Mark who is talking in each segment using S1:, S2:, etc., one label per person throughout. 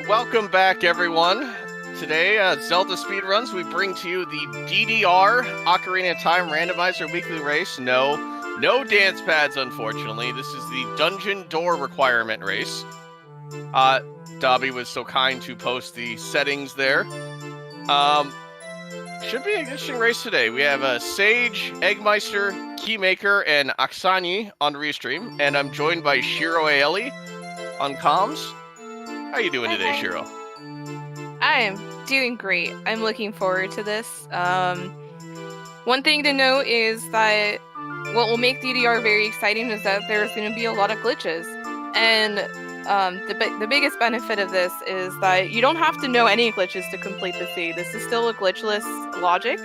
S1: Welcome back, everyone. Today, ZeldaSpeedRuns, we bring to you the DDR Ocarina of Time Randomizer Weekly Race. No dance pads, unfortunately. This is the Dungeon Door Requirement Race. Dobby was so kind to post the settings there. Should be an interesting race today. We have Sage, Eggmeister, Keymaker, and Aksani on the restream, and I'm joined by Shiro Aeli on comms. How you doing today, Shiro?
S2: I am doing great. I'm looking forward to this. One thing to note is that what will make DDR very exciting is that there's going to be a lot of glitches. And the biggest benefit of this is that you don't have to know any glitches to complete the seed. This is still a glitchless logic.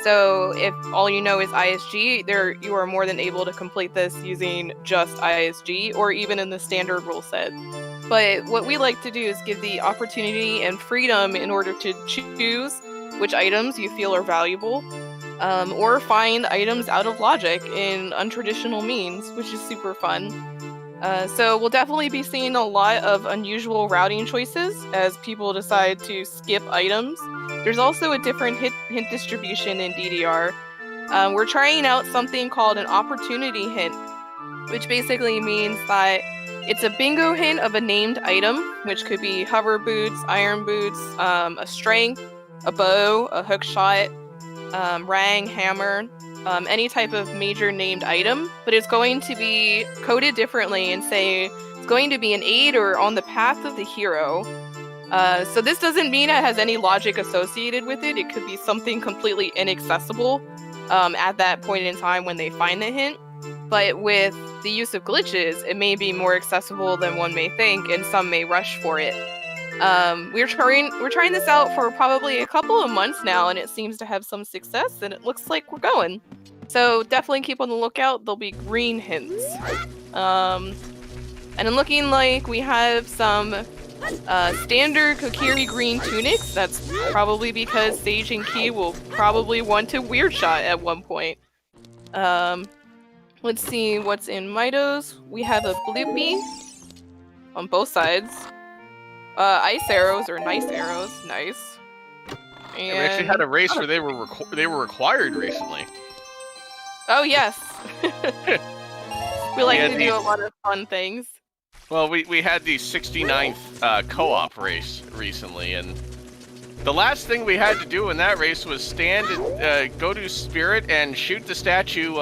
S2: So if all you know is ISG, you are more than able to complete this using just ISG or even in the standard rule set. But what we like to do is give the opportunity and freedom in order to choose which items you feel are valuable, or find items out of logic in untraditional means, which is super fun. So we'll definitely be seeing a lot of unusual routing choices as people decide to skip items. There's also a different hint distribution in DDR. We're trying out something called an opportunity hint, which basically means that it's a bingo hint of a named item, which could be hover boots, iron boots, a strength, a bow, a hook shot, rang, hammer, any type of major named item, but it's going to be coded differently and say it's going to be an aid or on the path of the hero. So this doesn't mean it has any logic associated with it. It could be something completely inaccessible at that point in time when they find the hint. But with the use of glitches, it may be more accessible than one may think, and some may rush for it. We're trying this out for probably a couple of months now, and it seems to have some success, and it looks like we're going. So definitely keep on the lookout. There'll be green hints. And it's looking like we have some standard Kokiri green tunics. That's probably because Sage and Key will probably want to weird shot at one point. Let's see what's in Mitos. We have a Blippi on both sides. Ice arrows or nice arrows, nice. And
S1: we actually had a race where they were required recently.
S2: Oh yes, we like to do a lot of fun things.
S1: Well, we had the 69th co-op race recently, and the last thing we had to do in that race was stand and go to Spirit and shoot the statue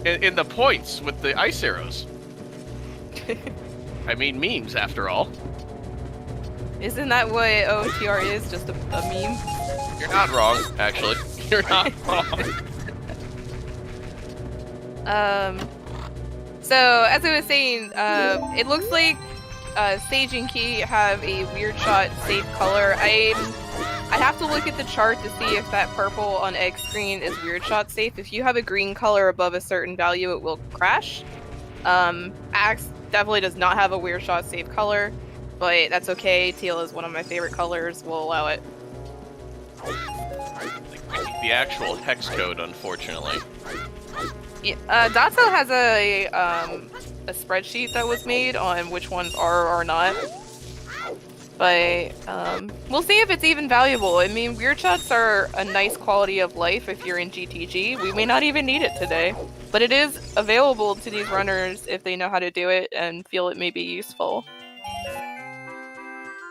S1: in the points with the ice arrows. I mean, memes after all.
S2: Isn't that what OoTR is? Just a meme?
S1: You're not wrong, actually. You're not wrong.
S2: So, as I was saying, it looks like Sage and Key have a weird shot safe color. I have to look at the chart to see if that purple on egg screen is weird shot safe. If you have a green color above a certain value, it will crash. Axe definitely does not have a weird shot safe color, but that's okay. Teal is one of my favorite colors. We'll allow it.
S1: The actual hex code, unfortunately.
S2: Yeah, Datso has a spreadsheet that was made on which ones are or not. But we'll see if it's even valuable. I mean, weird shots are a nice quality of life if you're in GTG. We may not even need it today, but it is available to these runners if they know how to do it and feel it may be useful.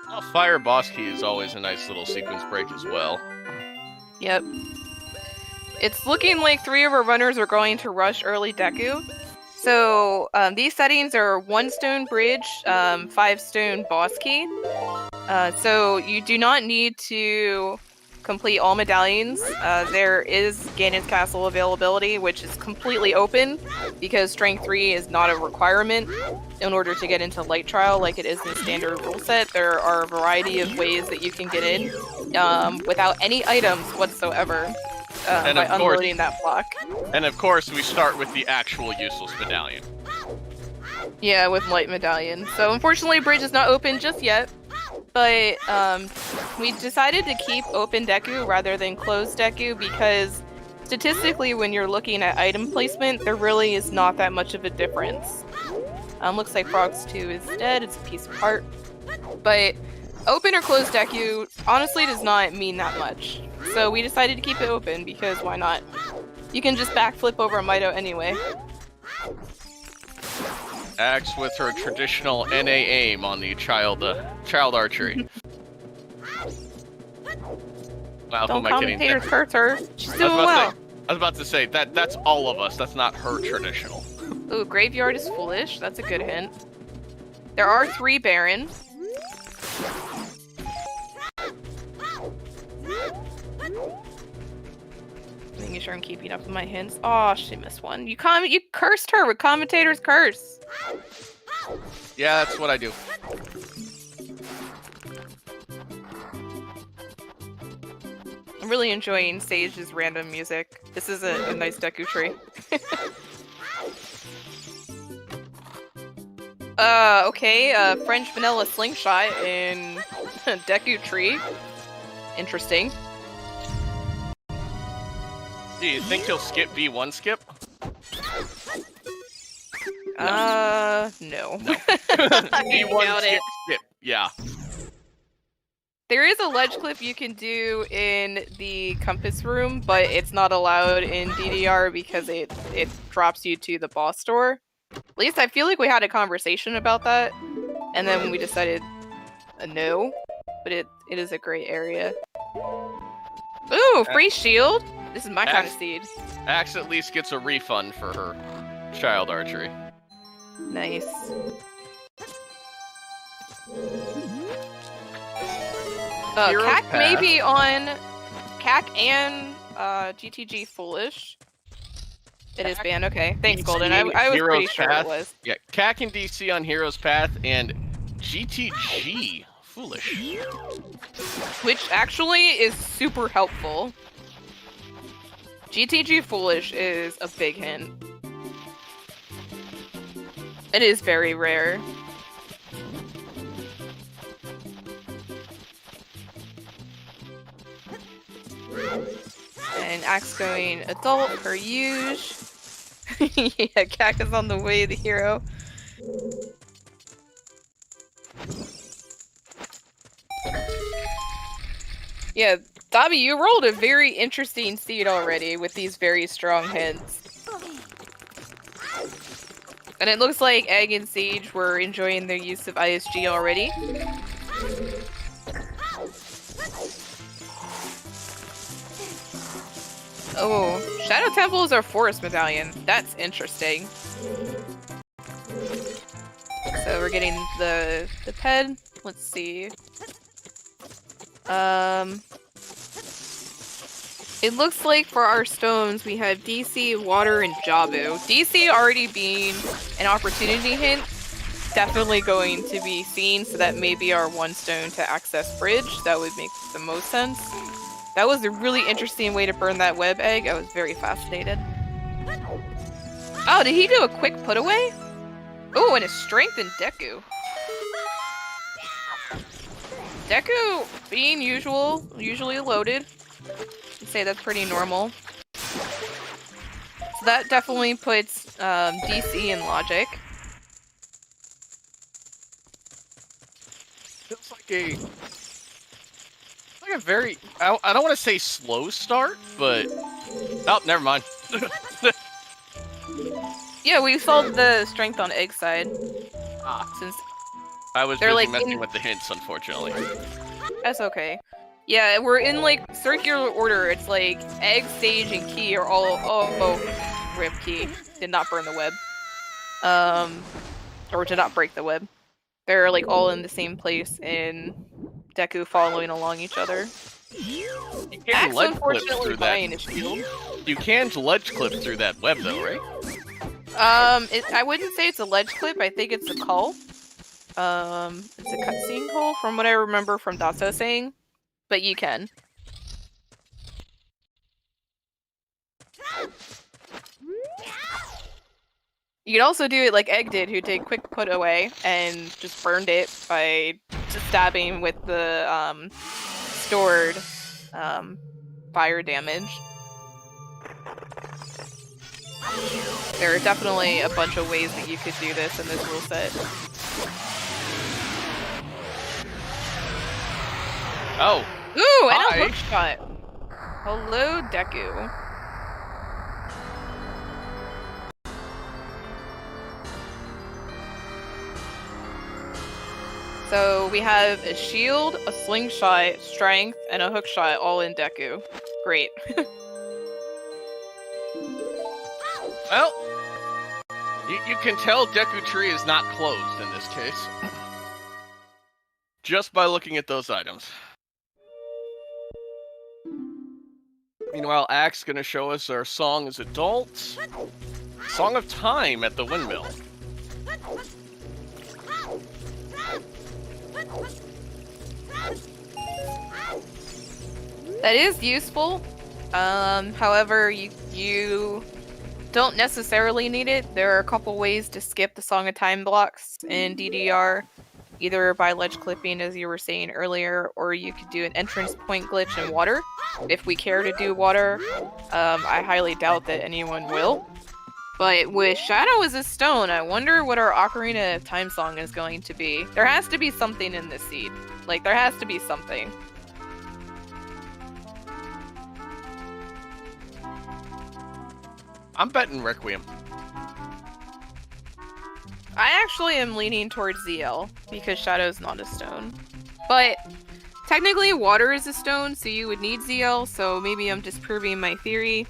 S1: Well, Fire Boss Key is always a nice little sequence break as well.
S2: Yep. It's looking like 3 of our runners are going to rush early Deku. So these settings are 1 stone bridge, 5 stone boss key. So you do not need to complete all medallions. There is Ganon's Castle availability, which is completely open because Strength 3 is not a requirement in order to get into Light Trial like it is in the standard rule set. There are a variety of ways that you can get in without any items whatsoever.
S1: And
S2: by
S1: of course,
S2: unloading that block.
S1: And of course, we start with the actual useless medallion.
S2: Yeah, with Light Medallion. So unfortunately, Bridge is not open just yet. But we decided to keep open Deku rather than closed Deku because statistically, when you're looking at item placement, there really is not that much of a difference. Looks like Frogs 2 is dead. It's a piece of heart. But open or closed Deku honestly does not mean that much. So we decided to keep it open because why not? You can just backflip over a Mito anyway.
S1: Axe with her traditional NA aim on the child archery. Wow,
S2: Don't
S1: who am I kidding?
S2: commentators curse her. She's doing well.
S1: I was about to say that's all of us. That's not her traditional.
S2: Ooh, Graveyard is foolish. That's a good hint. There are 3 Barons. Making sure I'm keeping up with my hints. Oh, she missed one. You cursed her with commentators curse.
S1: Yeah, that's what I do.
S2: I'm really enjoying Sage's random music. This is a nice Deku tree. Okay, French vanilla slingshot in Deku tree. Interesting.
S1: Do you think he'll skip B1 skip?
S2: No.
S1: B1 skip. Yeah.
S2: There is a ledge clip you can do in the compass room, but it's not allowed in DDR because it drops you to the boss door. At least I feel like we had a conversation about that, and then we decided no, but it is a great area. Ooh, free shield! This is my kind of seed.
S1: Axe at least gets a refund for her child archery.
S2: Nice. CAC may be on CAC and GTG foolish. It is banned. Okay, thanks, Golden. I was pretty sure it was.
S1: Yeah, CAC and DC on Hero's Path and GTG foolish,
S2: which actually is super helpful. GTG foolish is a big hint. It is very rare. And Axe going adult per usual. Yeah, CAC is on the way to hero. Yeah, Dobby, you rolled a very interesting seed already with these very strong hints. And it looks like Egg and Sage were enjoying their use of ISG already. Oh, Shadow Temple is our Forest Medallion. That's interesting. So we're getting the ped. Let's see. It looks like for our stones we have DC, Water, and Jabu. DC already being an opportunity hint, definitely going to be seen, so that may be our one stone to access Bridge. That would make the most sense. That was a really interesting way to burn that web egg. I was very fascinated. Oh, did he do a quick put away? Oh, and a strength in Deku. Deku being usually loaded. I'd say that's pretty normal. So that definitely puts DC in logic.
S1: Feels like a very, I don't want to say slow start, but oh, never mind.
S2: Yeah, we solved the strength on Egg side. Since
S1: I was busy messing with the hints, unfortunately.
S2: That's okay. Yeah, we're in like circular order. It's like Egg, Sage, and Key are all. Oh, rip Key did not burn the web. Or did not break the web. They're like all in the same place in Deku following along each other.
S1: You can ledge clip through that. You can ledge clip through that web though, right?
S2: I wouldn't say it's a ledge clip. I think it's a cull. It's a cutscene cull from what I remember from Dato saying. But you can. You could also do it like Egg did, who did quick put away and just burned it by just stabbing with the stored fire damage. There are definitely a bunch of ways that you could do this in this rule set.
S1: Oh.
S2: Ooh, and
S1: Hi.
S2: a hook shot. Hello, Deku. So we have a shield, a slingshot, strength, and a hook shot all in Deku. Great.
S1: Well, you can tell Deku Tree is not closed in this case. Just by looking at those items. Meanwhile, Axe gonna show us our song as adults. Song of Time at the windmill.
S2: That is useful. However, you don't necessarily need it. There are a couple ways to skip the Song of Time blocks in DDR, either by ledge clipping, as you were saying earlier, or you could do an entrance point glitch in water. If we care to do water, I highly doubt that anyone will. But with Shadow as a stone, I wonder what our Ocarina of Time song is going to be. There has to be something in this seed. Like, there has to be something.
S1: I'm betting Requiem.
S2: I actually am leaning towards ZL, because Shadow's not a stone. But technically, water is a stone, so you would need ZL, so maybe I'm disproving my theory.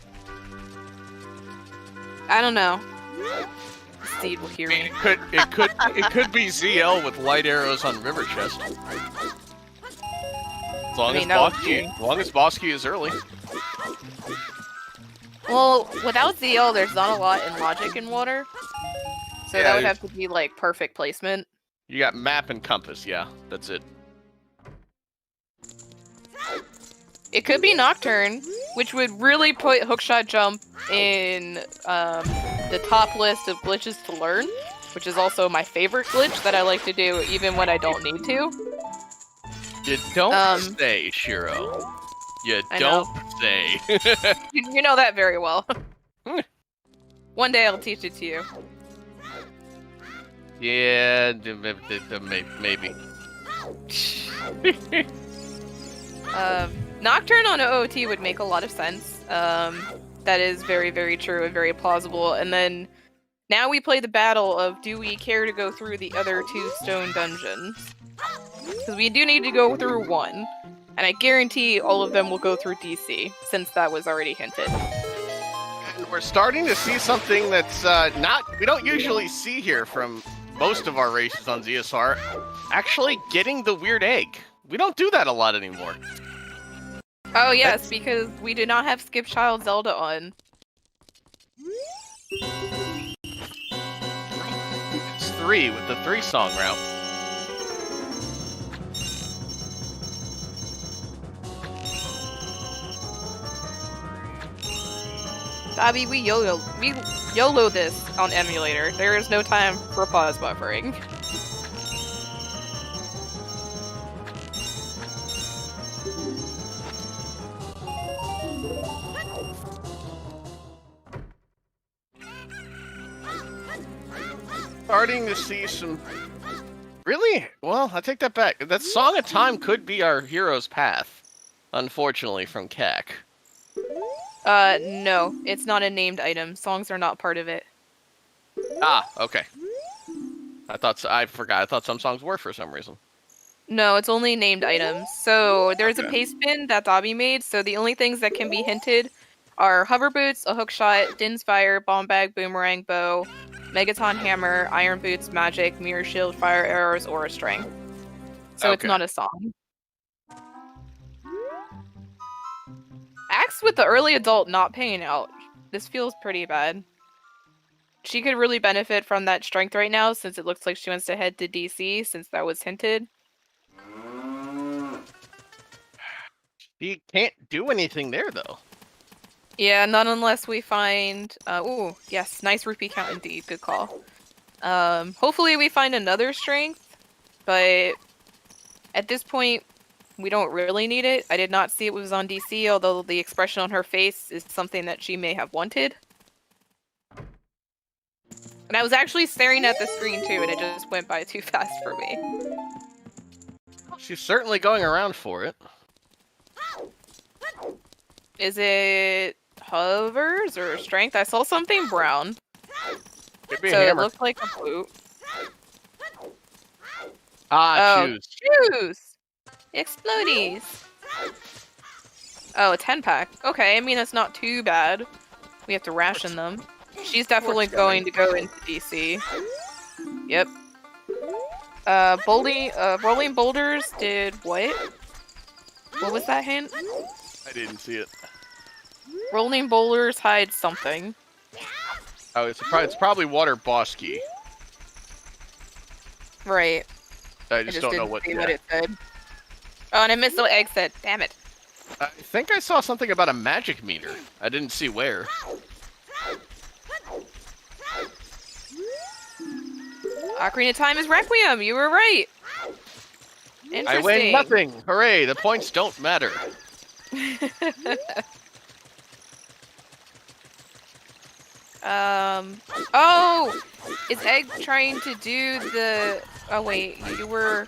S2: I don't know. Seed will hear me.
S1: It could be ZL with light arrows on River Chest. As long as Bosky is early.
S2: Well, without ZL, there's not a lot in logic in water. So that would have to be, like, perfect placement.
S1: You got map and compass, yeah. That's it.
S2: It could be Nocturne, which would really put Hookshot Jump in the top list of glitches to learn, which is also my favorite glitch that I like to do even when I don't need to.
S1: You don't say, Shiro. You don't say.
S2: You know that very well. One day I'll teach it to you.
S1: Yeah, maybe.
S2: Nocturne on OOT would make a lot of sense. That is very, very true and very plausible. And then now we play the battle of, do we care to go through the other two stone dungeons? Because we do need to go through one. And I guarantee all of them will go through DC, since that was already hinted.
S1: And we're starting to see something that's we don't usually see here from most of our races on ZSR. Actually getting the weird egg. We don't do that a lot anymore.
S2: Oh yes, because we did not have Skip Child Zelda on.
S1: It's 3 with the 3-song route.
S2: Dobby, we YOLO this on emulator. There is no time for pause buffering.
S1: Starting to see some... Really? Well, I take that back. That Song of Time could be our hero's path. Unfortunately, from CAC.
S2: No. It's not a named item. Songs are not part of it.
S1: Ah, okay. I forgot. I thought some songs were for some reason.
S2: No, it's only named items. So there's a paste bin that Dobby made, so the only things that can be hinted are hover boots, a hookshot, Din's fire, bomb bag, boomerang, bow, Megaton hammer, iron boots, magic, mirror shield, fire arrows, or a string. So it's not a song. Axe with the early adult not paying out. This feels pretty bad. She could really benefit from that strength right now, since it looks like she wants to head to DC, since that was hinted.
S1: She can't do anything there, though.
S2: Yeah, not unless we find... ooh, yes, nice rupee count indeed. Good call. Hopefully we find another strength, but at this point, we don't really need it. I did not see it was on DC, although the expression on her face is something that she may have wanted. And I was actually staring at the screen too, and it just went by too fast for me.
S1: She's certainly going around for it.
S2: Is it hovers or strength? I saw something brown.
S1: Could be a
S2: So it
S1: hammer.
S2: looked like a boot.
S1: Ah,
S2: Oh,
S1: choose.
S2: shoes! Explodies! Oh, a 10-pack. Okay, I mean, that's not too bad. We have to ration them. She's definitely going to go into DC. Yep. Rolling boulders did what? What was that hint?
S1: I didn't see it.
S2: Rolling boulders hide something.
S1: Oh, it's probably water boss key.
S2: Right.
S1: I just don't know
S2: didn't
S1: what.
S2: see what it said. Oh, and I missed what Egg said. Damn it.
S1: I think I saw something about a magic meter. I didn't see where.
S2: Ocarina of Time is Requiem. You were right. Interesting.
S1: I win nothing. Hooray! The points don't matter.
S2: Oh, is Egg trying to do the? Oh wait, you were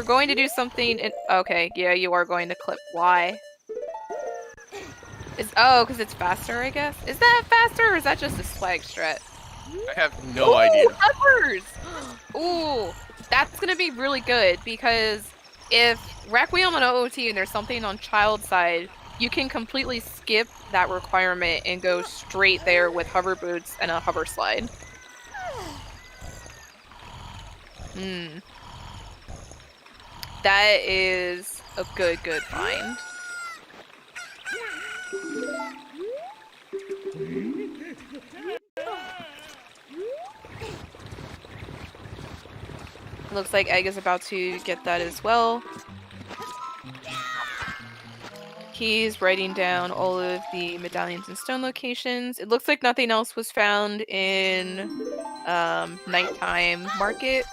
S2: going to do something. Okay, yeah, you are going to clip. Why? Because it's faster, I guess. Is that faster, or is that just a swag strat?
S1: I have no idea.
S2: Peppers! Ooh, that's gonna be really good because if Requiem on OOT and there's something on child side, you can completely skip that requirement and go straight there with hover boots and a hover slide. That is a good find. Looks like Egg is about to get that as well. He's writing down all of the medallions and stone locations. It looks like nothing else was found in nighttime market.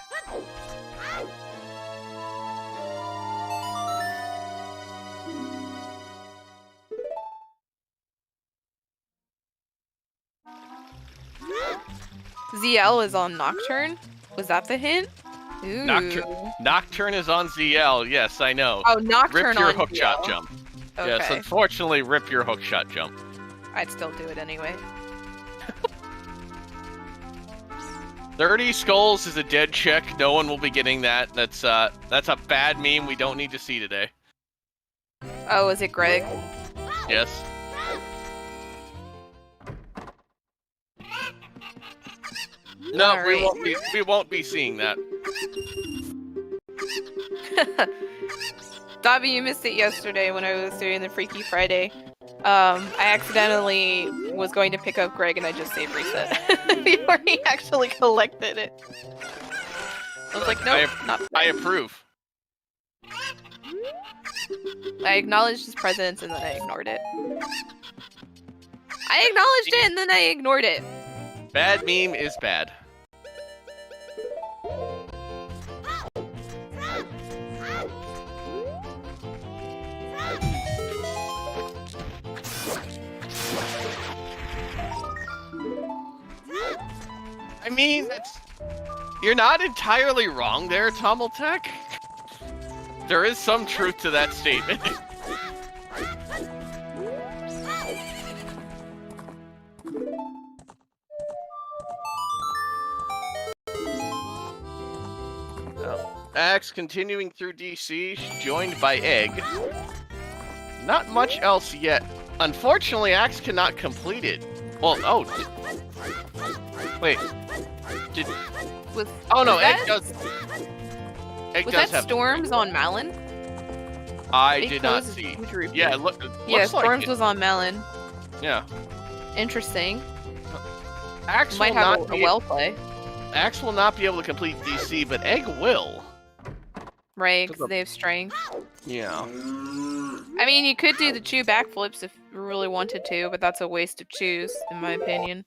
S2: ZL is on Nocturne. Was that the hint? Ooh.
S1: Nocturne is on ZL. Yes, I know.
S2: Oh, Nocturne
S1: Rip your
S2: on
S1: hookshot
S2: ZL.
S1: jump.
S2: Okay.
S1: Yes, unfortunately, rip your hookshot jump.
S2: I'd still do it anyway.
S1: 30 skulls is a dead check. No one will be getting that. That's a bad meme we don't need to see today.
S2: Oh, is it Greg?
S1: Yes. No,
S2: Alright.
S1: we won't be seeing that.
S2: Dobby, you missed it yesterday when I was doing the Freaky Friday. I accidentally was going to pick up Greg and I just saved reset before he actually collected it. I was like, nope, not
S1: I
S2: today.
S1: approve.
S2: I acknowledged his presence and then I ignored it. I acknowledged it and then I ignored it.
S1: Bad meme is bad. I mean, you're not entirely wrong there, Tommeltech. There is some truth to that statement. Axe continuing through DC, joined by Egg. Not much else yet. Unfortunately, Axe cannot complete it. Well, oh. Wait. Oh no, Egg does. Egg
S2: Was
S1: does
S2: that
S1: have.
S2: Storms on Malin?
S1: I did not see. Yeah, looks
S2: Storms
S1: like it.
S2: was on Malin.
S1: Yeah.
S2: Interesting.
S1: Axe
S2: Might
S1: will
S2: have
S1: not
S2: a well play.
S1: Axe will not be able to complete DC, but Egg will.
S2: Right, because they have strength.
S1: Yeah.
S2: I mean, you could do the two backflips if you really wanted to, but that's a waste of choose, in my opinion.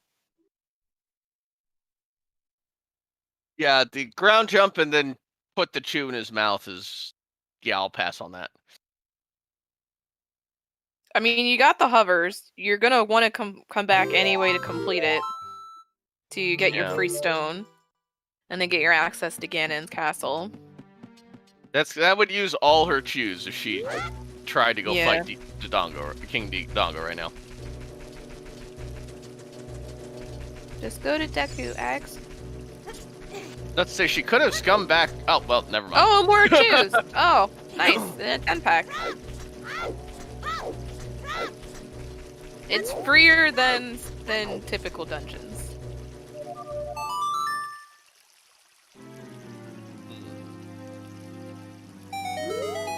S1: Yeah, the ground jump and then put the chew in his mouth is... Yeah, I'll pass on that.
S2: I mean, you got the hovers. You're gonna want to come back anyway to complete it. To get your free stone. And then get your access to Ganon's castle.
S1: That would use all her chews if she tried to go
S2: Yeah.
S1: fight King Dongo right now.
S2: Just go to Deku, Axe.
S1: Let's say she could have scummed back. Oh, well, never mind.
S2: Oh, more choose. Oh, nice. A 10-pack. It's freer than typical dungeons.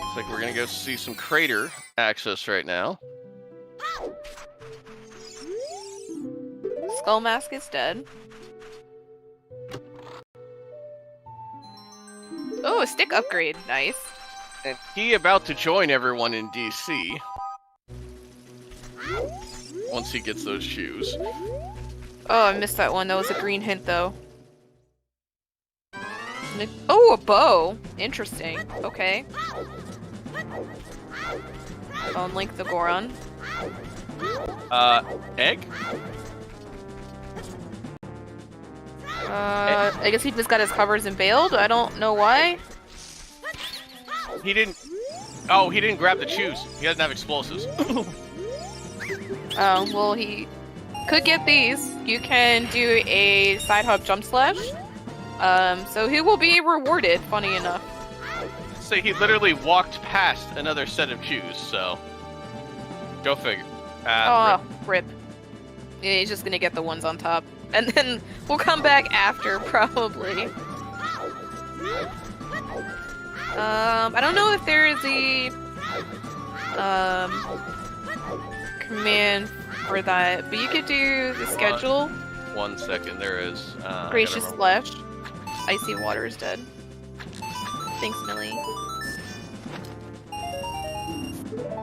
S1: Looks like we're gonna go see some crater access right now.
S2: Skull Mask is dead. Oh, a stick upgrade. Nice.
S1: And he about to join everyone in DC. Once he gets those shoes.
S2: Oh, I missed that one. That was a green hint, though. Oh, a bow. Interesting. Okay. Unlink the Goron.
S1: Egg?
S2: I guess he just got his covers impaled. I don't know why.
S1: He didn't... Oh, he didn't grab the shoes. He doesn't have explosives.
S2: Oh, well, he could get these. You can do a side hop jump slash. So he will be rewarded, funny enough.
S1: So he literally walked past another set of shoes, so... Go figure.
S2: Rip. Yeah, he's just gonna get the ones on top. And then we'll come back after, probably. I don't know if there is a command for that, but you could do the schedule.
S1: 1 second, there is.
S2: Gracious Flesh. Icy Water is dead. Thanks, Millie.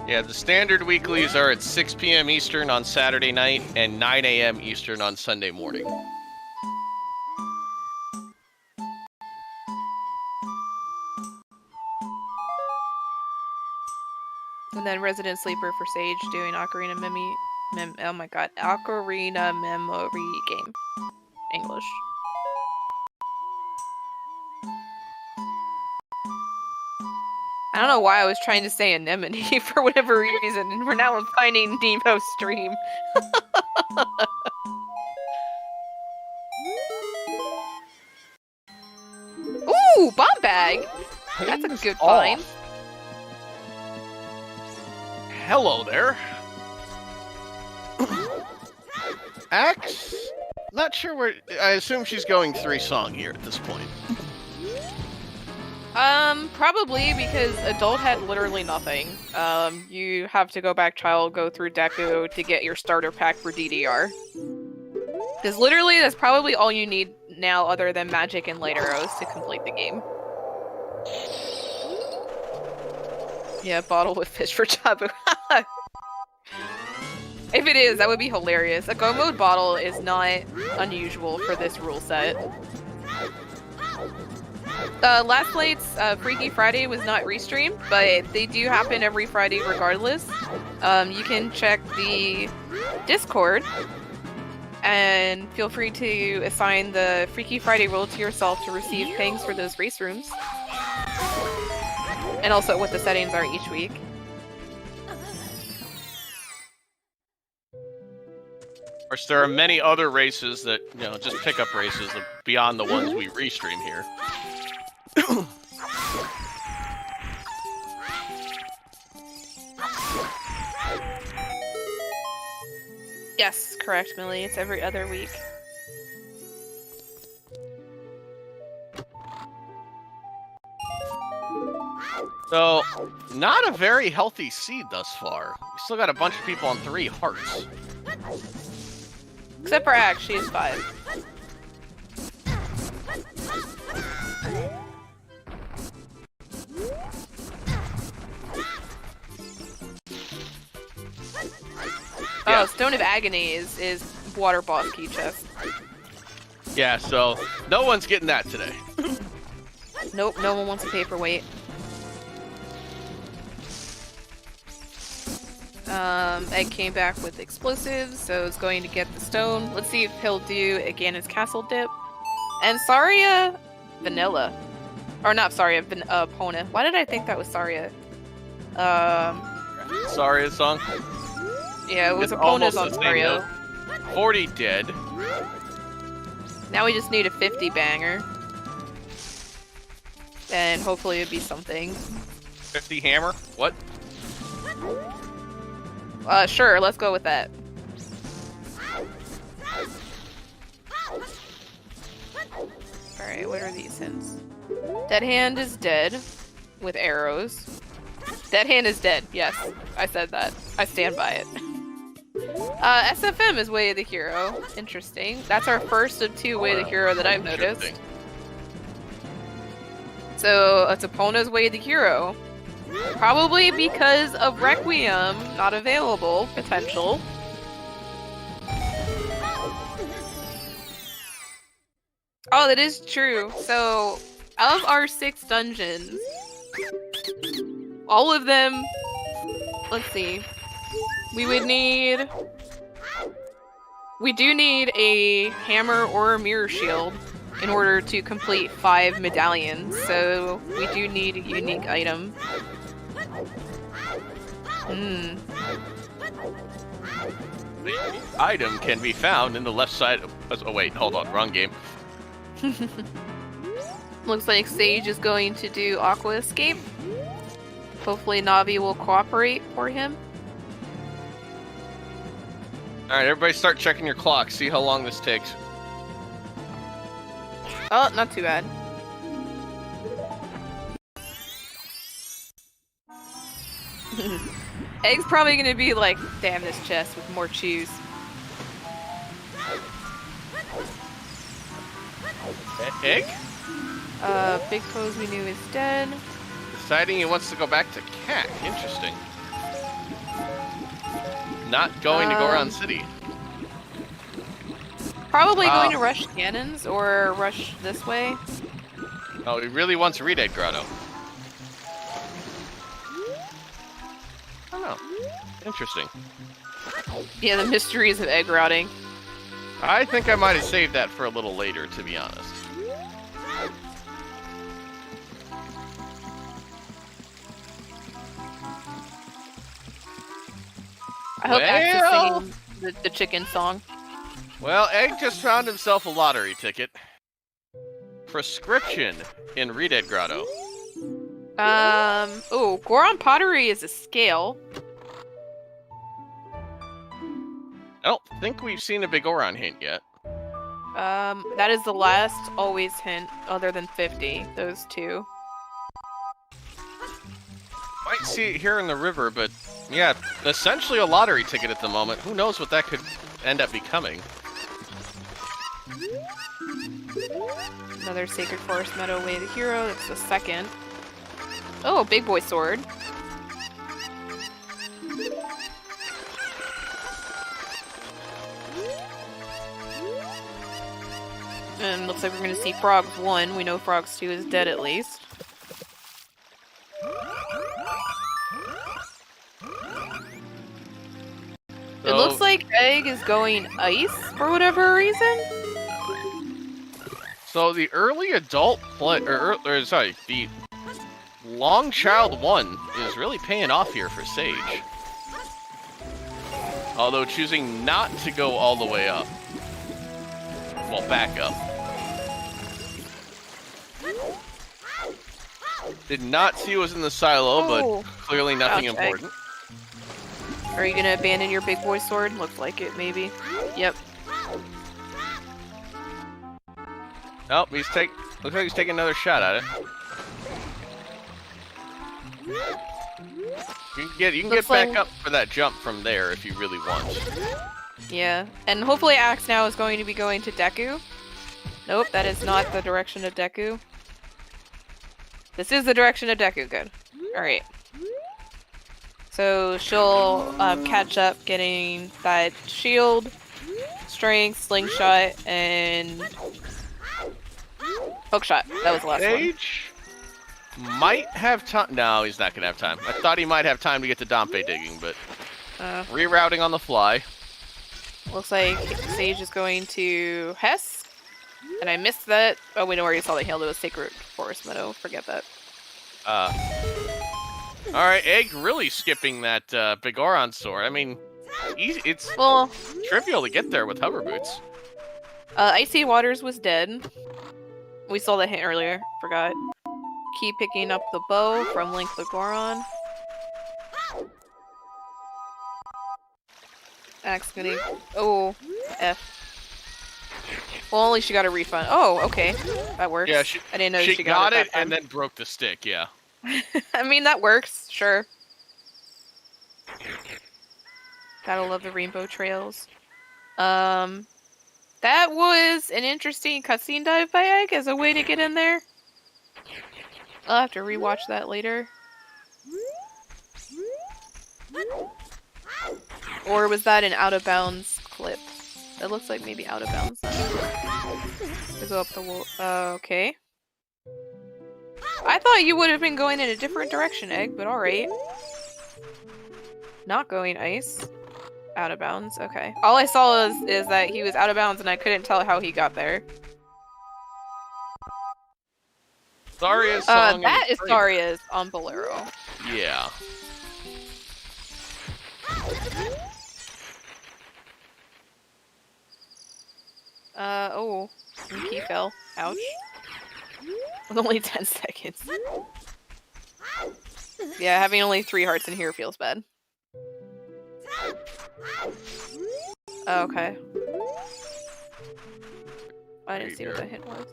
S1: Yeah, the standard weeklies are at 6 p.m. Eastern on Saturday night and 9 a.m. Eastern on Sunday morning.
S2: And then Resident Sleeper for Sage doing Ocarina oh my god, Ocarina Memory game. English. I don't know why I was trying to say anemone for whatever reason, and we're now finding Nemo's stream. Ooh, bomb bag! That's a good find.
S1: Hello there. Axe? Not sure where... I assume she's going 3-song here at this point.
S2: Probably because adult had literally nothing. You have to go back child, go through Deku to get your starter pack for DDR. Because literally that's probably all you need now other than magic and light arrows to complete the game. Yeah, bottle with fish for Jabu. If it is, that would be hilarious. A Go Mode bottle is not unusual for this rule set. Last night's Freaky Friday was not restreamed, but they do happen every Friday regardless. You can check the Discord and feel free to assign the Freaky Friday rule to yourself to receive pings for those race rooms. And also what the settings are each week.
S1: Of course, there are many other races that, you know, just pickup races beyond the ones we restream here.
S2: Yes, correct, Millie. It's every other week.
S1: So, not a very healthy seed thus far. We still got a bunch of people on 3 hearts.
S2: Except for Axe, she is 5.
S1: Yeah.
S2: Oh, Stone of Agony is water boss key chest.
S1: Yeah, so no one's getting that today.
S2: Nope, no one wants a paperweight. Egg came back with explosives, so it's going to get the stone. Let's see if he'll do again his castle dip. And Saria Vanilla. Or not Saria, Pona. Why did I think that was Saria?
S1: Saria song.
S2: Yeah, it was
S1: It's
S2: opponents
S1: almost
S2: on
S1: the same
S2: Mario.
S1: note. 40 dead.
S2: Now we just need a 50 banger. And hopefully it'd be something.
S1: 50 hammer? What?
S2: Sure, let's go with that. Alright, what are these hints? Dead hand is dead. With arrows. Dead hand is dead, yes. I said that. I stand by it. SFM is Way of the Hero. Interesting. That's our first of 2 Way of the Hero that I've noticed. So, it's Epona's Way of the Hero. Probably because of Requiem not available potential. Oh, that is true. So, of our 6 dungeons, all of them, let's see, we do need a hammer or a mirror shield in order to complete 5 medallions, so we do need a unique item.
S1: The item can be found in the left side of... Oh wait, hold on, wrong game.
S2: Looks like Sage is going to do Aqua Escape. Hopefully Navi will cooperate for him.
S1: Alright, everybody start checking your clock, see how long this takes.
S2: Oh, not too bad. Egg's probably gonna be like, damn this chest with more chews.
S1: Egg?
S2: Big Pose we knew is dead.
S1: Deciding he wants to go back to Cat. Interesting. Not going to Goron City.
S2: Probably going to rush cannons or rush this way.
S1: Oh, he really wants Reed Grotto. Oh, interesting.
S2: Yeah, the mysteries of egg routing.
S1: I think I might have saved that for a little later, to be honest.
S2: I hope Axe is singing the chicken song.
S1: Well, Egg just found himself a lottery ticket. Prescription in Reed Grotto.
S2: Oh, Goron Pottery is a scale.
S1: I don't think we've seen a big Goron hint yet.
S2: That is the last always hint, other than 50. Those 2.
S1: Might see it here in the river, but yeah, essentially a lottery ticket at the moment. Who knows what that could end up becoming?
S2: Another Sacred Forest Meadow Way of the Hero. That's the second. Oh, Big Boy Sword. And looks like we're going to see Frogs 1. We know Frogs 2 is dead at least. It looks like Egg is going ice for whatever reason.
S1: So the early adult play, or sorry, the Long Child 1 is really paying off here for Sage. Although choosing not to go all the way up. Well, back up. Did not see what was in the silo, but clearly nothing important.
S2: Are you gonna abandon your big boy sword? Looks like it, maybe. Yep.
S1: Nope, looks like he's taking another shot at it. You can get back up for that jump from there if you really want.
S2: Yeah, and hopefully Axe now is going to be going to Deku. Nope, that is not the direction of Deku. This is the direction of Deku, good. Alright. So she'll catch up getting that shield, strength, slingshot, and hookshot. That was the last one.
S1: Sage might have time. No, he's not going to have time. I thought he might have time to get to Dompe digging, but rerouting on the fly.
S2: Looks like Sage is going to Hess. And I missed that. Oh, we already saw the hail. It was Sacred Forest Meadow. Forget that.
S1: All right, Egg really skipping that Bigoron sword. I mean, it's
S2: Well,
S1: trivial to get there with hover boots.
S2: Icy Waters was dead. We saw that hint earlier. Forgot. Keep picking up the bow from Link the Goron. Axe gonna... Oh, F. Well, only she got a refund. Oh, okay. That works.
S1: Yeah,
S2: I didn't know
S1: she got it
S2: that
S1: and then broke the stick, yeah.
S2: I mean, that works. Sure. Gotta love the rainbow trails. That was an interesting cutscene dive by Egg as a way to get in there. I'll have to rewatch that later. Or was that an out of bounds clip? It looks like maybe out of bounds. To go up the wall. Okay. I thought you would have been going in a different direction, Egg, but alright. Not going ice. Out of bounds, okay. All I saw is that he was out of bounds and I couldn't tell how he got there.
S1: Zaria's song
S2: that is Zaria's on Bolero.
S1: Yeah.
S2: Oh. He fell. Ouch. With only 10 seconds. Yeah, having only 3 hearts in here feels bad. Okay. I didn't see what that hit was.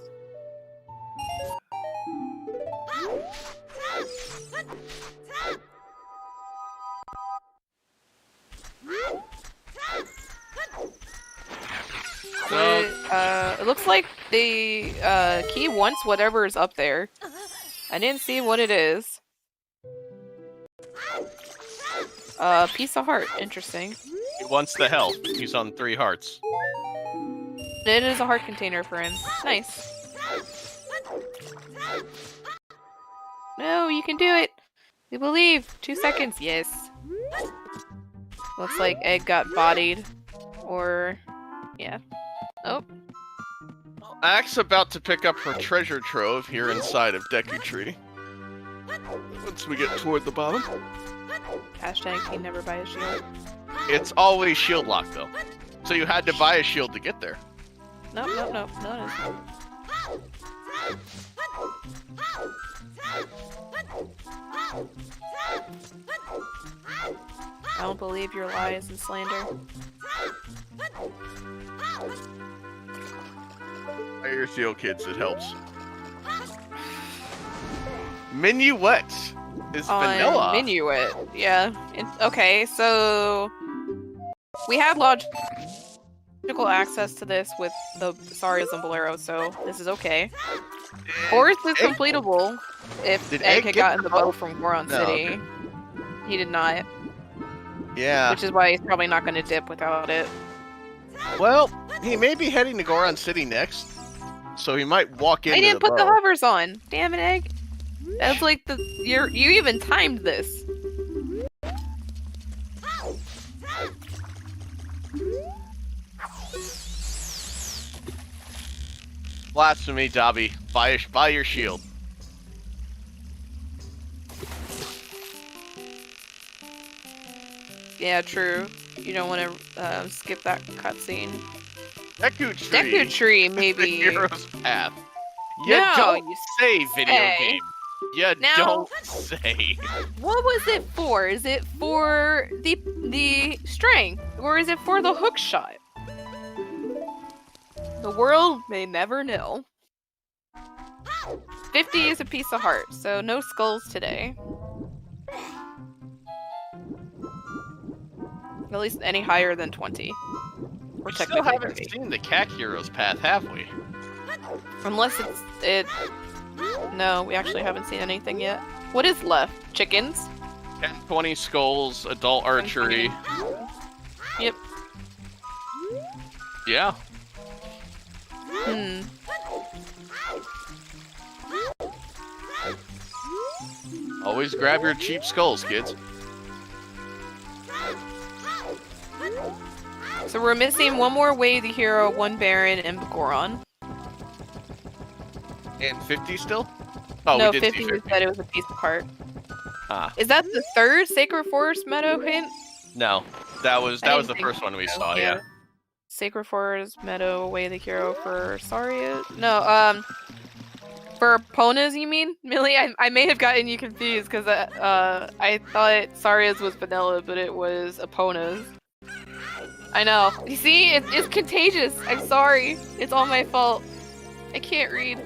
S2: It looks like the key wants whatever is up there. I didn't see what it is. Piece of heart. Interesting.
S1: He wants the health. He's on 3 hearts.
S2: It is a heart container for him. Nice. No, you can do it! We believe! 2 seconds, yes. Looks like Egg got bodied. Or... yeah. Oh.
S1: Axe about to pick up her treasure trove here inside of Deku Tree. Once we get toward the bottom.
S2: Hashtag he never buy a shield.
S1: It's always shield lock though. So you had to buy a shield to get there.
S2: Nope, nope, nope. No, it isn't. I don't believe your lies and slander.
S1: Buy your shield, kids, it helps. Minuet is vanilla.
S2: Minuet, yeah. Okay, so we had logical access to this with the Sarias and Bolero, so this is okay. Horse is completable if Egg had gotten the bow from Goron City. Okay. He did not.
S1: Yeah.
S2: Which is why he's probably not going to dip without it.
S1: Well, he may be heading to Goron City next, so he might walk into
S2: I didn't
S1: the
S2: put the hovers on. Damn it, Egg. That's like you even timed this.
S1: Blasphemy, Dobby. Buy your shield.
S2: Yeah, true. You don't want to skip that cutscene.
S1: Deku Tree.
S2: Deku Tree, maybe.
S1: The hero's path. You
S2: No,
S1: don't
S2: you
S1: say video
S2: say.
S1: game. You
S2: Now-
S1: don't say.
S2: What was it for? Is it for the strength, or is it for the hook shot? The world may never know. 50 is a piece of heart, so no skulls today. At least any higher than 20. Or
S1: We still
S2: technically
S1: haven't
S2: 30.
S1: seen the CAC hero's path, have we?
S2: Unless it... No, we actually haven't seen anything yet. What is left? Chickens?
S1: 10, 20 skulls, adult archery.
S2: Yep.
S1: Yeah.
S2: Hmm.
S1: Always grab your cheap skulls, kids.
S2: So we're missing one more way to hero, one Baron, and Goron.
S1: And 50 still? Oh,
S2: No,
S1: we did
S2: 50
S1: see
S2: we said it was a piece of heart.
S1: Ah,
S2: Is that the third Sacred Forest Meadow hint?
S1: no. That was the
S2: think
S1: first one we
S2: so,
S1: saw, yeah.
S2: Sacred Forest Meadow, away the hero for Saria? No, for Ponas, you mean? Millie, I may have gotten you confused because I thought Saria's was vanilla, but it was Epona's. I know. You see, it's contagious. I'm sorry. It's all my fault. I can't read.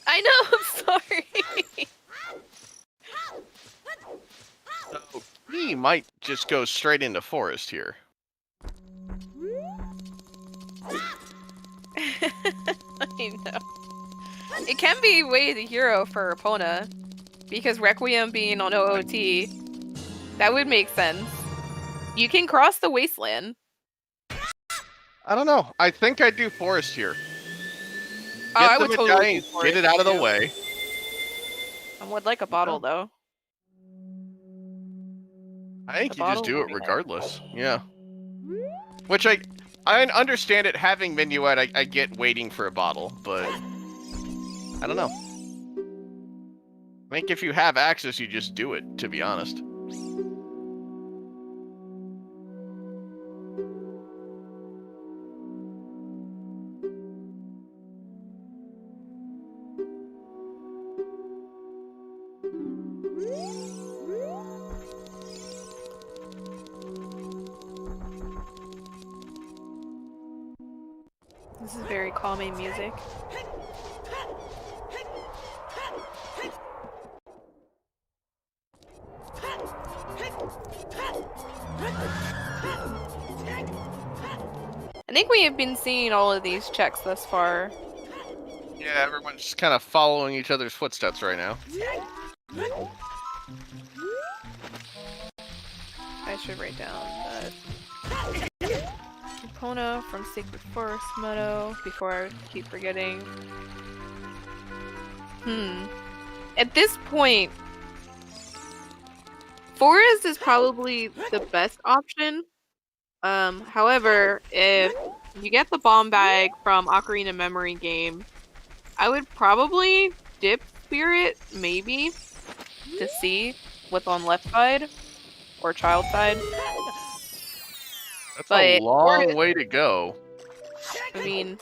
S2: I know. I'm sorry.
S1: So he might just go straight into forest here.
S2: I know. It can be Way the Hero for Epona, because Requiem being on OOT, that would make sense. You can cross the wasteland.
S1: I don't know. I think I'd do forest here.
S2: Oh,
S1: Get
S2: I
S1: the
S2: would totally
S1: medallion,
S2: do
S1: get it out of the way.
S2: I would like a bottle, though.
S1: I think
S2: The
S1: you just
S2: bottle
S1: do
S2: would
S1: it
S2: be
S1: regardless. Yeah. Which I understand it having minuet. I get waiting for a bottle, but I don't know. I think if you have access, you just do it. To be honest.
S2: This is very calming music. I think we have been seeing all of these checks thus far.
S1: Yeah, everyone's just kind of following each other's footsteps right now.
S2: I should write down that. Epona from Sacred Forest Meadow before I keep forgetting. At this point, Forest is probably the best option. However, if you get the bomb bag from Ocarina Memory Game, I would probably dip Spirit, maybe, to see what's on left side or child side.
S1: That's
S2: But
S1: a long way to go.
S2: I mean,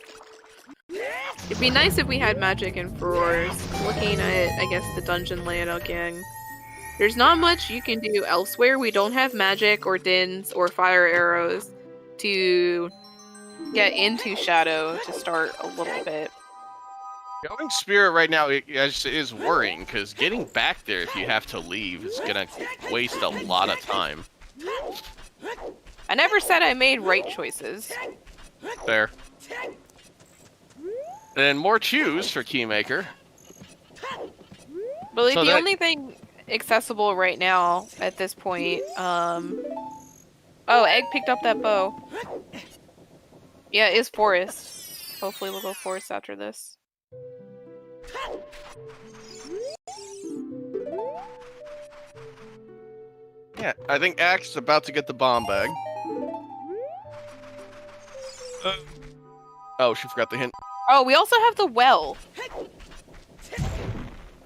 S2: it'd be nice if we had magic in Furores. Looking at, I guess, the dungeon layout again. There's not much you can do elsewhere. We don't have magic or dins or fire arrows to get into Shadow to start a little bit.
S1: Going Spirit right now is worrying, because getting back there if you have to leave is going to waste a lot of time.
S2: I never said I made right choices.
S1: Fair. And more choose for Keymaker.
S2: But
S1: So
S2: the
S1: that-
S2: only thing accessible right now at this point, oh, Egg picked up that bow. Yeah, it is Forest. Hopefully we'll go Forest after this.
S1: Yeah, I think Axe is about to get the bomb bag. Oh, she forgot the hint.
S2: Oh, we also have the well.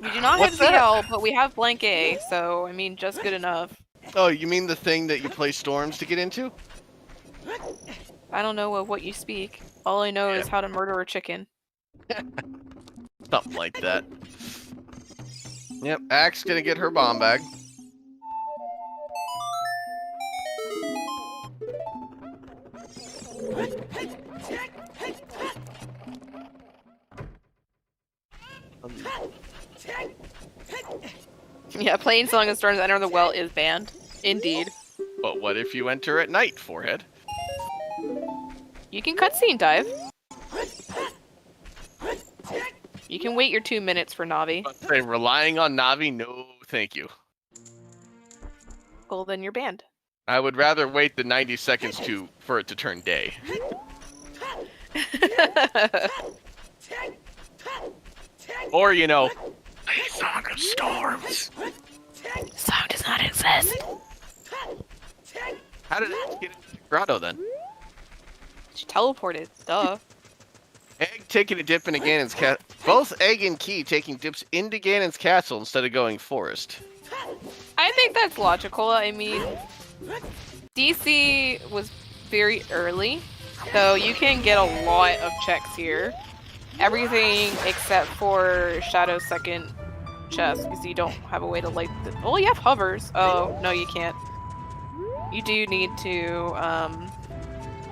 S2: We do not
S1: What's
S2: have
S1: that?
S2: ZL, but we have blank A, so I mean, just good enough.
S1: Oh, you mean the thing that you play storms to get into?
S2: I don't know of what you speak. All I know is how to murder a chicken.
S1: Something like that. Yep, Axe gonna get her bomb bag.
S2: Yeah, playing Song of Storms Enter the Well is banned. Indeed.
S1: But what if you enter at night, Forehead?
S2: You can cutscene dive. You can wait your 2 minutes for Navi.
S1: Say, relying on Navi? No, thank you.
S2: Well, then you're banned.
S1: I would rather wait the 90 seconds for it to turn day. Or, you know, a Song of Storms.
S2: Song does not exist.
S1: How did it get into the grotto then?
S2: She teleported. Duh.
S1: Egg taking a dip into Ganon's castle. Both Egg and Key taking dips into Ganon's castle instead of going forest.
S2: I think that's logical. I mean, DC was very early, so you can get a lot of checks here. Everything except for Shadow's second chest, because you don't have a way to light the... Oh, you have hovers. Oh, no, you can't. You do need to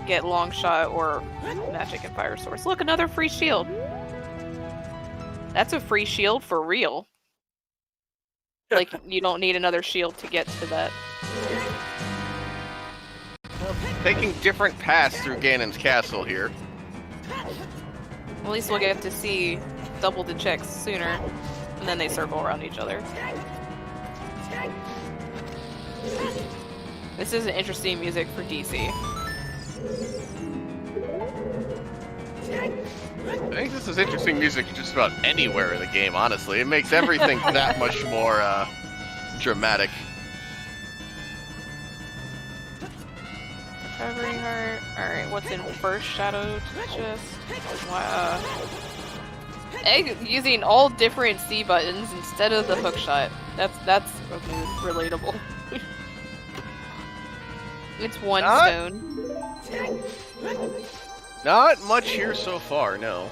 S2: get long shot or magic and fire source. Look, another free shield. That's a free shield for real. Like, you don't need another shield to get to that.
S1: Taking different paths through Ganon's castle here.
S2: At least we'll get to see double the checks sooner, and then they circle around each other. This is an interesting music for DC.
S1: I think this is interesting music just about anywhere in the game, honestly. It makes everything that much more dramatic.
S2: Recovering heart. Alright, what's in first? Shadow chest. Wow. Egg using all different C buttons instead of the hook shot. That's relatable. It's one stone.
S1: Not much here so far, no.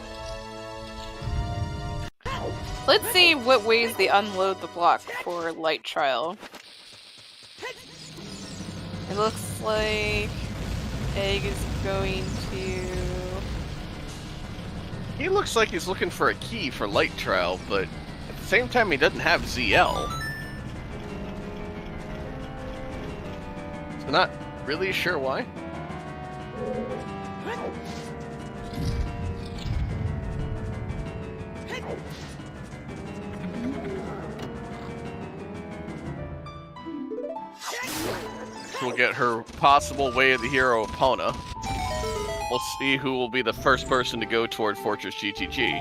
S2: Let's see what ways they unload the block for light trial. It looks like Egg is going to...
S1: He looks like he's looking for a key for light trial, but at the same time he doesn't have ZL. So not really sure why. We'll get her possible Way of the Hero Epona. We'll see who will be the first person to go toward Fortress GTG.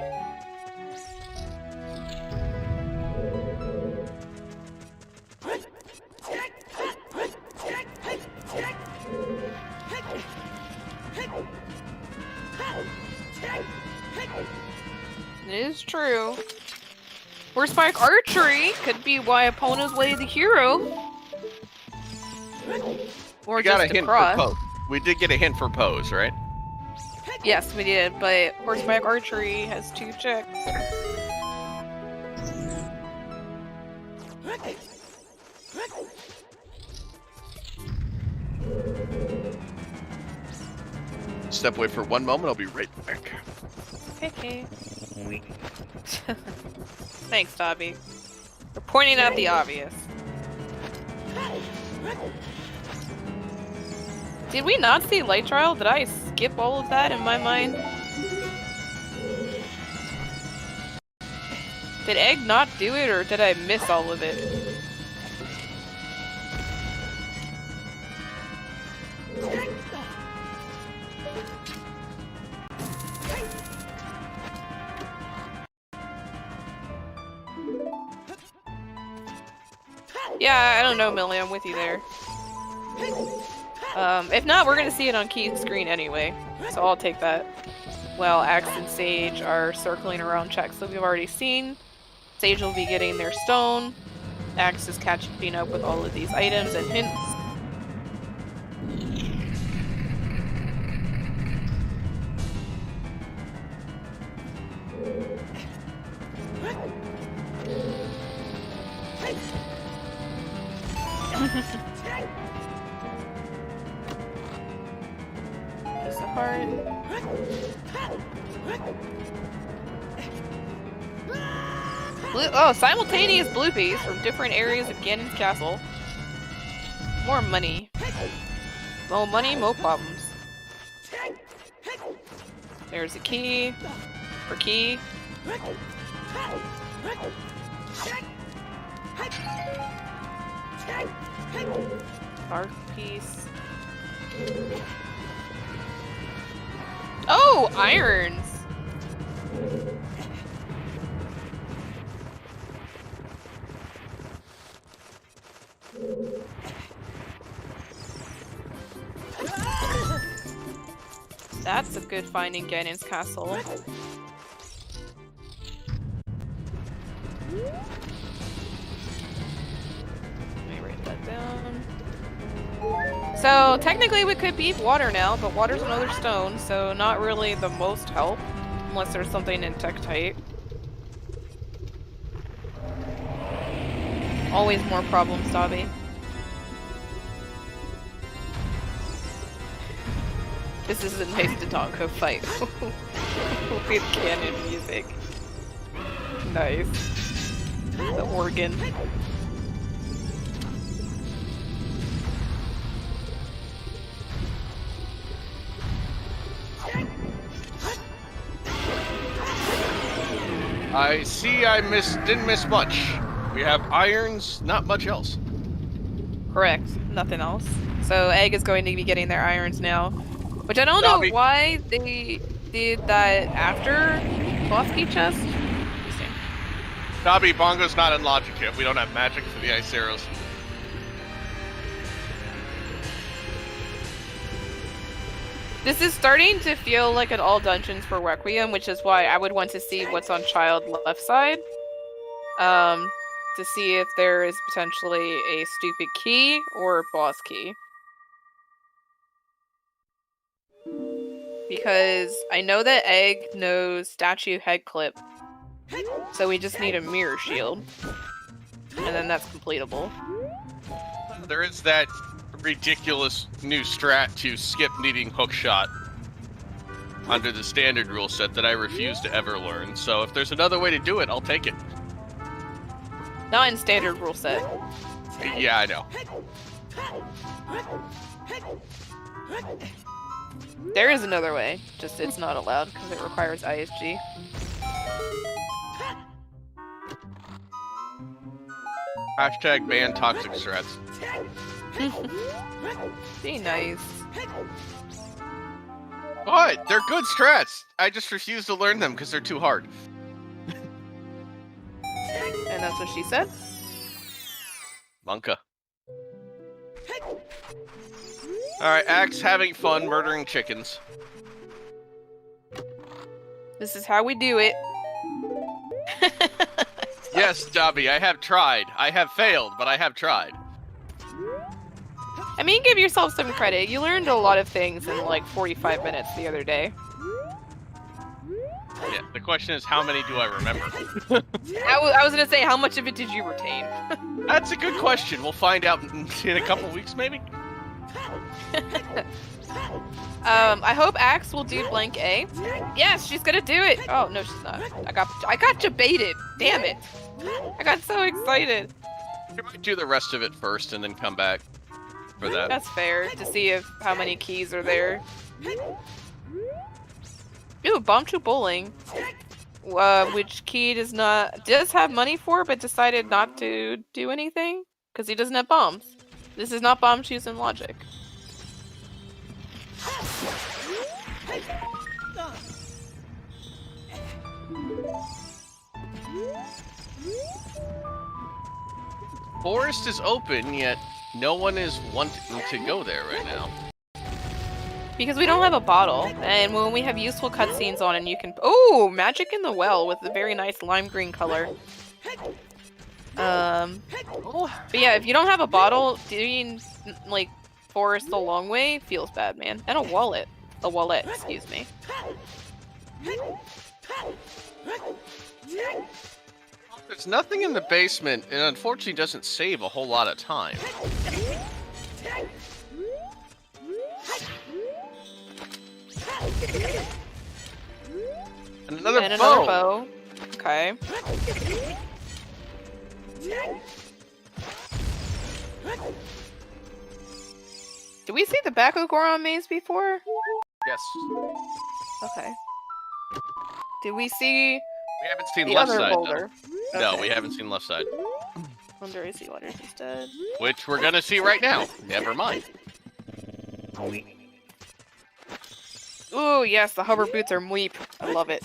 S2: It is true. Horseback archery could be why Epona's Way of the Hero. Or
S1: We got
S2: just
S1: a hint
S2: cross.
S1: for Pose. We did get a hint for Pose, right?
S2: Yes, we did, but horseback archery has 2 checks.
S1: Step away for one moment, I'll be right back.
S2: Okay. Thanks, Dobby. We're pointing out the obvious. Did we not see light trial? Did I skip all of that in my mind? Did Egg not do it, or did I miss all of it? Yeah, I don't know, Millie. I'm with you there. If not, we're gonna see it on Key's screen anyway, so I'll take that. While Axe and Sage are circling around checks that we've already seen. Sage will be getting their stone. Axe is catching up with all of these items and hints. Piece of heart. Simultaneous bloopies from different areas of Ganon's castle. More money. More money, more problems. There's a key. For key. Dark piece. Oh, irons! That's a good find in Ganon's castle. Let me write that down. So, technically we could beat water now, but water's another stone, so not really the most help. Unless there's something in Tektite. Always more problems, Dobby. This is a nice Dodongo fight with Ganon music. Nice. The organ.
S1: I see I didn't miss much. We have irons, not much else.
S2: Correct. Nothing else. So Egg is going to be getting their irons now. Which I don't know why they did that after boss key chest. Interesting.
S1: Dobby, Bongo's not in logic yet. We don't have magic for the ice arrows.
S2: This is starting to feel like an all dungeons for Requiem, which is why I would want to see what's on child left side. To see if there is potentially a stupid key or boss key. Because I know that Egg knows statue head clip. So we just need a mirror shield. And then that's completable.
S1: There is that ridiculous new strat to skip needing hookshot under the standard rule set that I refuse to ever learn. So if there's another way to do it, I'll take it.
S2: Not in standard rule set.
S1: Yeah, I know.
S2: There is another way, just it's not allowed because it requires ISG.
S1: Hashtag ban toxic strats.
S2: Be nice.
S1: What? They're good strats. I just refuse to learn them because they're too hard.
S2: And that's what she said?
S1: Monka. Alright, Axe having fun murdering chickens.
S2: This is how we do it.
S1: Yes, Dobby, I have tried. I have failed, but I have tried.
S2: I mean, give yourself some credit. You learned a lot of things in like 45 minutes the other day.
S1: Yeah, the question is, how many do I remember?
S2: I was gonna say, how much of it did you retain?
S1: That's a good question. We'll find out in a couple weeks, maybe?
S2: I hope Axe will do blank A. Yes, she's gonna do it! Oh, no, she's not. I got debated. Damn it. I got so excited.
S1: You might do the rest of it first and then come back for that.
S2: That's fair, to see how many keys are there. Ooh, Bomb to Bowling. Which key does have money for, but decided not to do anything? Because he doesn't have bombs. This is not bomb choosing logic.
S1: Forest is open, yet no one is wanting to go there right now.
S2: Because we don't have a bottle, and when we have useful cutscenes on, and you can— oh, Magic in the Well with a very nice lime green color. But yeah, if you don't have a bottle, doing like Forest the long way feels bad, man. And a wallet, excuse me.
S1: There's nothing in the basement, and unfortunately doesn't save a whole lot of time. And another bow.
S2: Okay. Did we see the back of Goron maze before?
S1: Yes.
S2: Okay. Did we see?
S1: We haven't seen
S2: the
S1: left
S2: other
S1: side.
S2: boulder?
S1: No,
S2: Okay.
S1: we haven't seen left side.
S2: Wonder is he waters instead?
S1: Which we're gonna see right now. Never mind.
S2: Ooh, yes, the hover boots are mweep. I love it.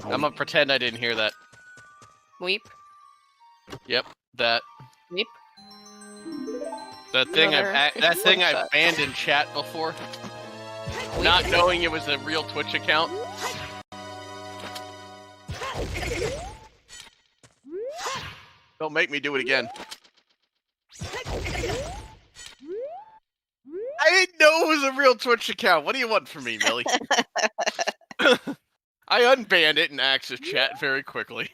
S1: I'm gonna pretend I didn't hear that.
S2: Mweep.
S1: Yep, that.
S2: Mweep.
S1: That thing
S2: Another
S1: I've banned
S2: shot.
S1: in chat before. Not knowing it was a real Twitch account. Don't make me do it again. I didn't know it was a real Twitch account. What do you want from me, Millie? I unbanned it in Axis chat very quickly.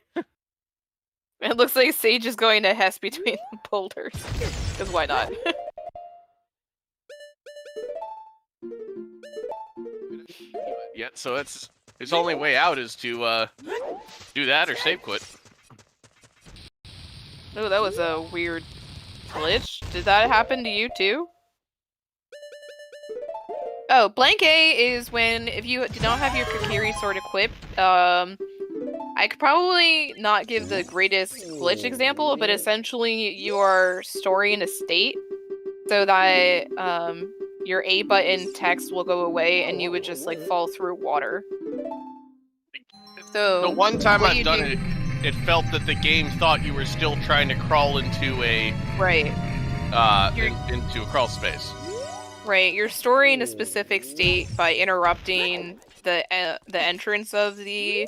S2: It looks like Sage is going to Hess between the boulders. Because why not?
S1: Yeah, so it's his only way out is to do that or save quit.
S2: Oh, that was a weird glitch. Did that happen to you too? Oh, blank A is when, if you do not have your Kokiri sword equipped, I could probably not give the greatest glitch example, but essentially you are storing a state so that your A button text will go away and you would just like fall through water. So
S1: the one time I've done it, it felt that the game thought you were still trying to crawl into a into a crawl space.
S2: Right, you're storing a specific state by interrupting the entrance of the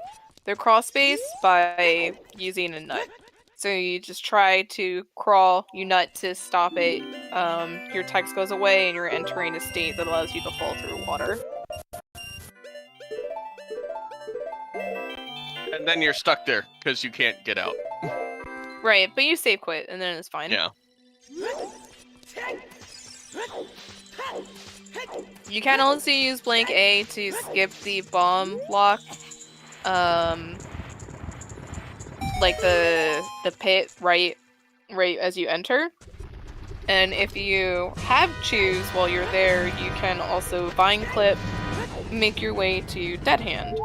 S2: crawl space by using a nut. So you just try to crawl, you nut to stop it. Your text goes away, and you're entering a state that allows you to fall through water.
S1: And then you're stuck there because you can't get out.
S2: Right, but you save quit, and then it's fine.
S1: Yeah.
S2: You can also use blank A to skip the bomb block, like the pit right as you enter. And if you have choose while you're there, you can also vine clip, make your way to dead hand.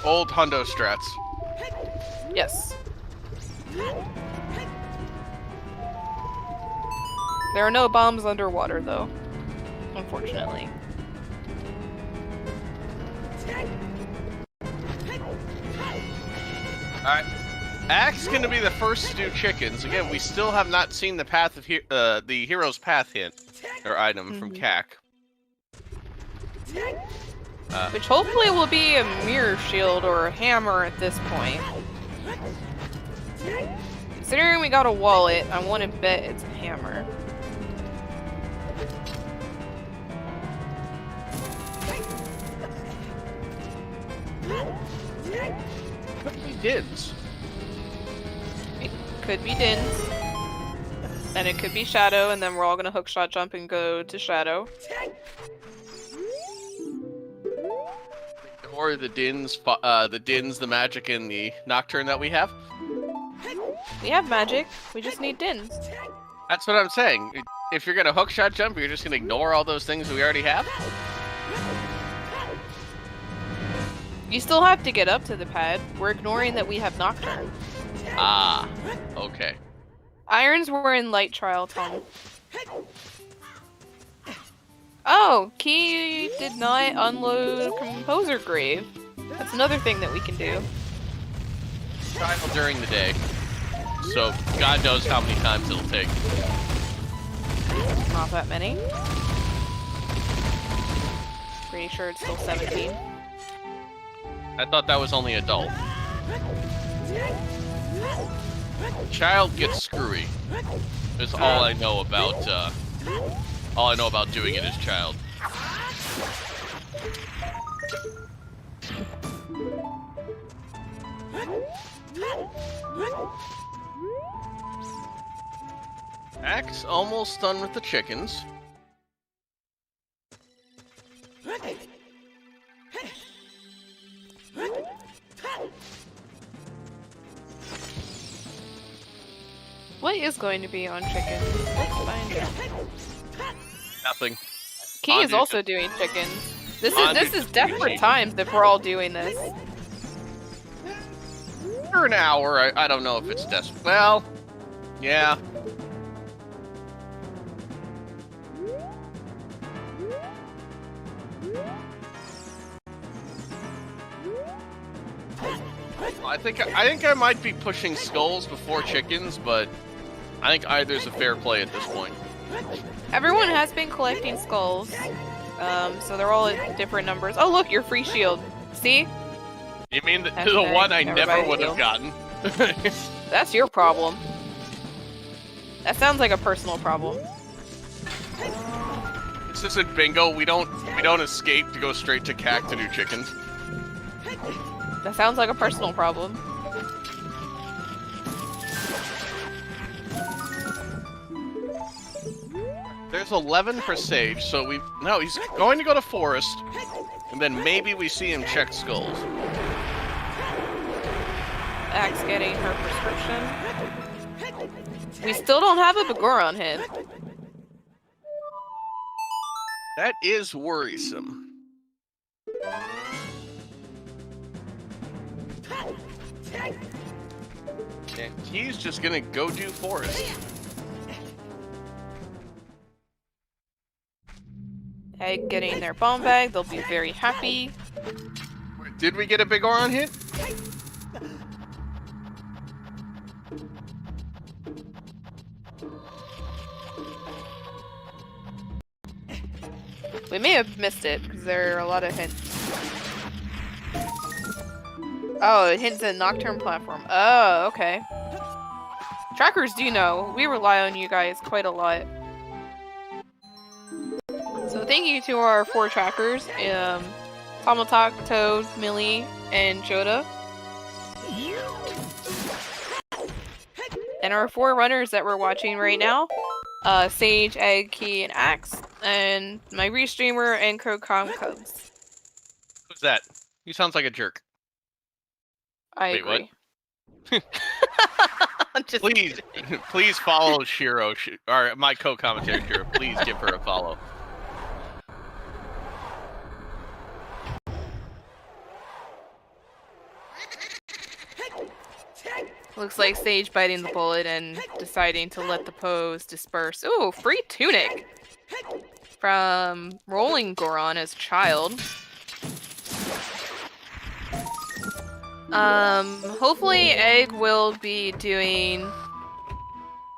S1: Old hundo strats.
S2: Yes. There are no bombs underwater, though. Unfortunately.
S1: Alright. Axe is going to be the first to do chickens. Again, we still have not seen the path of the hero's path hint or item from CAC.
S2: Which hopefully will be a mirror shield or a hammer at this point. Considering we got a wallet, I want to bet it's a hammer.
S1: Could be Dins.
S2: It could be Dins. And it could be Shadow, and then we're all gonna hookshot jump and go to Shadow.
S1: Or the Dins, the magic, and the Nocturne that we have.
S2: We have magic, we just need Dins.
S1: That's what I'm saying. If you're gonna hookshot jump, you're just gonna ignore all those things we already have?
S2: You still have to get up to the pad. We're ignoring that we have Nocturne.
S1: Ah, okay.
S2: Irons were in light trial, Tom. Oh, Key did not unload Composer Grave. That's another thing that we can do.
S1: Trial during the day. So, God knows how many times it'll take.
S2: Not that many. Pretty sure it's still 17.
S1: I thought that was only adult. Child gets screwy. Is all I know about, doing it as child. Axe almost done with the chickens.
S2: What is going to be on chicken? Let's find out.
S1: Nothing.
S2: Key is also doing chicken. This is desperate times if we're all doing this.
S1: For an hour, I don't know if it's desperate. Well, yeah. I think I might be pushing skulls before chickens, but I think either's a fair play at this point.
S2: Everyone has been collecting skulls. So they're all at different numbers. Oh look, your free shield. See?
S1: You mean the one I never would have gotten?
S2: That's your problem. That sounds like a personal problem.
S1: This isn't bingo. We don't escape to go straight to CAC to do chickens.
S2: That sounds like a personal problem.
S1: There's 11 for Sage, so no, he's going to go to Forest, and then maybe we see him check skulls.
S2: Axe getting her prescription. We still don't have a Bagoron hit.
S1: That is worrisome. And he's just gonna go do Forest.
S2: Egg getting their bomb bag, they'll be very happy.
S1: Did we get a big Oron hit?
S2: We may have missed it, because there are a lot of hints. Oh, it hints at Nocturne platform. Oh, okay. Trackers do know. We rely on you guys quite a lot. So thank you to our 4 trackers, Tomatok, Toad, Millie, and Joda. And our 4 runners that we're watching right now, Sage, Egg, Key, and Axe, and my restreamer and Crocom Cubs.
S1: Who's that? He sounds like a jerk.
S2: I
S1: Wait,
S2: agree.
S1: What?
S2: Just
S1: please follow Shiro, or my co-commentator Shiro. Please give her a follow.
S2: Looks like Sage biting the bullet and deciding to let the pose disperse. Ooh, free tunic! From Rolling Goron as a child. Hopefully Egg will be doing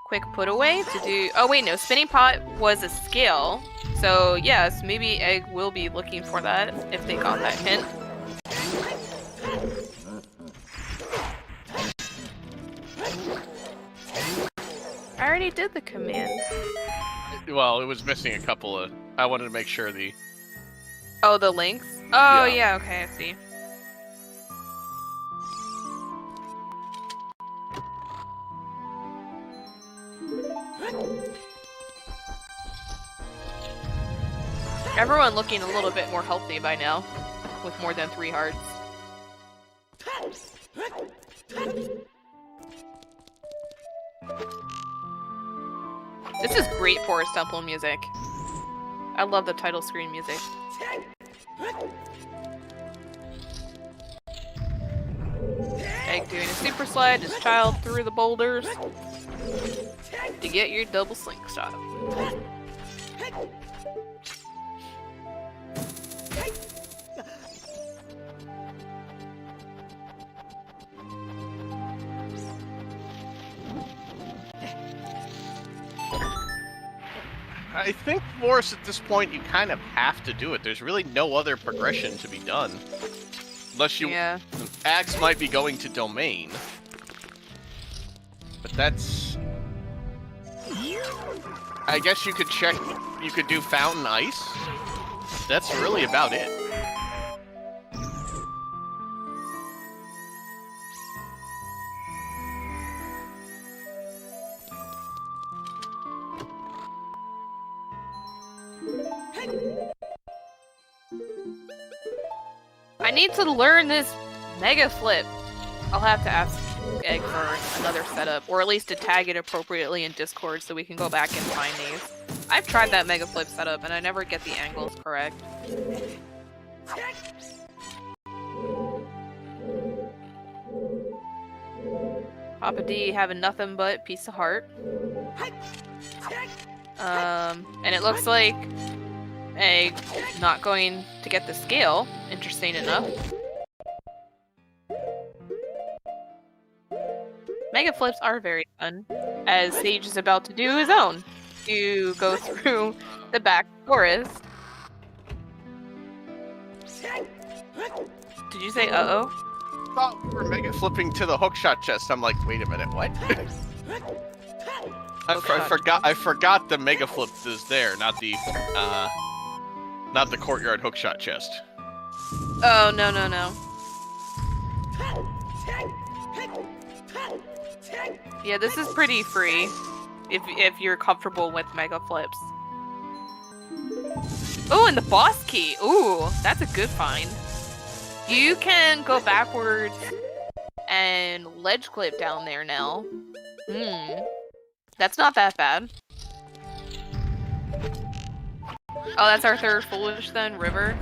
S2: quick put away to do... Oh wait, no, Spinning Pot was a skill. So yes, maybe Egg will be looking for that if they got that hint. I already did the command.
S1: Well, it was missing a couple of... I wanted to make sure the...
S2: Oh, the links? Oh,
S1: Yeah.
S2: yeah, okay, I see. Everyone looking a little bit more healthy by now, with more than 3 hearts. This is great Forest Temple music. I love the title screen music. Egg doing a super slide as child through the boulders to get your double slingshot.
S1: I think Forest at this point, you kind of have to do it. There's really no other progression to be done. Unless you...
S2: Yeah.
S1: Axe might be going to Domain. But that's... I guess you could check... You could do Fountain Ice. That's really about it.
S2: I need to learn this Mega Flip. I'll have to ask Egg for another setup, or at least to tag it appropriately in Discord so we can go back and find these. I've tried that Mega Flip setup and I never get the angles correct. Papa D having nothing but piece of heart. And it looks like Egg not going to get the scale, interesting enough. Mega flips are very fun, as Sage is about to do his own. to go through the back forest. Did you say uh-oh?
S1: I thought we were mega flipping to the hookshot chest. I'm like, wait a minute, what? I forgot the mega flip is there, not the courtyard hookshot chest.
S2: Oh, no. Yeah, this is pretty free if you're comfortable with mega flips. Oh, and the boss key. Ooh, that's a good find. You can go backwards and ledge clip down there now. That's not that bad. Oh, that's our third foolish then, river.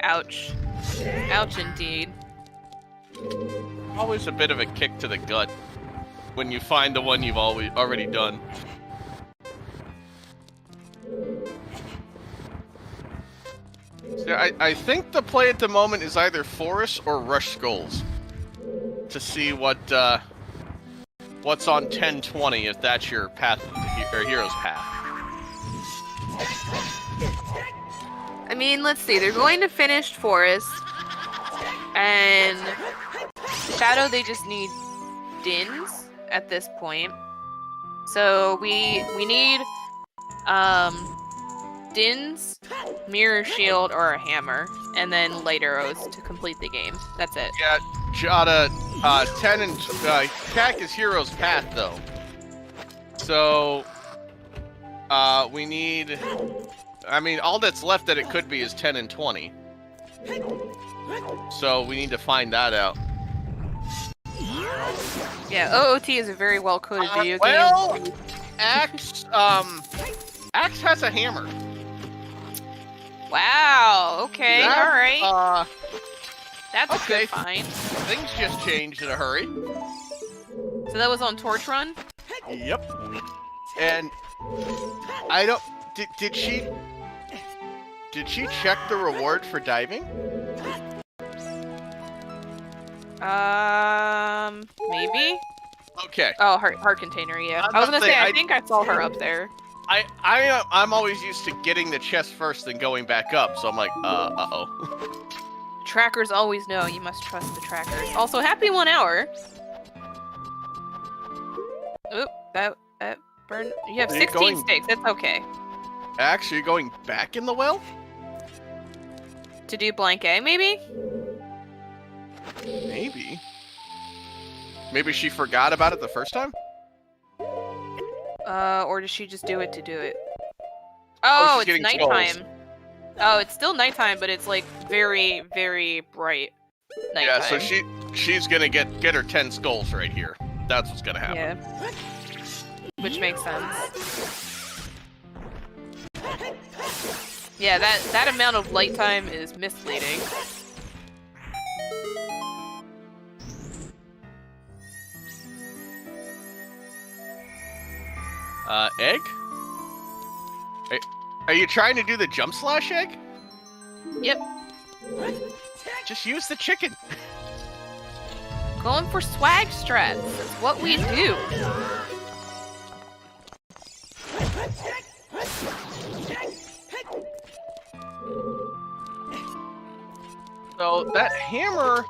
S2: Ouch. Ouch indeed.
S1: Always a bit of a kick to the gut when you find the one you've already done. So I think the play at the moment is either Forest or Rush Skulls. To see what's on 1020 if that's your path or hero's path.
S2: I mean, let's see. They're going to finish Forest. And Shadow, they just need Dins at this point. So we need Dins, Mirror Shield, or a Hammer, and then Light Arrows to complete the game. That's it.
S1: Yeah, Jada, 10 and Kak is hero's path though. So we need. I mean, all that's left that it could be is 10 and 20. So we need to find that out.
S2: Yeah, OOT is a very well-coded video
S1: game. Axe has a hammer.
S2: Wow, okay, alright. That's a good find.
S1: Things just changed in a hurry.
S2: So that was on Torch Run?
S1: Yep. And I don't... Did she check the reward for diving?
S2: Maybe?
S1: Okay.
S2: Oh, heart container, yeah. I was gonna say, I think I saw her up there.
S1: I'm always used to getting the chest first and going back up, so I'm like, uh-oh.
S2: Trackers always know you must trust the trackers. Also, happy 1 hour. Oop, that burned. You have 16 sticks, that's okay.
S1: Actually, going back in the well?
S2: To do blank A, maybe?
S1: Maybe. Maybe she forgot about it the first time?
S2: Or does she just do it to do it? Oh, it's nighttime. Skulls. Oh, it's still nighttime, but it's like very, very bright nighttime.
S1: Yeah, so she's gonna get her 10 skulls right here. That's what's gonna happen.
S2: Yeah. Which makes sense. Yeah, that amount of light time is misleading.
S1: Egg? Are you trying to do the jump slash egg?
S2: Yep.
S1: Just use the chicken.
S2: Going for swag strats. That's what we do.
S1: So that hammer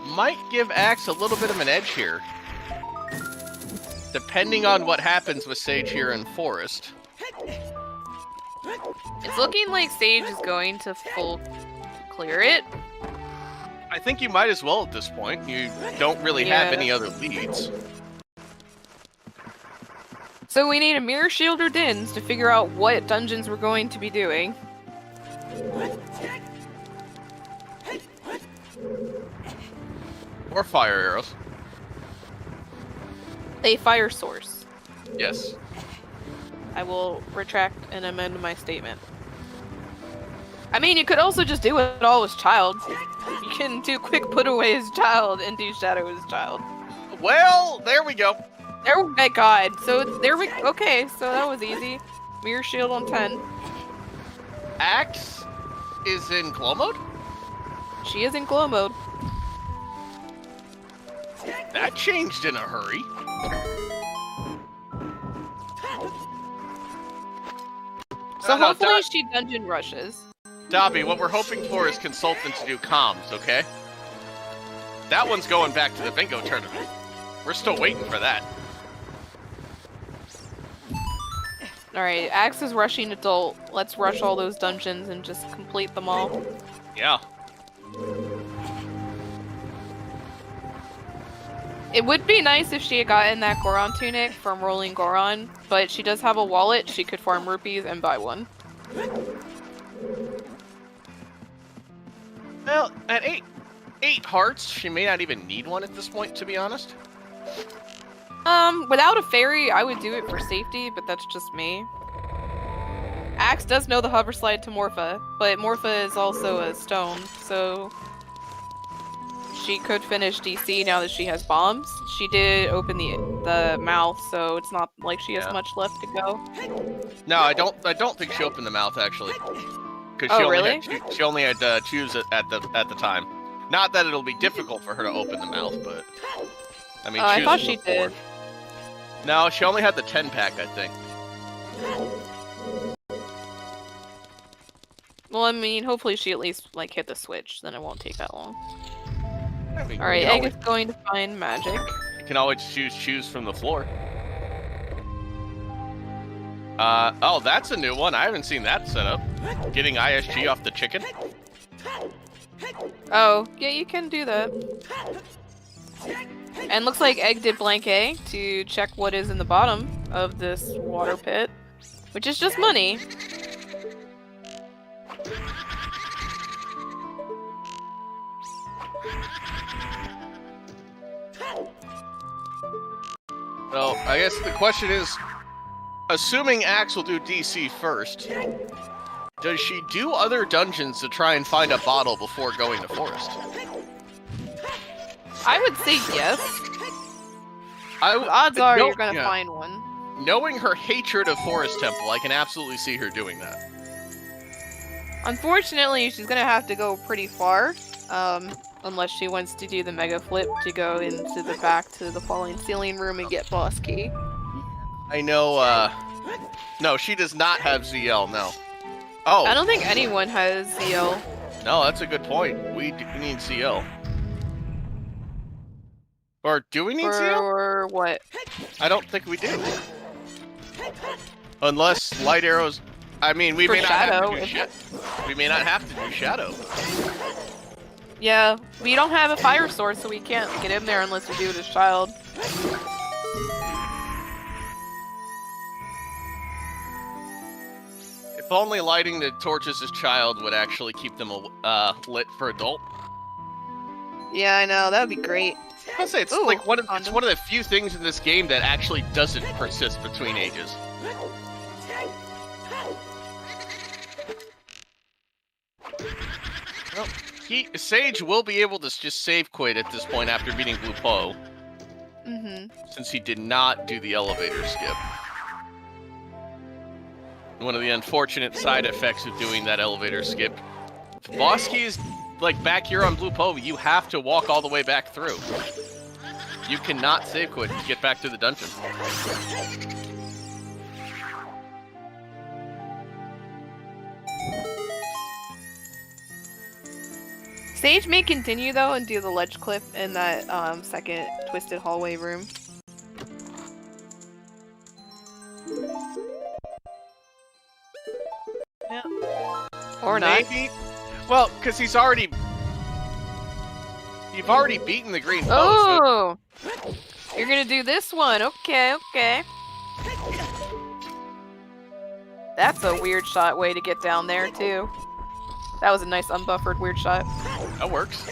S1: might give Axe a little bit of an edge here. Depending on what happens with Sage here in Forest.
S2: It's looking like Sage is going to full clear it.
S1: I think you might as well at this point. You don't really have any other leads.
S2: So we need a Mirror Shield or Dins to figure out what dungeons we're going to be doing.
S1: Or fire arrows.
S2: A fire source.
S1: Yes.
S2: I will retract and amend my statement. I mean, you could also just do it all as Child. You can do quick put away as Child and do Shadow as Child.
S1: Well, there we go.
S2: Oh my god. So there we okay, so that was easy. Mirror Shield on 10.
S1: Axe is in glow mode?
S2: She is in glow mode.
S1: That changed in a hurry.
S2: So hopefully she dungeon rushes.
S1: Dobby, what we're hoping for is consultant to do comms, okay? That one's going back to the bingo tournament. We're still waiting for that.
S2: Alright, Axe is rushing adult. Let's rush all those dungeons and just complete them all.
S1: Yeah.
S2: It would be nice if she had gotten that Goron tunic from Rolling Goron, but she does have a wallet. She could farm rupees and buy one.
S1: Well, at eight hearts, she may not even need one at this point, to be honest.
S2: Without a fairy, I would do it for safety, but that's just me. Axe does know the hover slide to Morpha, but Morpha is also a stone, so she could finish DC now that she has bombs. She did open the mouth, so it's not like she has much left to go.
S1: No, I don't think she opened the mouth actually.
S2: Really?
S1: She only had to choose it at the time. Not that it'll be difficult for her to open the mouth, but I mean,
S2: I thought she did.
S1: No, she only had the 10-pack, I think.
S2: Well, I mean, hopefully she at least like hit the switch, then it won't take that long.
S1: I mean,
S2: Alright, Egg is going to find magic.
S1: You can always choose from the floor. Oh, that's a new one. I haven't seen that set up. Getting ISG off the chicken.
S2: Oh, yeah, you can do that. And looks like Egg did blank A to check what is in the bottom of this water pit, which is just money.
S1: Well, I guess the question is, assuming Axe will do DC first, does she do other dungeons to try and find a bottle before going to Forest?
S2: I would say yes. Odds are you're gonna find one.
S1: Knowing her hatred of Forest Temple, I can absolutely see her doing that.
S2: Unfortunately, she's gonna have to go pretty far, unless she wants to do the mega flip to go into the back to the falling ceiling room and get boss key.
S1: I know, no, she does not have ZL, no. Oh!
S2: I don't think anyone has ZL.
S1: No, that's a good point. We need ZL. Or do we need ZL?
S2: Or what?
S1: I don't think we do. Unless light arrows... I mean, we may not have to do we may not have to do Shadow.
S2: Yeah, we don't have a fire source, so we can't get in there unless we do it as Child.
S1: If only lighting the torches as Child would actually keep them lit for adult.
S2: Yeah, I know, that would be great.
S1: I say it's like it's one of the few things in this game that actually doesn't persist between ages. Well, Sage will be able to just save quit at this point after beating Blue Po. Since he did not do the elevator skip. One of the unfortunate side effects of doing that elevator skip. If boss key is like back here on Blue Po, you have to walk all the way back through. You cannot save quit to get back to the dungeon.
S2: Sage may continue though and do the ledge clip in that second twisted hallway room.
S1: Yeah.
S2: Or not.
S1: Maybe. Well, because you've already beaten the green post.
S2: Oh! So... You're gonna do this one. Okay, okay. That's a weird shot way to get down there, too. That was a nice unbuffered weird shot.
S1: That works.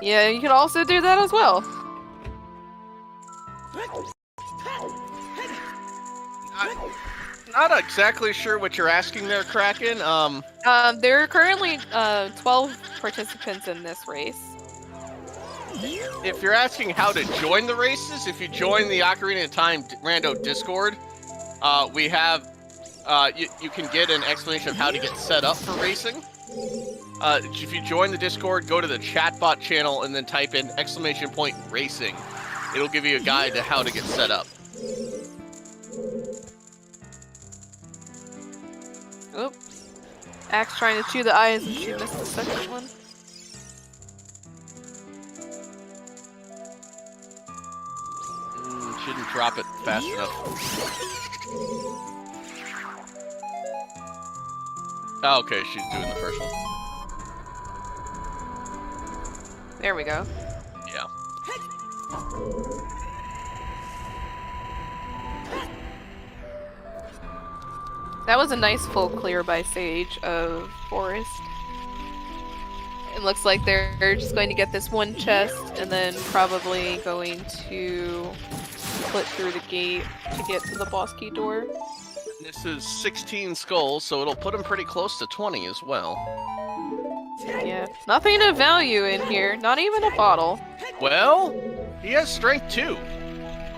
S2: Yeah, you could also do that as well.
S1: Not exactly sure what you're asking there, Kraken.
S2: There are currently 12 participants in this race.
S1: If you're asking how to join the races, if you join the Ocarina of Time Rando Discord, we have you can get an explanation of how to get set up for racing. If you join the Discord, go to the chatbot channel and then type in !racing. It'll give you a guide to how to get set up.
S2: Oops. Axe trying to chew the eyes and she missed the second one.
S1: Shouldn't drop it fast enough. Oh, okay, she's doing the first one.
S2: There we go.
S1: Yeah.
S2: That was a nice full clear by Sage of Forest. It looks like they're just going to get this one chest and then probably going to split through the gate to get to the boss key door.
S1: This is 16 skulls, so it'll put him pretty close to 20 as well.
S2: Yeah, nothing of value in here, not even a bottle.
S1: Well, he has strength too.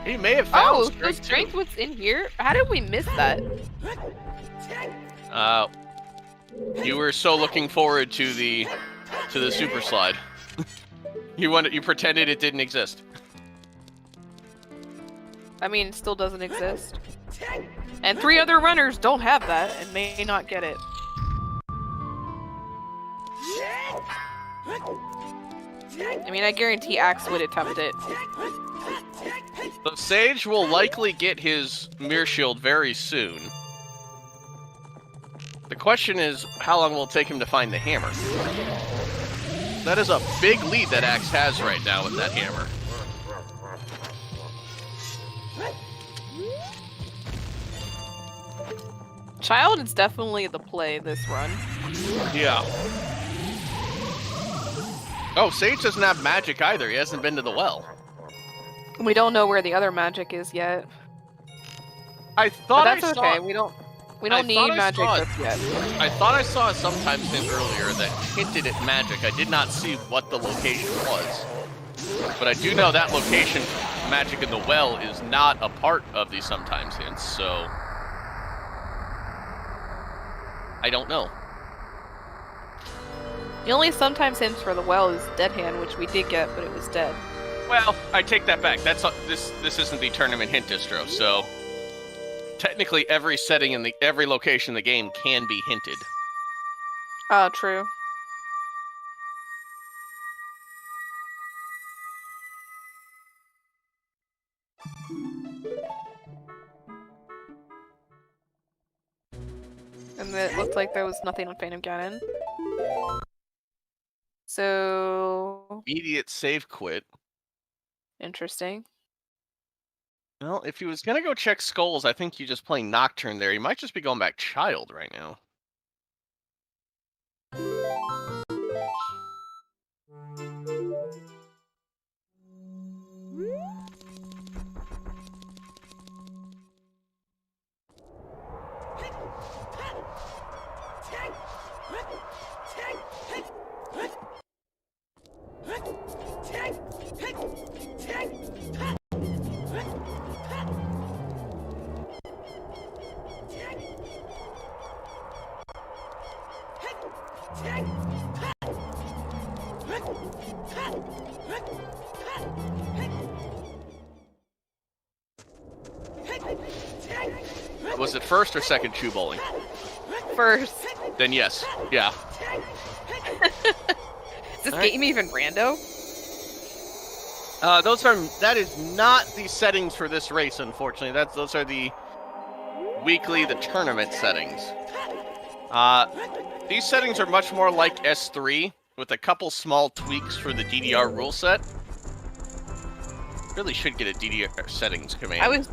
S1: He may have found strength,
S2: strength
S1: too.
S2: was in here? How did we miss that?
S1: You were so looking forward to the super slide. You pretended it didn't exist.
S2: I mean, it still doesn't exist. And 3 other runners don't have that and may not get it. I mean, I guarantee Axe would attempt it.
S1: The Sage will likely get his Mirror Shield very soon. The question is, how long will it take him to find the hammer? That is a big lead that Axe has right now with that hammer.
S2: Child is definitely the play this run.
S1: Yeah. Oh, Sage doesn't have magic either. He hasn't been to the well.
S2: We don't know where the other magic is yet.
S1: I thought
S2: but that's
S1: I saw
S2: okay. We don't need magic just yet.
S1: I thought I saw sometimes hint earlier that hinted at magic. I did not see what the location was. But I do know that location, magic in the well, is not a part of the sometimes hints, so I don't know.
S2: The only sometimes hints for the well is Dead Hand, which we did get, but it was dead.
S1: Well, I take that back. This isn't the tournament hint distro, so technically every setting in every location in the game can be hinted.
S2: Oh, true. And it looked like there was nothing on Phantom Ganon. So...
S1: Immediate save quit.
S2: Interesting.
S1: Well, if he was gonna go check skulls, I think he's just playing Nocturne there. He might just be going back Child right now. Was it first or second shoe bowling?
S2: First.
S1: Then yes. Yeah.
S2: Is this game even rando?
S1: That is not the settings for this race, unfortunately. Those are the the tournament settings. These settings are much more like S3, with a couple small tweaks for the DDR rule set. Really should get a DDR settings command.
S2: I was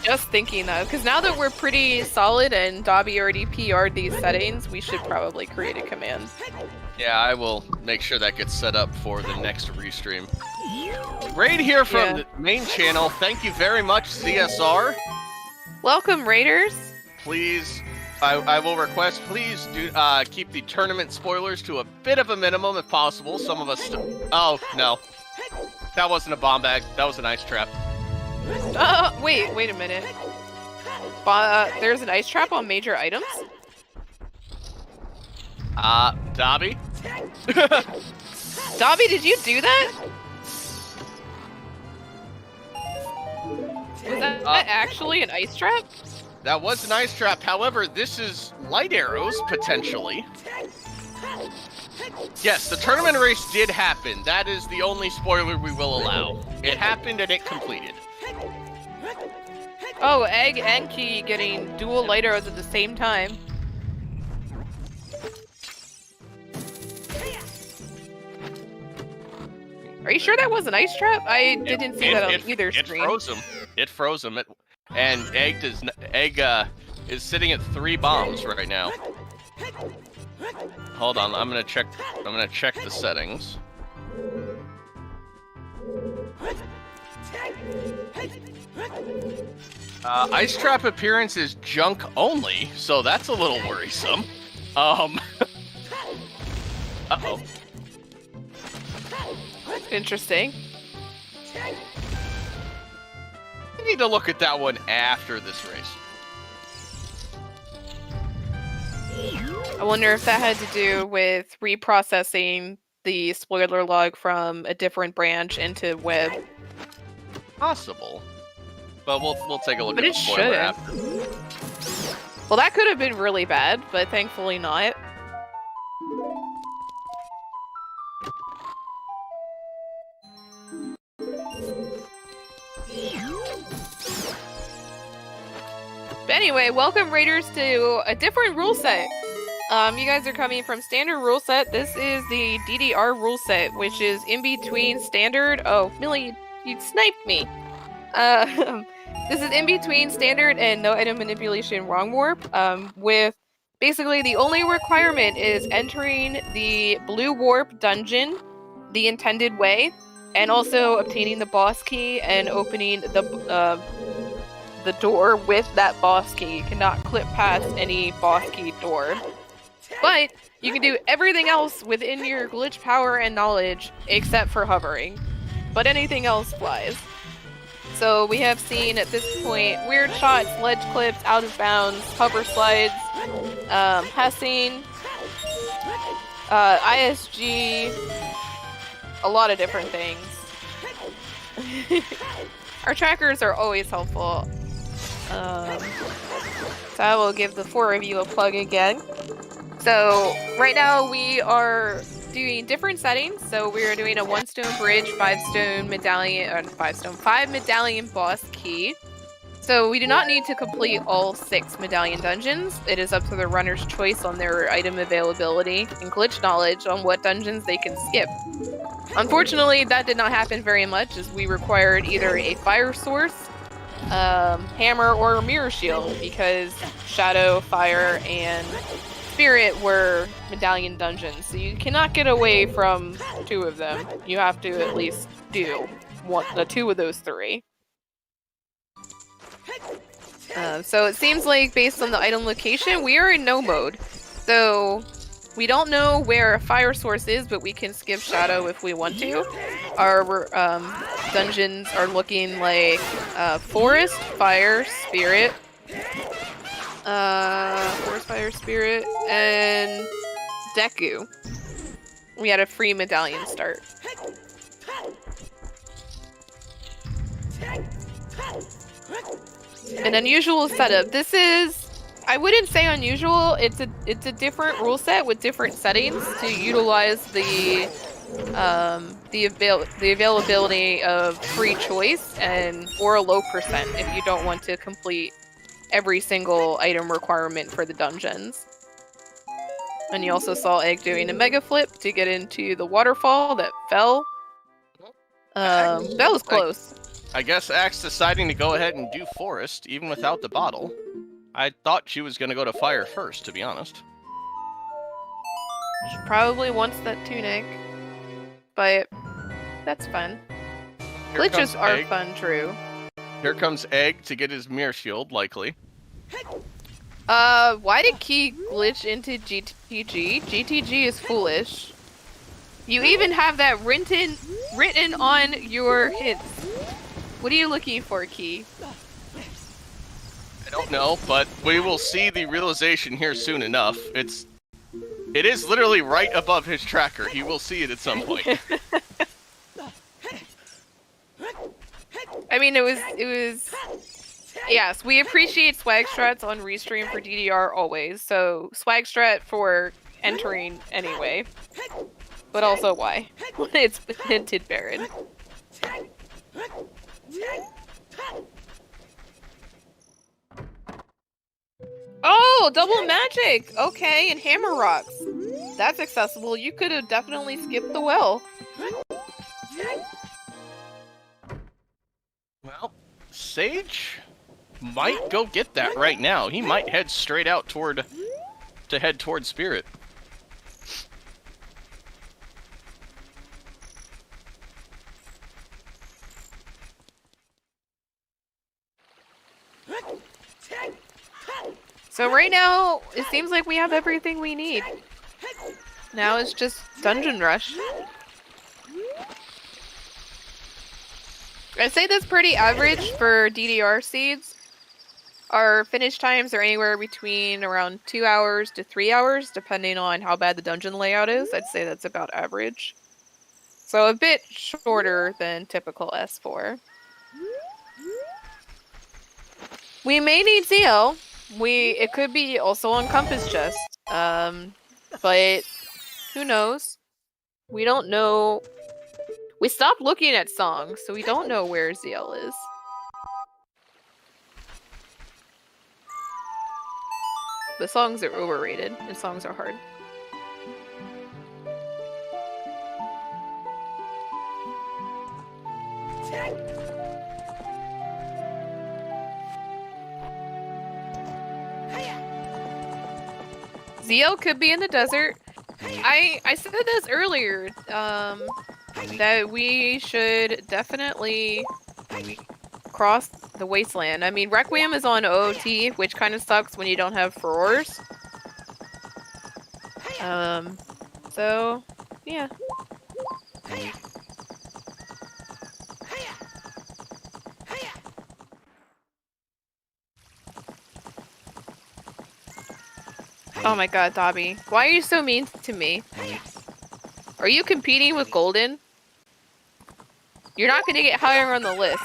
S2: just thinking that, because now that we're pretty solid and Dobby already PR'd these settings, we should probably create a command.
S1: Yeah, I will make sure that gets set up for the next restream. Raid here from the main channel. Thank you very much, CSR.
S2: Welcome, Raiders.
S1: Please, I will request, please do keep the tournament spoilers to a bit of a minimum if possible. Some of us... Oh, no. That wasn't a bomb bag. That was an ice trap.
S2: Wait a minute. There's an ice trap on major items?
S1: Dobby?
S2: Dobby, did you do that? Was that actually an ice trap?
S1: That was an ice trap. However, this is light arrows, potentially. Yes, the tournament race did happen. That is the only spoiler we will allow. It happened and it completed.
S2: Oh, Egg and Key getting dual light arrows at the same time. Are you sure that was an ice trap? I didn't see that on either screen.
S1: It froze him. And Egg is sitting at 3 bombs right now. Hold on, I'm gonna check the settings. Ice trap appearance is junk only, so that's a little worrisome. Uh-oh.
S2: Interesting.
S1: We need to look at that one after this race.
S2: I wonder if that had to do with reprocessing the spoiler log from a different branch into web.
S1: Possible. But we'll take a look
S2: But
S1: at the
S2: it
S1: spoiler
S2: shouldn't.
S1: after.
S2: Well, that could have been really bad, but thankfully not. But anyway, welcome Raiders to a different rule set. You guys are coming from standard rule set. This is the DDR rule set, which is in between standard. Oh, Millie, you sniped me. This is in between standard and no item manipulation wrong warp. With basically the only requirement is entering the blue warp dungeon the intended way, and also obtaining the boss key and opening the door with that boss key. You cannot clip past any boss key door. But you can do everything else within your glitch power and knowledge except for hovering. But anything else flies. So we have seen at this point weird shots, ledge clips, out of bounds, hover slides, Hessing, ISG, a lot of different things. Our trackers are always helpful. So I will give the 4 of you a plug again. So right now we are doing different settings. So we are doing a 1-stone bridge, 5-stone medallion, 5 medallion boss key. So we do not need to complete all 6 medallion dungeons. It is up to the runner's choice on their item availability and glitch knowledge on what dungeons they can skip. Unfortunately, that did not happen very much, as we required either a fire source, hammer, or a mirror shield, because shadow, fire, and spirit were medallion dungeons. So you cannot get away from 2 of them. You have to at least do 2 of those 3. So it seems like based on the item location, we are in no mode. So we don't know where a fire source is, but we can skip shadow if we want to. Our dungeons are looking like forest, fire, spirit. Forest, fire, spirit, and Deku. We had a free medallion start. An unusual setup. This is, I wouldn't say unusual. It's a different rule set with different settings to utilize the availability of free choice or a low percent if you don't want to complete every single item requirement for the dungeons. And you also saw Egg doing a mega flip to get into the waterfall that fell. That was close.
S1: I guess Axe deciding to go ahead and do forest, even without the bottle. I thought she was going to go to fire first, to be honest.
S2: She probably wants that tunic, but that's fun. Glitches are fun, true.
S1: Here comes Egg to get his mirror shield, likely.
S2: Why did Key glitch into GTG? GTG is foolish. You even have that written on your hints. What are you looking for, Key?
S1: I don't know, but we will see the realization here soon enough. It is literally right above his tracker. He will see it at some point.
S2: I mean, it was Yes, we appreciate swag strats on Restream for DDR always. So swag strat for entering anyway, but also why it's hinted Baron. Oh, double magic! Okay, and hammer rocks. That's accessible. You could have definitely skipped the well.
S1: Well, Sage might go get that right now. He might head straight out toward Spirit.
S2: So right now, it seems like we have everything we need. Now it's just Dungeon Rush. I'd say that's pretty average for DDR seeds. Our finish times are anywhere between around 2 hours to 3 hours, depending on how bad the dungeon layout is. I'd say that's about average. So a bit shorter than typical S4. We may need ZL. It could be also on Compass Chest. But who knows? We don't know. We stopped looking at songs, so we don't know where ZL is. But songs are overrated, and songs are hard. ZL could be in the desert. I said this earlier, that we should definitely cross the wasteland. I mean, Requiem is on OOT, which kind of sucks when you don't have furores. So, yeah. Oh my god, Dobby. Why are you so mean to me? Are you competing with Golden? You're not gonna get higher on the list.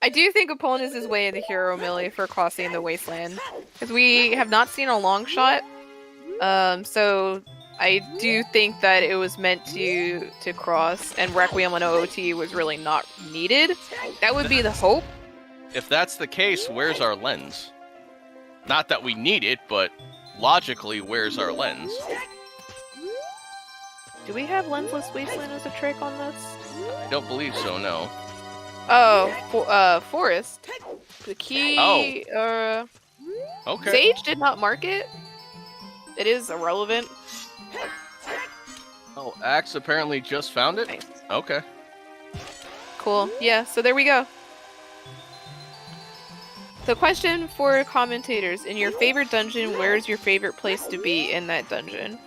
S2: I do think opponents is way in the hero melee for crossing the wasteland. Because we have not seen a long shot. So I do think that it was meant to cross, and Requiem on OOT was really not needed. That would be the hope.
S1: If that's the case, where's our lens? Not that we need it, but logically, where's our lens?
S2: Do we have lensless wasteland as a trick on this?
S1: I don't believe so, no.
S2: Oh, forest. The key,
S1: Okay.
S2: Sage did not mark it. It is irrelevant.
S1: Oh, Axe apparently just found it?
S2: Nice.
S1: Okay.
S2: Cool. Yeah, so there we go. The question for commentators, in your favorite dungeon, where is your favorite place to be in that dungeon?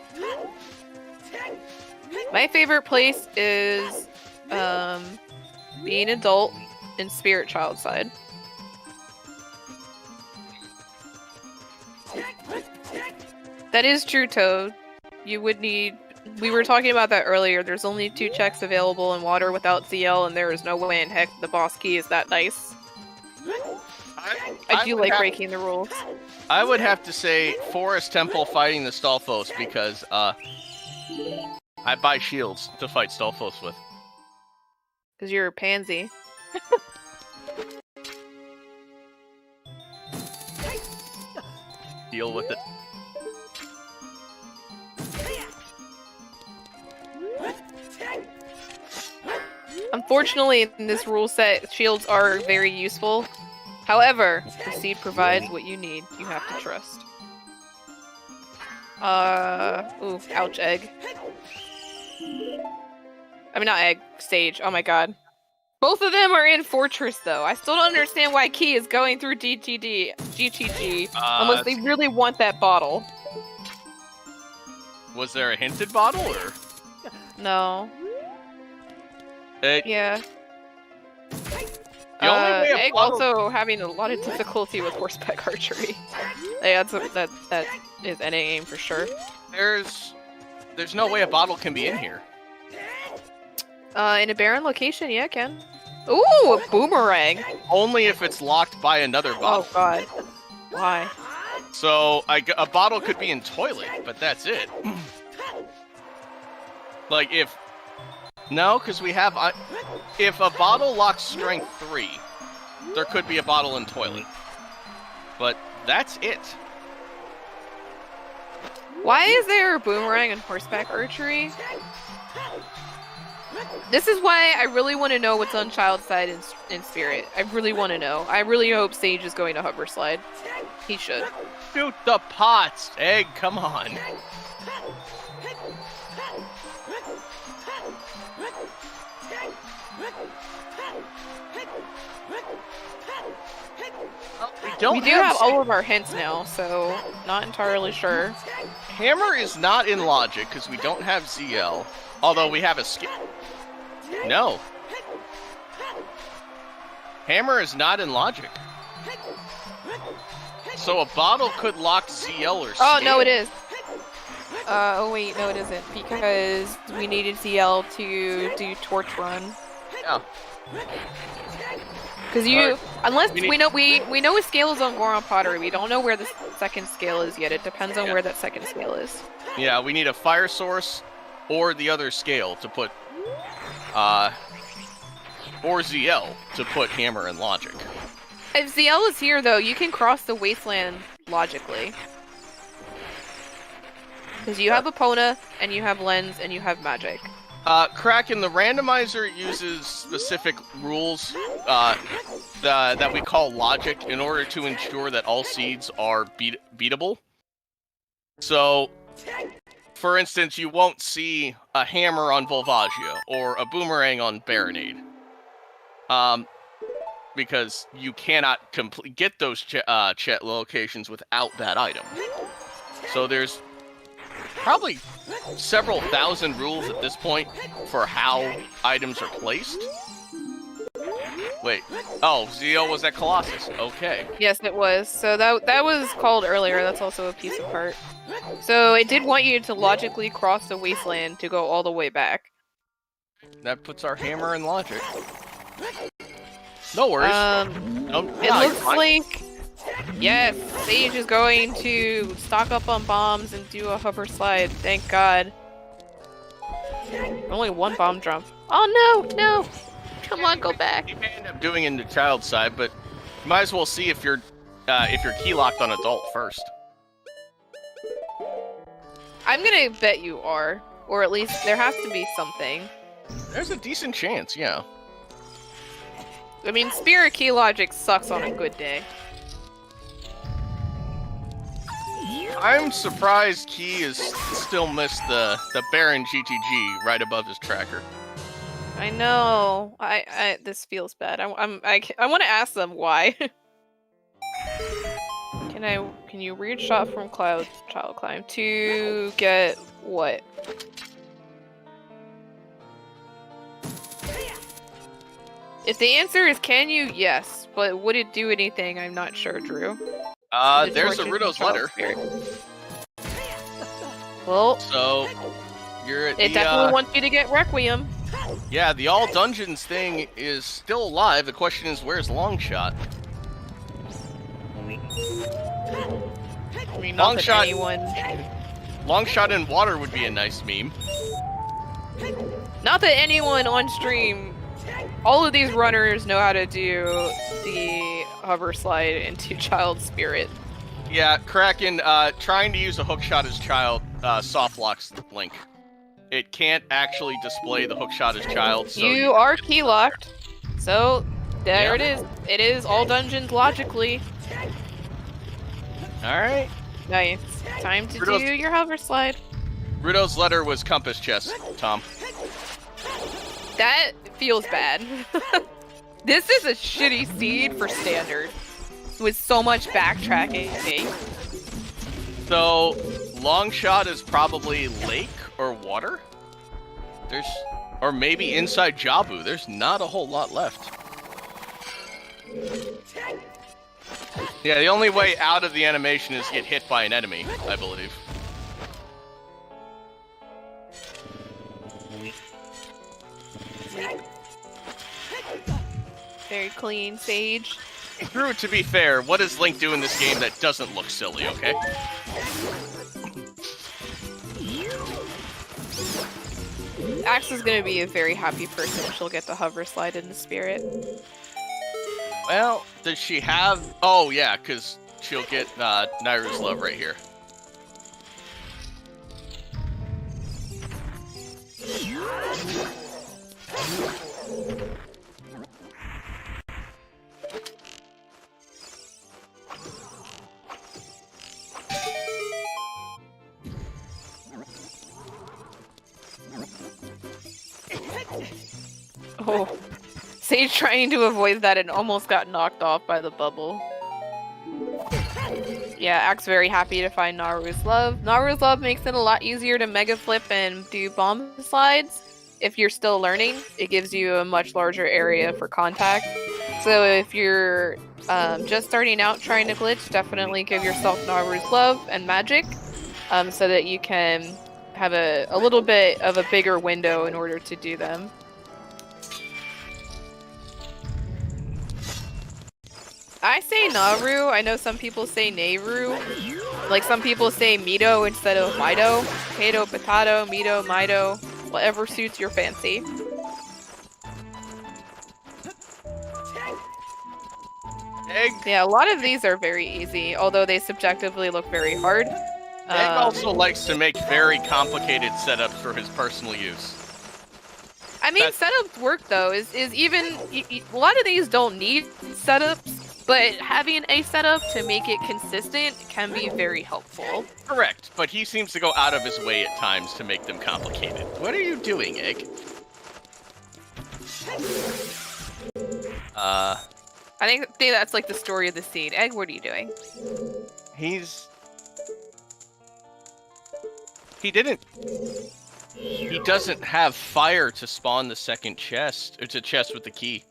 S2: My favorite place is being adult in Spirit Child side. That is true, Toad. You would need... We were talking about that earlier. There's only 2 checks available in water without ZL, and there is no way in heck the boss key is that nice. I do like breaking the rules.
S1: I would have to say Forest Temple fighting the Stalfos because, I buy shields to fight Stalfos with.
S2: Because you're a pansy.
S1: Deal with it.
S2: Unfortunately, in this rule set, shields are very useful. However, the seed provides what you need. You have to trust. Ooh, ouch, egg. I mean, not egg, Sage. Oh my god. Both of them are in Fortress, though. I still don't understand why Key is going through GTG, unless they really want that bottle.
S1: Was there a hinted bottle, or?
S2: No.
S1: The
S2: Yeah.
S1: only way a
S2: Egg
S1: bottle...
S2: also having a lot of difficulty with horseback archery. Yeah, that is NA aim for sure.
S1: There's no way a bottle can be in here.
S2: In a barren location, yeah, it can. Ooh, a boomerang.
S1: Only if it's locked by another bottle.
S2: Oh god. Why?
S1: So a bottle could be in toilet, but that's it. Like if no, because we have if a bottle locks strength 3, there could be a bottle in toilet. But that's it.
S2: Why is there a boomerang in horseback archery? This is why I really want to know what's on Child's side in Spirit. I really want to know. I really hope Sage is going to hover slide. He should.
S1: Shoot the pots! Egg, come on.
S2: We do have all of our hints now, so not entirely sure.
S1: Hammer is not in logic because we don't have ZL. Although we have a skill. No. Hammer is not in logic. So a bottle could lock ZL or
S2: Oh,
S1: scale.
S2: no, it is. Oh wait, no it isn't, because we needed ZL to do Torch Run.
S1: Yeah.
S2: Because you, unless
S1: We need-
S2: we know a scale is on Goron Pottery, we don't know where the second scale is yet. It depends on where that second scale is.
S1: Yeah, we need a fire source or the other scale to put, or ZL to put hammer in logic.
S2: If ZL is here though, you can cross the wasteland logically. Because you have Epona, and you have Lens, and you have Magic.
S1: Kraken, the randomizer uses specific rules that we call logic in order to ensure that all seeds are beatable. So, for instance, you won't see a hammer on Volvagia or a boomerang on Baronade. Because you cannot get those chat locations without that item. So there's probably several thousand rules at this point for how items are placed. Wait. Oh, Zeo was at Colossus. Okay.
S2: Yes, it was. So that was called earlier. That's also a piece of part. So it did want you to logically cross the wasteland to go all the way back.
S1: That puts our hammer in logic. No worries.
S2: It looks like... Yes, Sage is going to stock up on bombs and do a hover slide. Thank God. Only one bomb drop. Oh no, no! Come on, go back.
S1: You may end up doing it in the child side, but you might as well see if you're key locked on adult first.
S2: I'm gonna bet you are, or at least there has to be something.
S1: There's a decent chance, yeah.
S2: I mean, Spirit Key Logic sucks on a good day.
S1: I'm surprised Key is still missed the Baron GTG right above his tracker.
S2: I know. This feels bad. I want to ask them why. Can you read shot from child climb to get what? If the answer is can you, yes. But would it do anything? I'm not sure, Drew.
S1: There's a Rudo's letter.
S2: Well,
S1: so you're at
S2: it definitely wants you to get Requiem.
S1: Yeah, the all dungeons thing is still alive. The question is, where's Longshot?
S2: I mean, not that anyone...
S1: Longshot in water would be a nice meme.
S2: Not that anyone on stream... All of these runners know how to do the hover slide into Child Spirit.
S1: Yeah, Kraken, trying to use a hookshot as child soft locks Link. It can't actually display the hookshot as child, so...
S2: You are key locked. So, there it is. It is all dungeons logically.
S1: Alright.
S2: Nice. Time to do your hover slide.
S1: Rudo's letter was compass chess, Tom.
S2: That feels bad. This is a shitty seed for standard. With so much backtracking.
S1: So, Longshot is probably lake or water? Or maybe inside Jabu. There's not a whole lot left. Yeah, the only way out of the animation is get hit by an enemy, I believe.
S2: very clean, Sage.
S1: Drew, to be fair, what does Link do in this game that doesn't look silly, okay?
S2: Axe is gonna be a very happy person if she'll get the hover slide in the spirit.
S1: Well, does she have... Oh, yeah, because she'll get Nairu's love right here.
S2: Oh, Sage trying to avoid that and almost got knocked off by the bubble. Yeah, Axe very happy to find Naru's love. Naru's love makes it a lot easier to mega flip and do bomb slides. If you're still learning, it gives you a much larger area for contact. So if you're just starting out trying to glitch, definitely give yourself Naru's love and magic, so that you can have a little bit of a bigger window in order to do them. I say Naru. I know some people say Nehru. Like some people say Mito instead of Mido. Potato, potato, Mito, Mido. Whatever suits your fancy.
S1: Egg.
S2: Yeah, a lot of these are very easy, although they subjectively look very hard.
S1: Egg also likes to make very complicated setups for his personal use.
S2: I mean, setups work though. Is even a lot of these don't need setups. But having a setup to make it consistent can be very helpful.
S1: Correct, but he seems to go out of his way at times to make them complicated. What are you doing, Egg?
S2: I think that's like the story of the seed. Egg, what are you doing?
S1: He doesn't have fire to spawn the second chest. It's a chest with the key.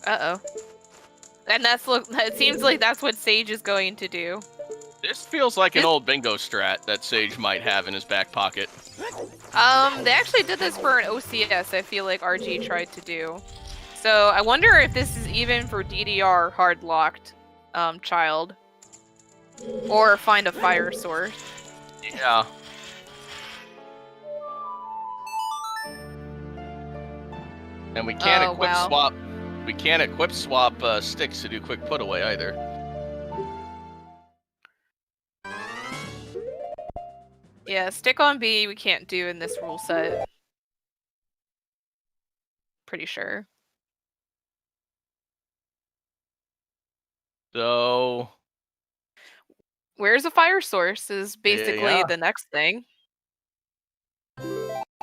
S2: Uh-oh. And it seems like that's what Sage is going to do.
S1: This feels like an old bingo strat that Sage might have in his back pocket.
S2: They actually did this for an OCS, I feel like RG tried to do. So I wonder if this is even for DDR hard-locked child. Or find a fire source.
S1: Yeah. And we can't swap. We can't equip swap sticks to do quick put away either.
S2: Yeah, stick on B we can't do in this rule set. Pretty sure.
S1: So
S2: where's a fire source is basically the next thing.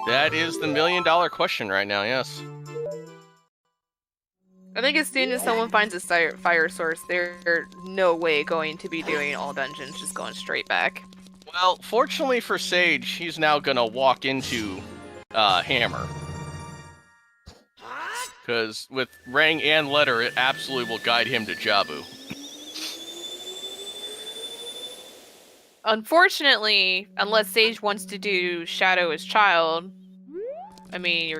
S1: That is the $1 million question right now, yes.
S2: I think as soon as someone finds a fire source, they're no way going to be doing all dungeons, just going straight back.
S1: Well, fortunately for Sage, he's now gonna walk into Hammer. Because with Rang and Letter, it absolutely will guide him to Jabu.
S2: Unfortunately, unless Sage wants to do Shadow as Child, I mean,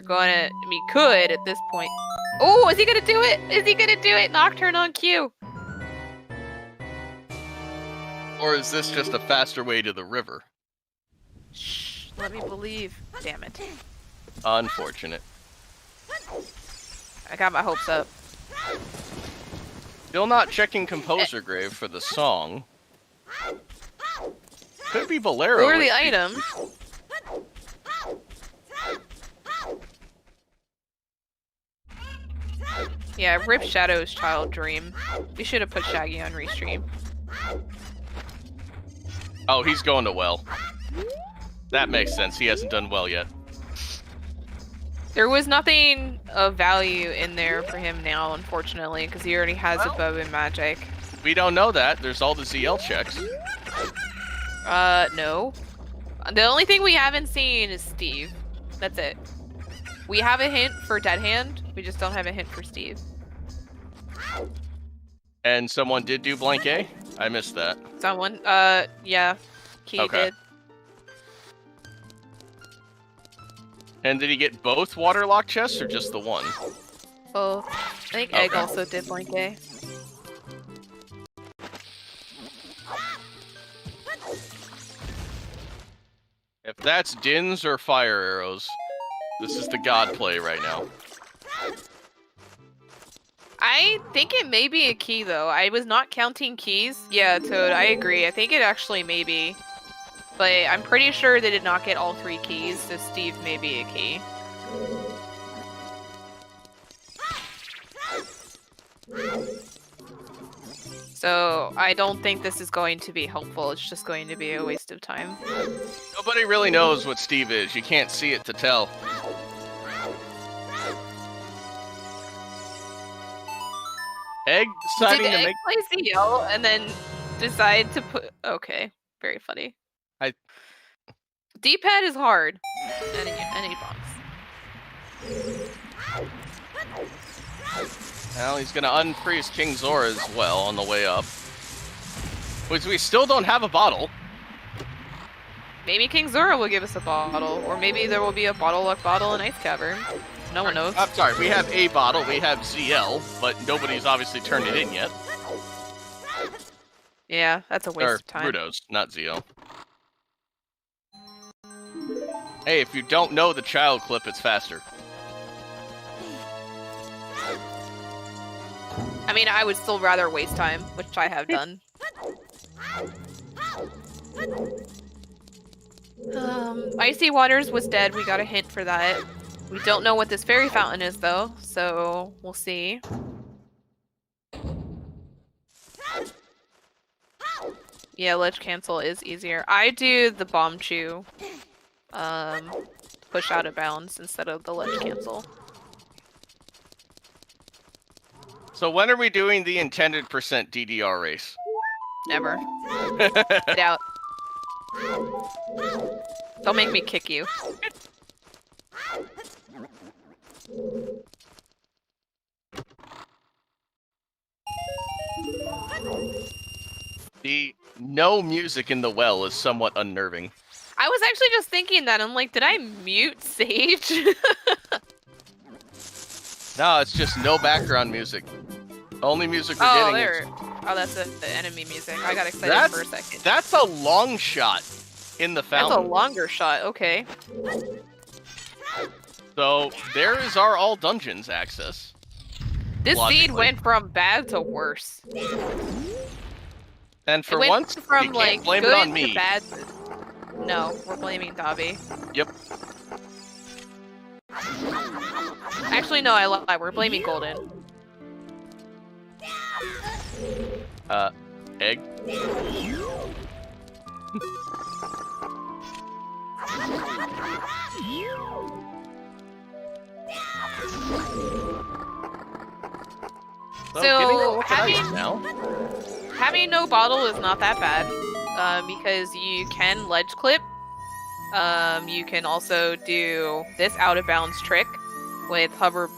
S2: could at this point. Oh, is he gonna do it? Is he gonna do it? Nocturne on cue.
S1: Or is this just a faster way to the river?
S2: Shh, let me believe. Damn it.
S1: Unfortunate.
S2: I got my hopes up.
S1: Still not checking Composer Grave for the song. Could be Bolero.
S2: Where are the items? Yeah, rip Shadow's Child Dream. We should have put Shaggy on Restream.
S1: Oh, he's going to well. That makes sense. He hasn't done well yet.
S2: There was nothing of value in there for him now, unfortunately, because he already has a bow and magic.
S1: We don't know that. There's all the ZL checks.
S2: No. The only thing we haven't seen is Steve. That's it. We have a hint for Dead Hand. We just don't have a hint for Steve.
S1: And someone did do blank A? I missed that.
S2: Someone? Yeah. Key did.
S1: And did he get both waterlock chests or just the one?
S2: Both. I think Egg also did blank A.
S1: If that's Dins or fire arrows, this is the god play right now.
S2: I think it may be a key, though. I was not counting keys. Yeah, Toad, I agree. I think it actually may be. But I'm pretty sure they did not get all 3 keys, so Steve may be a key. So, I don't think this is going to be helpful. It's just going to be a waste of time.
S1: Nobody really knows what Steve is. You can't see it to tell. Egg deciding
S2: Did
S1: to
S2: Egg
S1: make...
S2: play ZL and then decide to put... Okay, very funny. D-pad is hard. Any bombs.
S1: Well, he's gonna unfreeze King Zora as well on the way up. Which we still don't have a bottle.
S2: Maybe King Zora will give us a bottle, or maybe there will be a bottle luck bottle in Ice Cavern. No one knows.
S1: I'm sorry, we have a bottle, we have ZL, but nobody's obviously turned it in yet.
S2: Yeah, that's a waste of time.
S1: Rudos, not ZL. Hey, if you don't know the child clip, it's faster.
S2: I mean, I would still rather waste time, which I have done. Icy Waters was dead. We got a hint for that. We don't know what this fairy fountain is, though, so we'll see. Yeah, ledge cancel is easier. I do the bomb chew. Push out of bounds instead of the ledge cancel.
S1: So when are we doing the intended % DDR race?
S2: Never. Get out. Don't make me kick you.
S1: The no music in the well is somewhat unnerving.
S2: I was actually just thinking that. I'm like, did I mute Sage?
S1: No, it's just no background music. Only music we're
S2: Oh,
S1: getting
S2: there.
S1: is...
S2: Oh, that's the enemy music. I got excited for a second.
S1: That's a long shot in the fountain.
S2: That's a longer shot. Okay.
S1: So there is our all dungeons access.
S2: This seed went from bad to worse.
S1: And for
S2: it went
S1: once,
S2: from
S1: you
S2: like
S1: can't blame
S2: good
S1: it on me.
S2: to bad. No, we're blaming Dabi.
S1: Yep.
S2: Actually, no, I lie. We're blaming Golden.
S1: Egg.
S2: So having no bottle is not that bad, because you can ledge clip. You can also do this out of bounds trick with hover,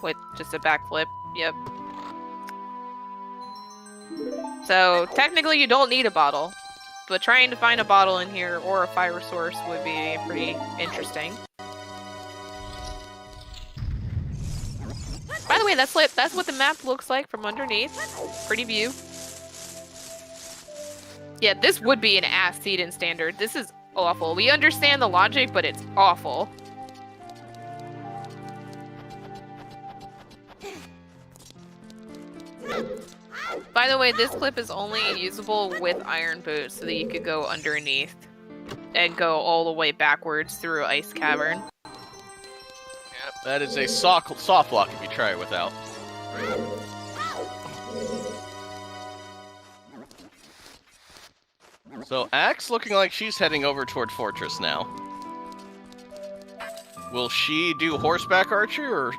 S2: with just a backflip. Yep. So technically you don't need a bottle, but trying to find a bottle in here or a fire source would be pretty interesting. By the way, that's what the map looks like from underneath. Pretty view. Yeah, this would be an ass seed in standard. This is awful. We understand the logic, but it's awful. By the way, this clip is only usable with iron boots, so that you could go underneath and go all the way backwards through Ice Cavern.
S1: Yep, that is a soft lock if you try it without. So Axe looking like she's heading over toward Fortress now. Will she do horseback archer, or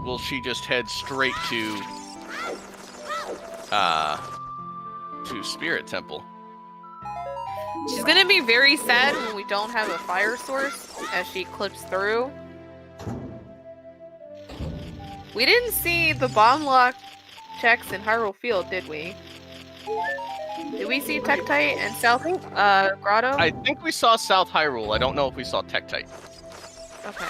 S1: will she just head straight to Spirit Temple?
S2: She's gonna be very sad when we don't have a fire source as she clips through. We didn't see the bomb lock checks in Hyrule Field, did we? Did we see Tektite and South Grotto?
S1: I think we saw South Hyrule. I don't know if we saw Tektite.
S2: Okay.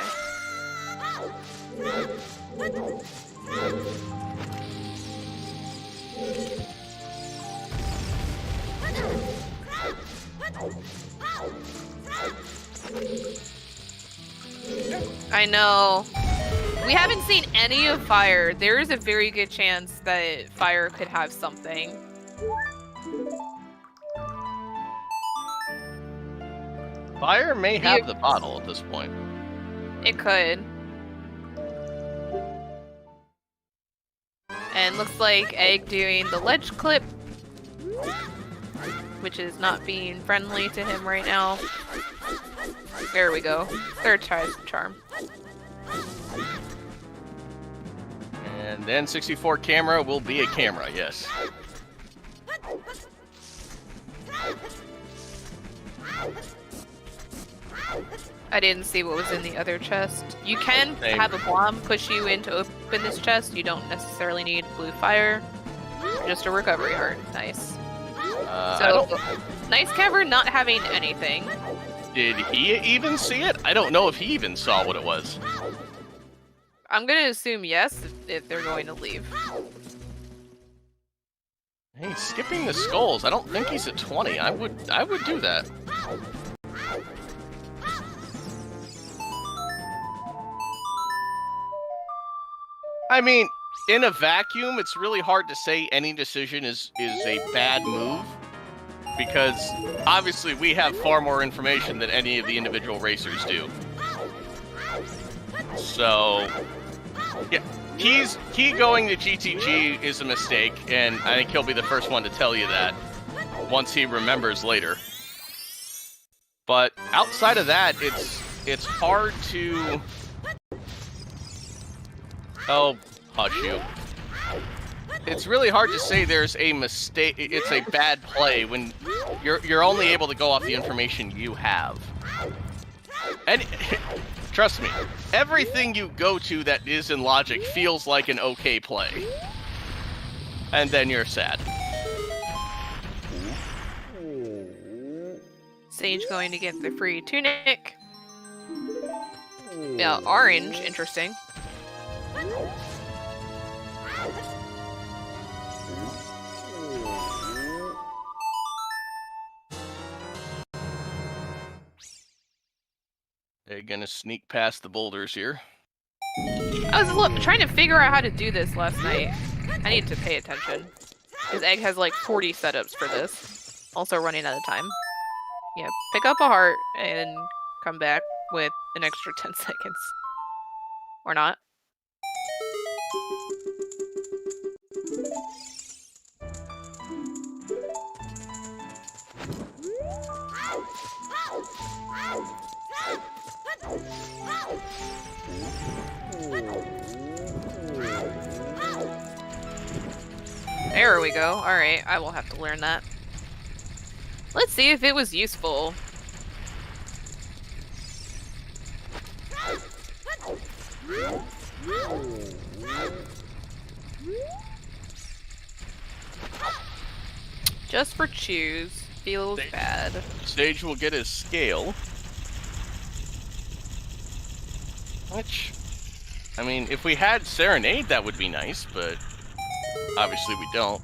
S2: I know. We haven't seen any of Fire. There is a very good chance that Fire could have something.
S1: Fire may have the bottle at this point.
S2: It could. And looks like Egg doing the ledge clip, which is not being friendly to him right now. There we go. Third tries the charm.
S1: And then 64 camera will be a camera, yes.
S2: I didn't see what was in the other chest. You can have a bomb push you in to open this chest. You don't necessarily need blue fire. Just a recovery heart. Nice. Nice cover not having anything.
S1: Did he even see it? I don't know if he even saw what it was.
S2: I'm gonna assume yes, if they're going to leave.
S1: Hey, skipping the skulls. I don't think he's at 20. I would do that. I mean, in a vacuum, it's really hard to say any decision is a bad move, because obviously we have far more information than any of the individual racers do. So, yeah, he going to GTG is a mistake, and I think he'll be the first one to tell you that once he remembers later. But outside of that, it's hard to... Oh, hush you. It's really hard to say there's a mistake, it's a bad play when you're only able to go off the information you have. And trust me, everything you go to that is in logic feels like an okay play. And then you're sad.
S2: Sage going to get the free tunic. Yeah, orange, interesting.
S1: They're gonna sneak past the boulders here.
S2: I was trying to figure out how to do this last night. I need to pay attention. Because Egg has like 40 setups for this. Also running out of time. Yeah, pick up a heart and come back with an extra 10 seconds. Or not. There we go. Alright, I will have to learn that. Let's see if it was useful. Just for choose. Feels bad.
S1: Sage will get his scale. Which, I mean, if we had Serenade, that would be nice, but obviously we don't.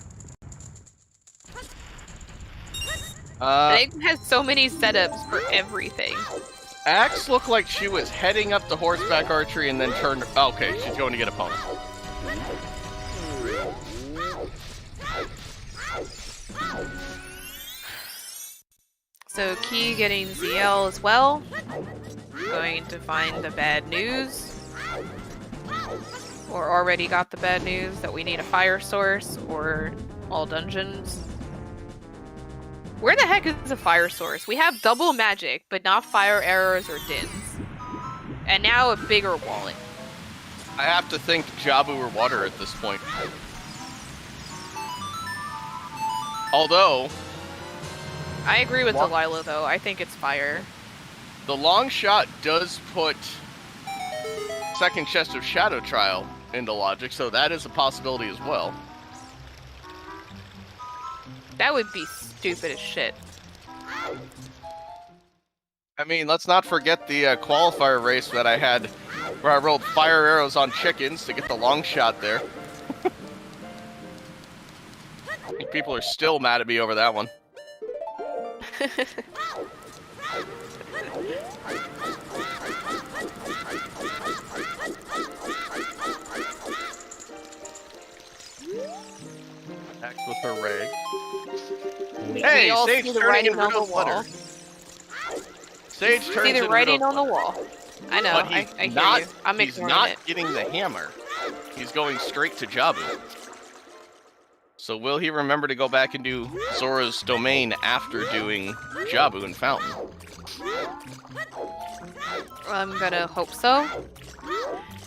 S2: Egg has so many setups for everything.
S1: Axe looked like she was heading up to horseback archery and then turned... Oh, okay, she's going to get opponent.
S2: So Key getting ZL as well. Going to find the bad news. Or already got the bad news that we need a fire source or all dungeons. Where the heck is a fire source? We have double magic, but not fire arrows or dins. And now a bigger wallet.
S1: I have to think Jabu or water at this point. Although...
S2: I agree with Delilah, though. I think it's fire.
S1: The long shot does put second chest of Shadow Trial into logic, so that is a possibility as well.
S2: That would be stupid as shit.
S1: I mean, let's not forget the qualifier race that I had Where I rolled fire arrows on chickens to get the long shot there. I think people are still mad at me over that one. Axe with her rag. Hey, Sage turning in Riddle's letter. Sage turns
S2: See the
S1: in
S2: writing
S1: Riddle's
S2: on the
S1: letter.
S2: wall. I know.
S1: But
S2: I hear you. I'm
S1: he's
S2: ignoring
S1: not
S2: it.
S1: getting the hammer. He's going straight to Jabu. So will he remember to go back and do Zora's Domain after doing Jabu and Fountain?
S2: I'm gonna hope so.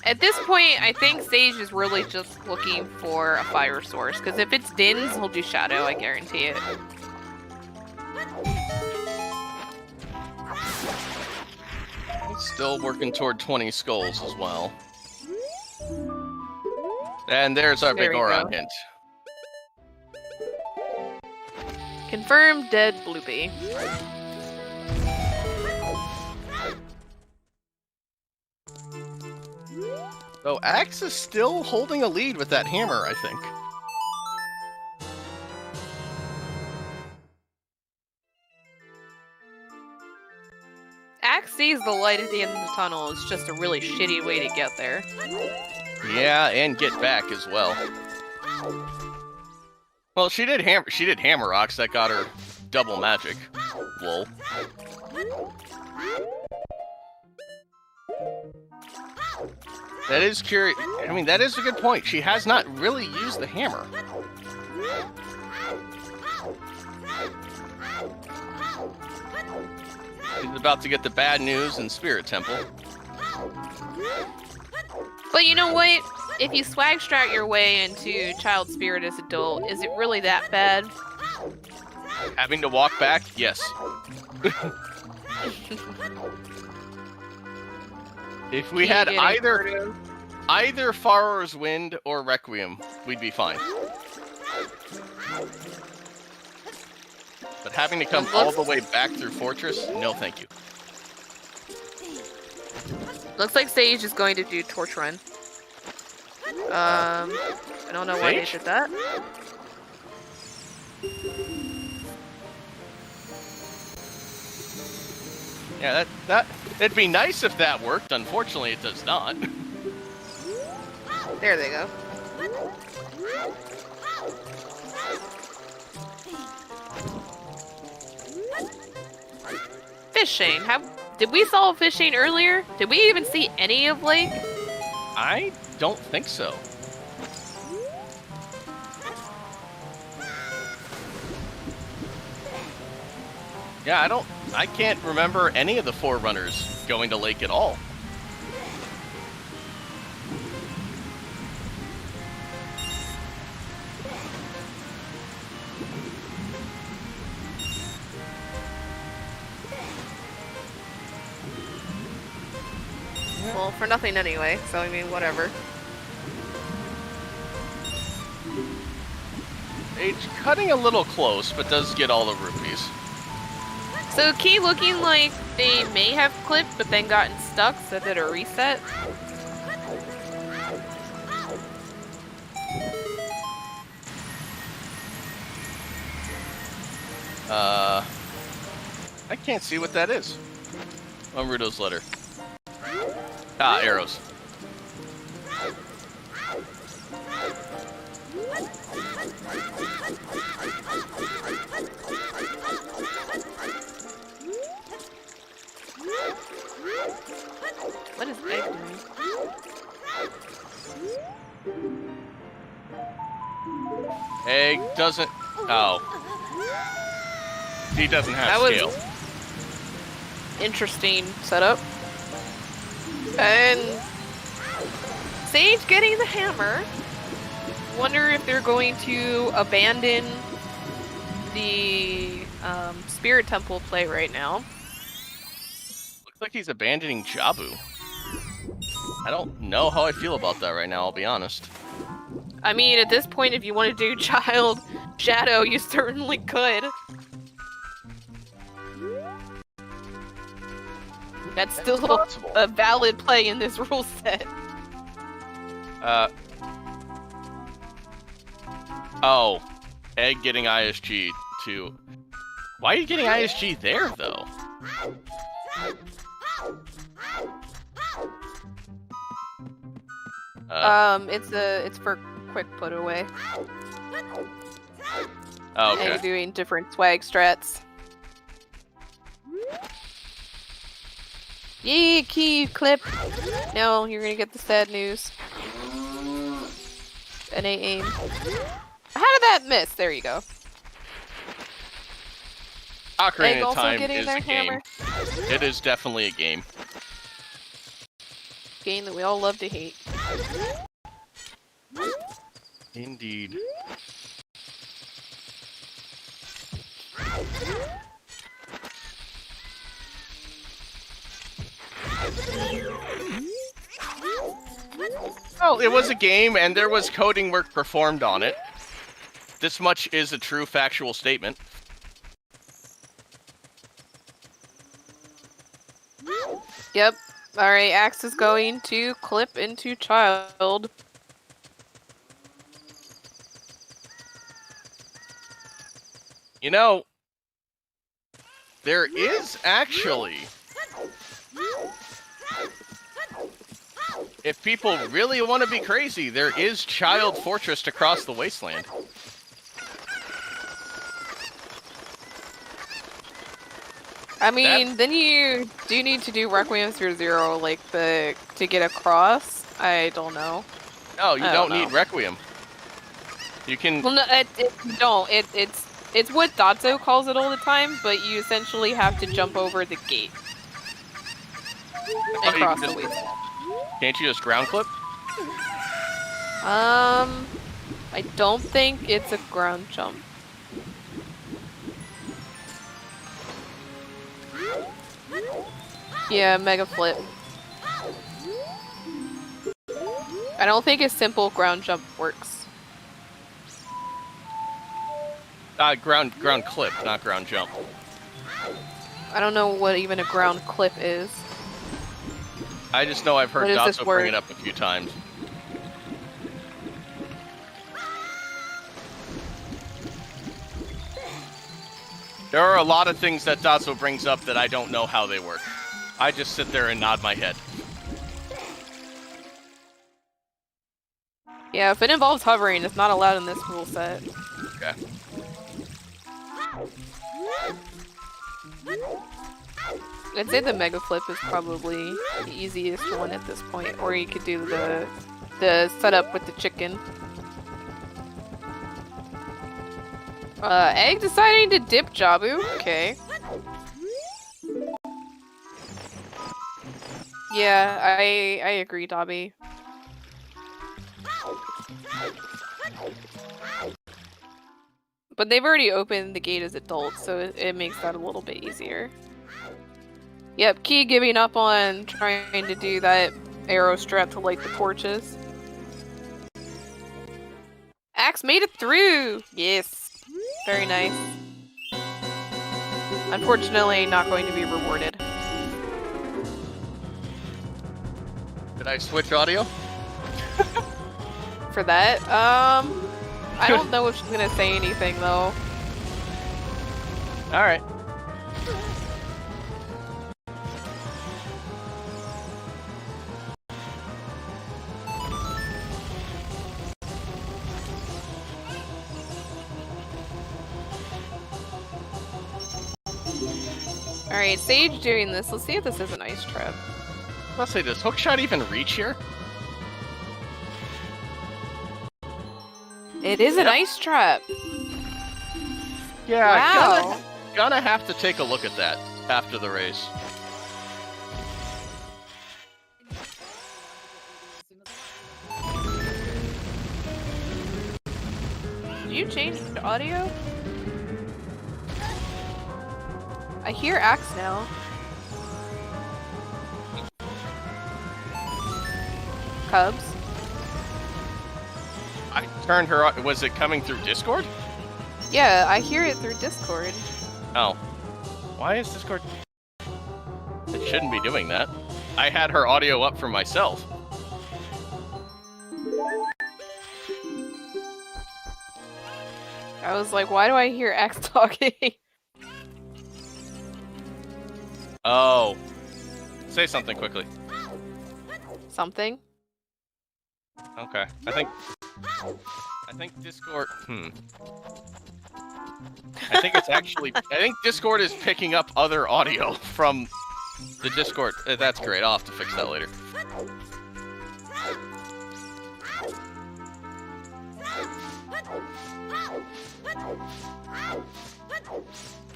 S2: At this point, I think Sage is really just looking for a fire source, because if it's Din's, he'll do Shadow, I guarantee it.
S1: He's still working toward 20 skulls as well. And there's our
S2: There
S1: big
S2: we
S1: Oron
S2: go.
S1: hint.
S2: Confirmed dead Bloopy.
S1: So Axe is still holding a lead with that hammer, I think.
S2: Axe sees the light at the end of the tunnel. It's just a really shitty way to get there.
S1: Yeah, and get back as well. Well, she did hammer rocks that got her double magic. Lol. That is curious. I mean, that is a good point. She has not really used the hammer. She's about to get the bad news in Spirit Temple.
S2: But you know what? If you swag strat your way into Child Spirit as adult, is it really that bad?
S1: Having to walk back? Yes. If we had either Farrar's Wind or Requiem, we'd be fine. But having to come all the way back through Fortress? No, thank you.
S2: Looks like Sage is going to do Torch Run. I don't know why they did that.
S1: Yeah, it'd be nice if that worked. Unfortunately, it does not.
S2: There they go. Fish Shane. Did we solve Fish Shane earlier? Did we even see any of Lake?
S1: I don't think so. Yeah, I can't remember any of the Forerunners going to Lake at all.
S2: Well, for nothing anyway, so I mean, whatever.
S1: It's cutting a little close, but does get all the rupees.
S2: So Key looking like they may have clipped, but then gotten stuck, so did a reset.
S1: I can't see what that is. On Rudo's letter. Ah, arrows.
S2: What is Egg doing?
S1: Egg doesn't... Oh. He doesn't have
S2: That was
S1: scale.
S2: interesting setup. And Sage getting the hammer. Wonder if they're going to abandon the Spirit Temple play right now.
S1: Looks like he's abandoning Jabu. I don't know how I feel about that right now, I'll be honest.
S2: I mean, at this point, if you want to do Child Shadow, you certainly could. That's still
S1: possible.
S2: a valid play in this rule set.
S1: Oh. Egg getting ISG to... Why are you getting ISG there, though?
S2: It's for quick put away.
S1: Oh, okay.
S2: And you're doing different swag strats. Yee, key clip. No, you're gonna get the sad news. NA aim. How did that miss? There you go.
S1: Ocarina of
S2: also
S1: Time
S2: getting
S1: is
S2: their
S1: a game.
S2: hammer.
S1: It is definitely a game.
S2: Game that we all love to hate.
S1: Indeed. Oh, it was a game, and there was coding work performed on it. This much is a true factual statement.
S2: Yep. Alright, Axe is going to clip into child.
S1: You know, there is actually... If people really want to be crazy, there is Child Fortress across the wasteland.
S2: I mean, then you do need to do Requiem through 0, like, to get across. I don't know.
S1: No, you don't need Requiem. You can...
S2: Well, no, it's what Dotso calls it all the time, but you essentially have to jump over the gate. And cross the wasteland.
S1: Can't you just ground clip?
S2: I don't think it's a ground jump. Yeah, mega flip. I don't think a simple ground jump works.
S1: Ground clip, not ground jump.
S2: I don't know what even a ground clip is.
S1: I just know I've heard Dotso bring it up a few times. There are a lot of things that Dotso brings up that I don't know how they work. I just sit there and nod my head.
S2: Yeah, if it involves hovering, it's not allowed in this rule set.
S1: Okay.
S2: I'd say the mega flip is probably the easiest one at this point, or you could do the setup with the chicken. Egg deciding to dip Jabu. Okay. Yeah, I agree, Dobby. But they've already opened the gate as adults, so it makes that a little bit easier. Yep, Key giving up on trying to do that arrow strap to light the torches. Axe made it through! Yes. Very nice. Unfortunately, not going to be rewarded.
S1: Did I switch audio?
S2: For that? I don't know if she's gonna say anything, though.
S1: Alright.
S2: Alright, Sage doing this. Let's see if this is an ice trap.
S1: Let's say, does hookshot even reach here?
S2: It is an ice trap!
S1: Yeah,
S2: wow.
S1: gonna have to take a look at that after the race.
S2: Did you change the audio? I hear Axe now. Cubs?
S1: I turned her on. Was it coming through Discord?
S2: Yeah, I hear it through Discord.
S1: Oh. Why is Discord... It shouldn't be doing that. I had her audio up for myself.
S2: I was like, why do I hear X talking?
S1: Oh. Say something quickly.
S2: Something?
S1: Okay. I think Discord... I think it's actually... I think Discord is picking up other audio from the Discord. That's great. I'll have to fix that later.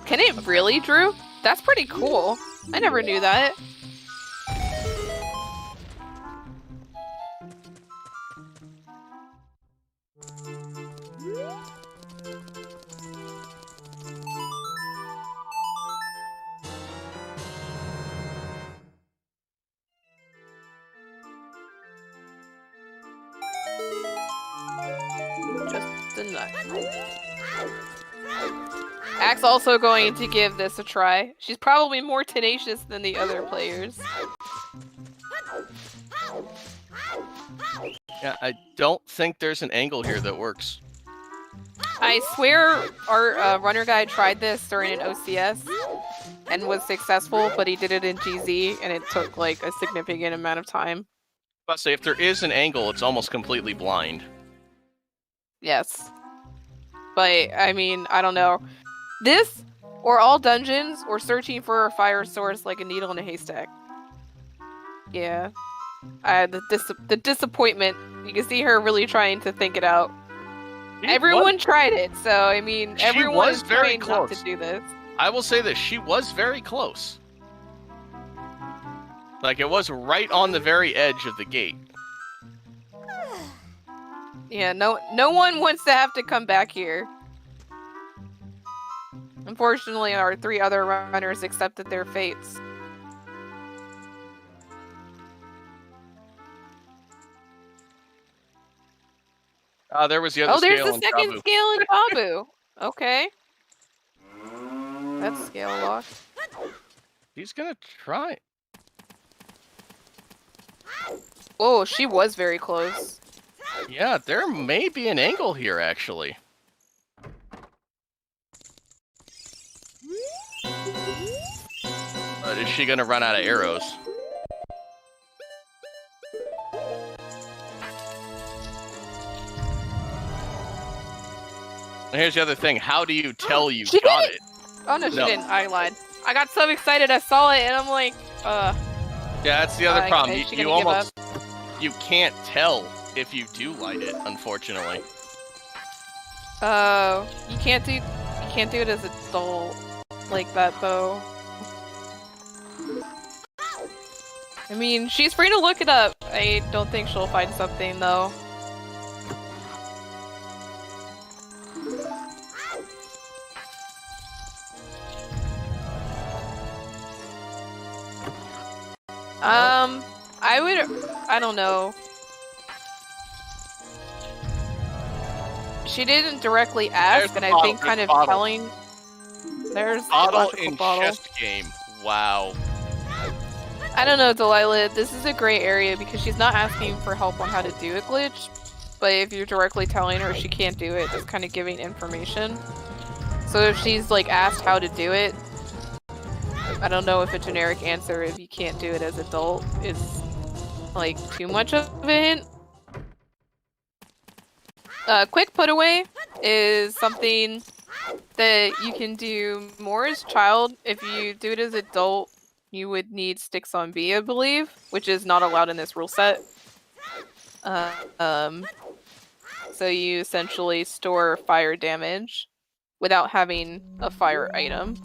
S2: Can it really, Drew? That's pretty cool. I never knew that. Just a nut. Axe also going to give this a try. She's probably more tenacious than the other players.
S1: Yeah, I don't think there's an angle here that works.
S2: I swear our runner guy tried this during an OCS and was successful, but he did it in GZ and it took like a significant amount of time.
S1: But say if there is an angle, it's almost completely blind.
S2: Yes. But, I mean, I don't know. This, or all dungeons, or searching for a fire source like a needle in a haystack. Yeah. The disappointment. You can see her really trying to think it out. Everyone tried it, so, I mean, everyone is trying not to do this.
S1: I will say this, she was very close. Like, it was right on the very edge of the gate.
S2: Yeah, no one wants to have to come back here. Unfortunately, our 3 other runners accepted their fates.
S1: There was the other scale.
S2: Oh, there's the second scale in Babu. Okay. That's scale locked.
S1: He's gonna try.
S2: Oh, she was very close.
S1: Yeah, there may be an angle here, actually. But is she gonna run out of arrows? And here's the other thing, how do you tell you got it?
S2: Oh no, she didn't. I lied. I got so excited I saw it and I'm like,
S1: Yeah, that's the other problem. You can't tell if you do light it, unfortunately.
S2: Oh, you can't do it as a adult like that though. I mean, she's free to look it up. I don't think she'll find something though. I don't know. She didn't directly ask, and I think kind of telling. There's
S1: bottle in chest game. Wow.
S2: I don't know, Delilah. This is a gray area because she's not asking for help on how to do a glitch, but if you're directly telling her she can't do it, that's kind of giving information. So if she's like asked how to do it, I don't know if a generic answer if you can't do it as adult is like too much of a hint. Quick put away is something that you can do more as child. If you do it as adult, you would need sticks on B, I believe, which is not allowed in this rule set. So you essentially store fire damage without having a fire item.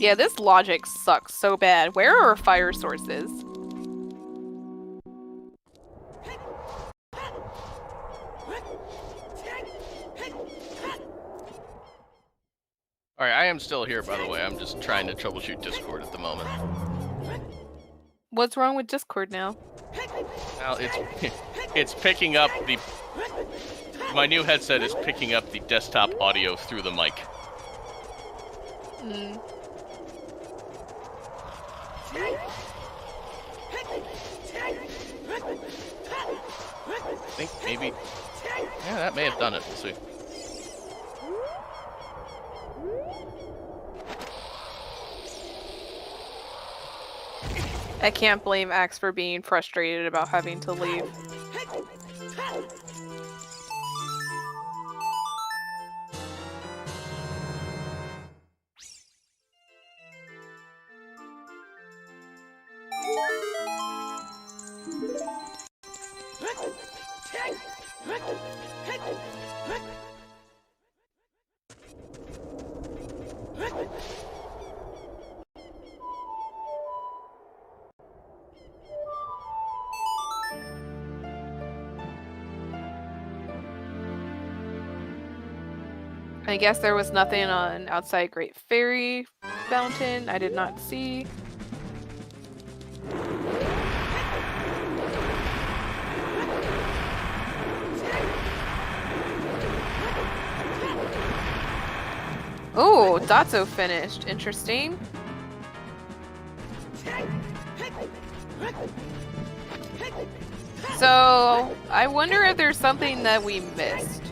S2: Yeah, this logic sucks so bad. Where are our fire sources?
S1: Alright, I am still here, by the way. I'm just trying to troubleshoot Discord at the moment.
S2: What's wrong with Discord now?
S1: Well, it's picking up the... My new headset is picking up the desktop audio through the mic.
S2: Hmm.
S1: I think maybe... Yeah, that may have done it. We'll see.
S2: I can't blame Axe for being frustrated about having to leave. I guess there was nothing on outside Great Fairy Fountain I did not see. Oh, Datso finished. Interesting. So, I wonder if there's something that we missed.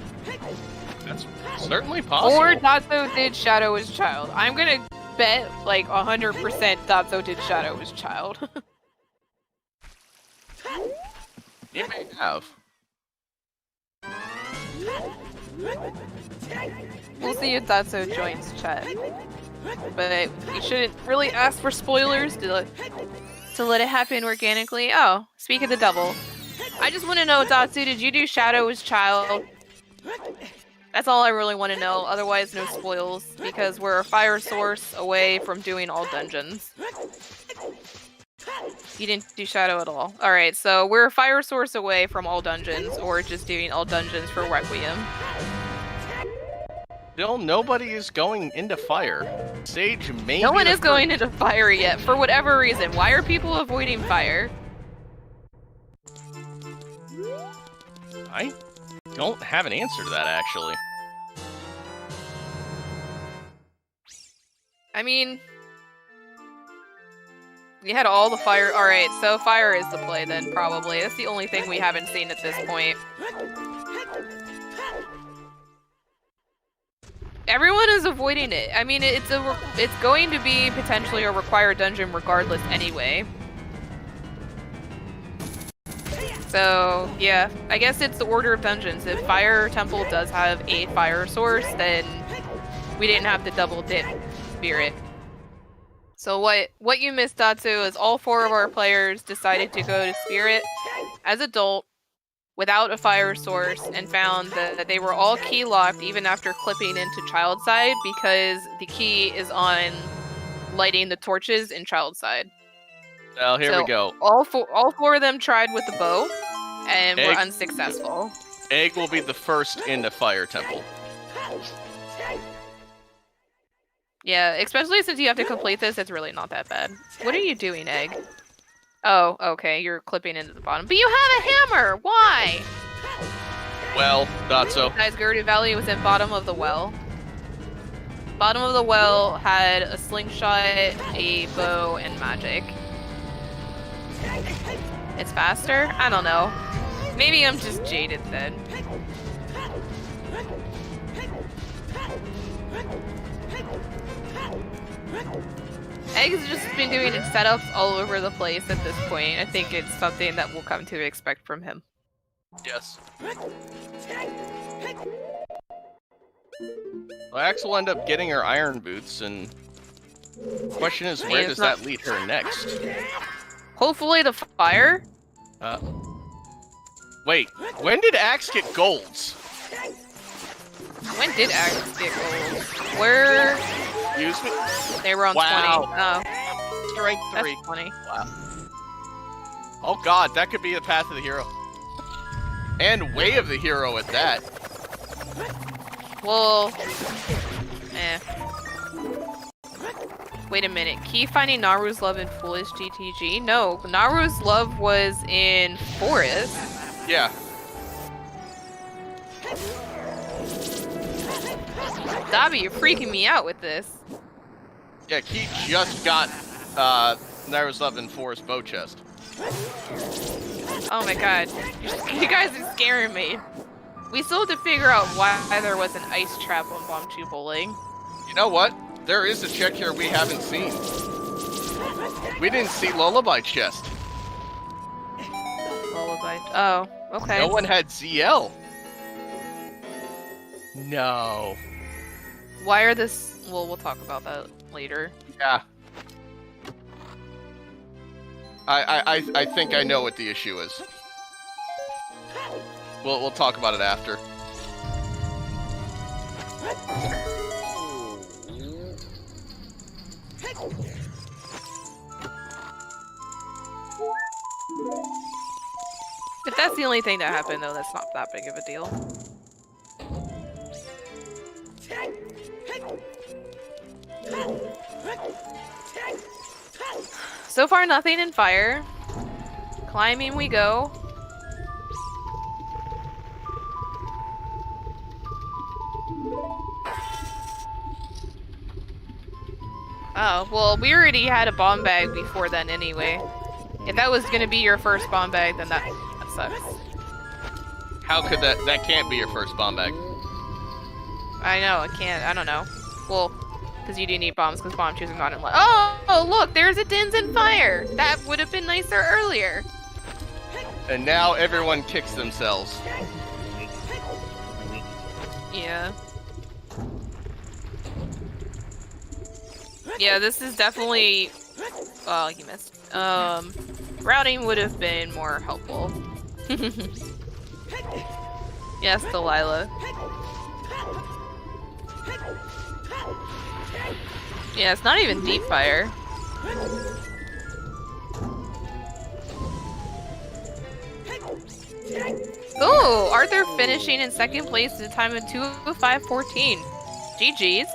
S1: That's certainly possible.
S2: Or Datso did shadow his child. I'm gonna bet like 100% Datso did shadow his child.
S1: You may have.
S2: We'll see if Datso joins chat. But you shouldn't really ask for spoilers to let it happen organically. Oh, speak of the devil. I just want to know, Datsu, did you do shadow his child? That's all I really want to know, otherwise no spoils, because we're a fire source away from doing all dungeons. You didn't do shadow at all. Alright, so we're a fire source away from all dungeons, or just doing all dungeons for Requiem.
S1: Still, nobody is going into fire. Sage may
S2: No
S1: be
S2: one
S1: the
S2: is going into fire yet, for whatever reason. Why are people avoiding fire?
S1: I don't have an answer to that, actually.
S2: I mean, we had all the fire. Alright, so fire is the play then, probably. That's the only thing we haven't seen at this point. Everyone is avoiding it. I mean, it's going to be potentially a required dungeon regardless anyway. So, yeah, I guess it's the order of dungeons. If Fire Temple does have a fire source, then we didn't have to double dip Spirit. So what you missed, Datsu, is all 4 of our players decided to go to Spirit as adult without a fire source and found that they were all key locked even after clipping into child side because the key is on lighting the torches in child side.
S1: Well, here we go.
S2: All four of them tried with the bow and were unsuccessful.
S1: Egg will be the first into Fire Temple.
S2: Yeah, especially since you have to complete this, it's really not that bad. What are you doing, Egg? Oh, okay, you're clipping into the bottom. But you have a hammer! Why?
S1: Well, not so.
S2: Guys, Gerudo Valley was in bottom of the well. Bottom of the well had a slingshot, a bow, and magic. It's faster? I don't know. Maybe I'm just jaded then. Egg's just been doing setups all over the place at this point. I think it's something that we'll come to expect from him.
S1: Yes. Well, Axe will end up getting her iron boots, and the question is, where does that lead her next?
S2: Hopefully the fire?
S1: Wait, when did Axe get golds?
S2: When did Axe get gold? Where...
S1: Excuse me?
S2: They were on
S1: Wow.
S2: 20. Oh,
S1: Strength 3.
S2: that's funny.
S1: Wow. Oh god, that could be the path of the hero. And way of the hero at that.
S2: Well, wait a minute. Key finding Naru's love in Foolish GTG? No, Naru's love was in Forest.
S1: Yeah.
S2: Dobby, you're freaking me out with this.
S1: Yeah, Key just got Naru's love in Forest bow chest.
S2: Oh my god. You guys are scaring me. We still have to figure out why there was an ice trap on Bomb 2 Bowling.
S1: You know what? There is a check here we haven't seen. We didn't see Lullaby chest.
S2: Lullaby. Oh, okay.
S1: No one had ZL. No.
S2: Why are this... Well, we'll talk about that later.
S1: Yeah. I think I know what the issue is. We'll talk about it after.
S2: If that's the only thing that happened, though, that's not that big of a deal. So far, nothing in fire. Climbing we go. Oh, well, we already had a bomb bag before then anyway. If that was gonna be your first bomb bag, then that sucks.
S1: How could that can't be your first bomb bag?
S2: I know, it can't. I don't know. Well, because you do need bombs, because bomb 2s are not in left. Oh, look, there's a Dins in fire! That would have been nicer earlier.
S1: And now everyone kicks themselves.
S2: Yeah. Yeah, this is definitely... Oh, you missed. Routing would have been more helpful. Yes, Delilah. Yeah, it's not even deep fire. Oh, Arthur finishing in second place at a time of 2:05:14. GG's.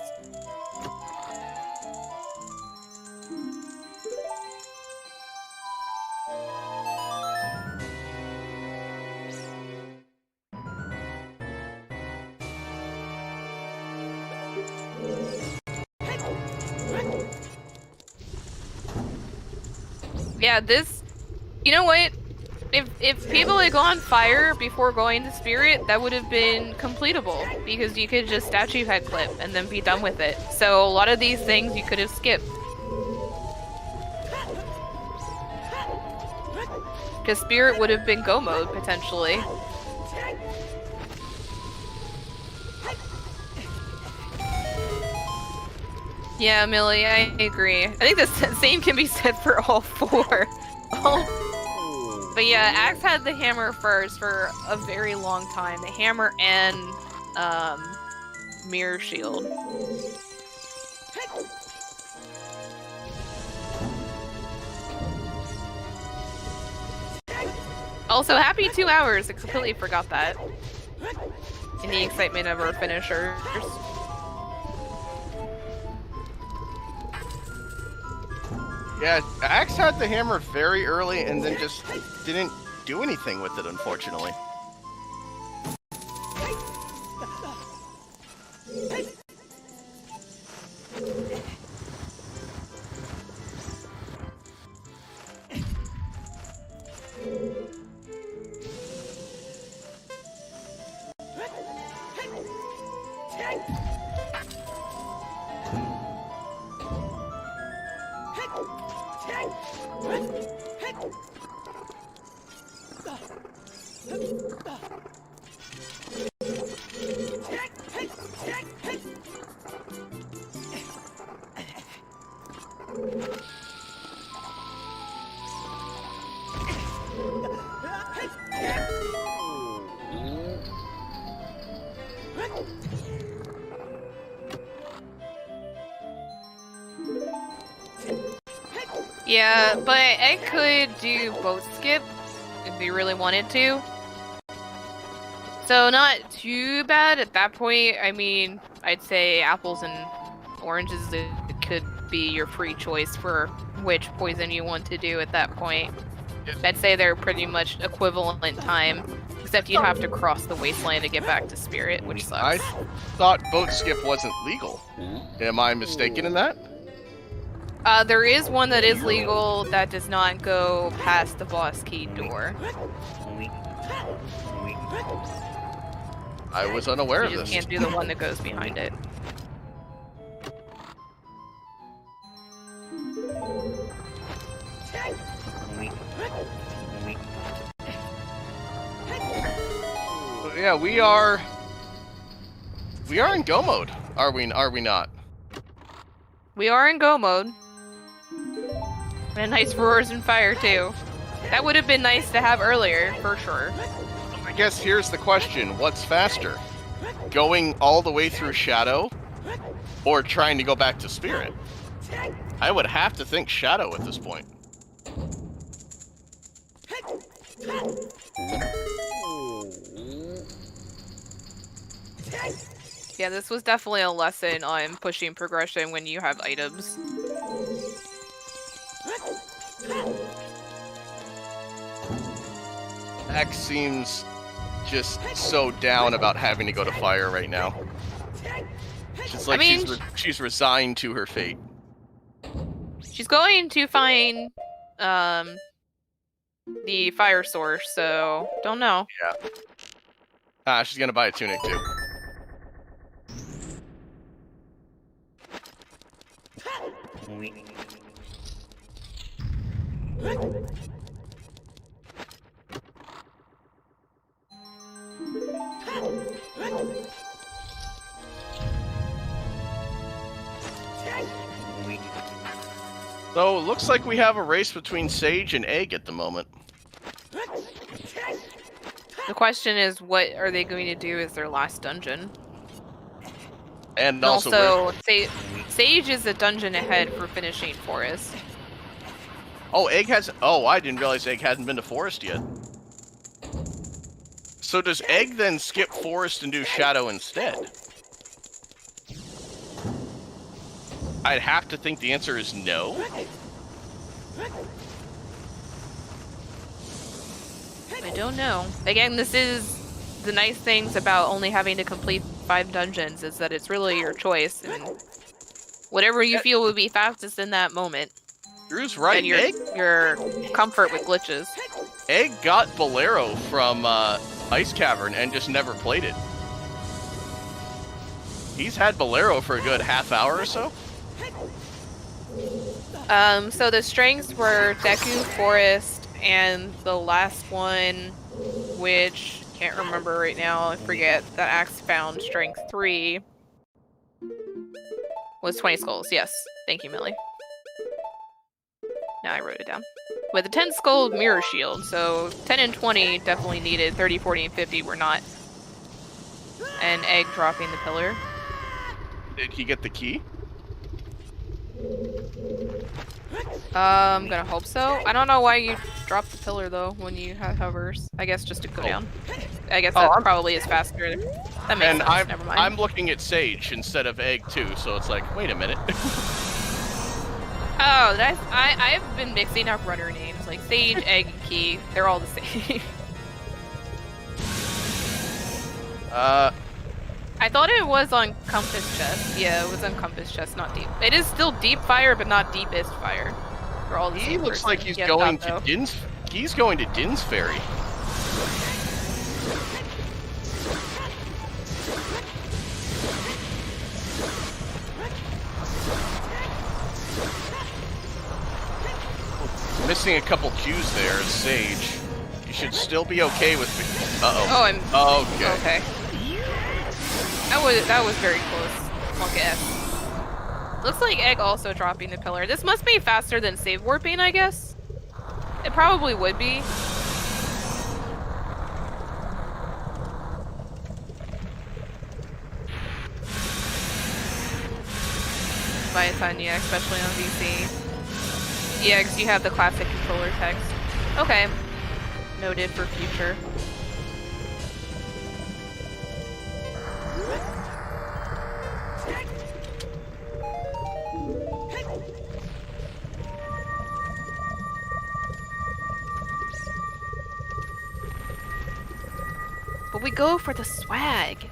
S2: Yeah, this... You know what? If people had gone fire before going to spirit, that would have been completable, because you could just statue head clip and then be done with it. So a lot of these things you could have skipped. Because spirit would have been go mode, potentially. Yeah, Millie, I agree. I think the same can be said for all four. But yeah, Axe had the hammer first for a very long time. The hammer and mirror shield. Also, happy 2 hours. I completely forgot that. In the excitement of our finishers.
S1: Yeah, Axe had the hammer very early and then just didn't do anything with it, unfortunately.
S2: Yeah, but Egg could do boat skip if he really wanted to. So not too bad at that point. I mean, I'd say apples and oranges it could be your free choice for which poison you want to do at that point. I'd say they're pretty much equivalent time, except you'd have to cross the wasteland to get back to Spirit, which sucks.
S1: I thought boat skip wasn't legal. Am I mistaken in that?
S2: There is one that is legal that does not go past the boss key door.
S1: I was unaware of
S2: You
S1: this.
S2: just can't do the one that goes behind it.
S1: Yeah, we are in go mode. Are we not?
S2: We are in go mode. And a nice roars and fire too. That would have been nice to have earlier, for sure.
S1: I guess here's the question. What's faster? Going all the way through Shadow or trying to go back to Spirit? I would have to think Shadow at this point.
S2: Yeah, this was definitely a lesson on pushing progression when you have items.
S1: X seems just so down about having to go to fire right now. It's like she's resigned to her fate.
S2: She's going to find the fire source, so don't know.
S1: Yeah. She's gonna buy a tunic too. So it looks like we have a race between Sage and Egg at the moment.
S2: The question is, what are they going to do as their last dungeon?
S1: And also
S2: Sage is a dungeon ahead for finishing Forest.
S1: Oh, Egg has... Oh, I didn't realize Egg hasn't been to Forest yet. So does Egg then skip Forest and do Shadow instead? I'd have to think the answer is no.
S2: I don't know. Again, this is the nice things about only having to complete 5 dungeons, is that it's really your choice, and whatever you feel would be fastest in that moment.
S1: Drew's right.
S2: And your comfort with glitches.
S1: Egg got Bolero from Ice Cavern and just never played it. He's had Bolero for a good half hour or so.
S2: So the strengths were Deku, Forest, and the last one, which can't remember right now, I forget, that Axe found strength 3, was 20 skulls. Yes. Thank you, Millie. Now I wrote it down. With a 10 skull mirror shield, so 10 and 20 definitely needed, 30, 40, and 50 were not. And Egg dropping the pillar.
S1: Did he get the key?
S2: I'm gonna hope so. I don't know why you dropped the pillar though when you have hovers. I guess just to go down. I guess that probably is faster. That makes sense. Never mind.
S1: I'm looking at Sage instead of Egg too, so it's like, wait a minute.
S2: Oh, I've been mixing up runner names like Sage, Egg, and Key. They're all the same. I thought it was on Compass Chest. Yeah, it was on Compass Chest, not Deep. It is still Deep Fire, but not Deepest Fire. They're all the same.
S1: He looks like he's going to Din's. He's going to Din's Ferry. Missing a couple Qs there, Sage. You should still be okay with the... Uh-oh.
S2: Oh, I'm...
S1: Okay.
S2: Okay. That was very close. I'll guess. Looks like Egg also dropping the pillar. This must be faster than save warping, I guess. It probably would be. By a ton, yeah, especially on VC. Yeah, because you have the classic controller text. Okay. Noted for future. But we go for the swag.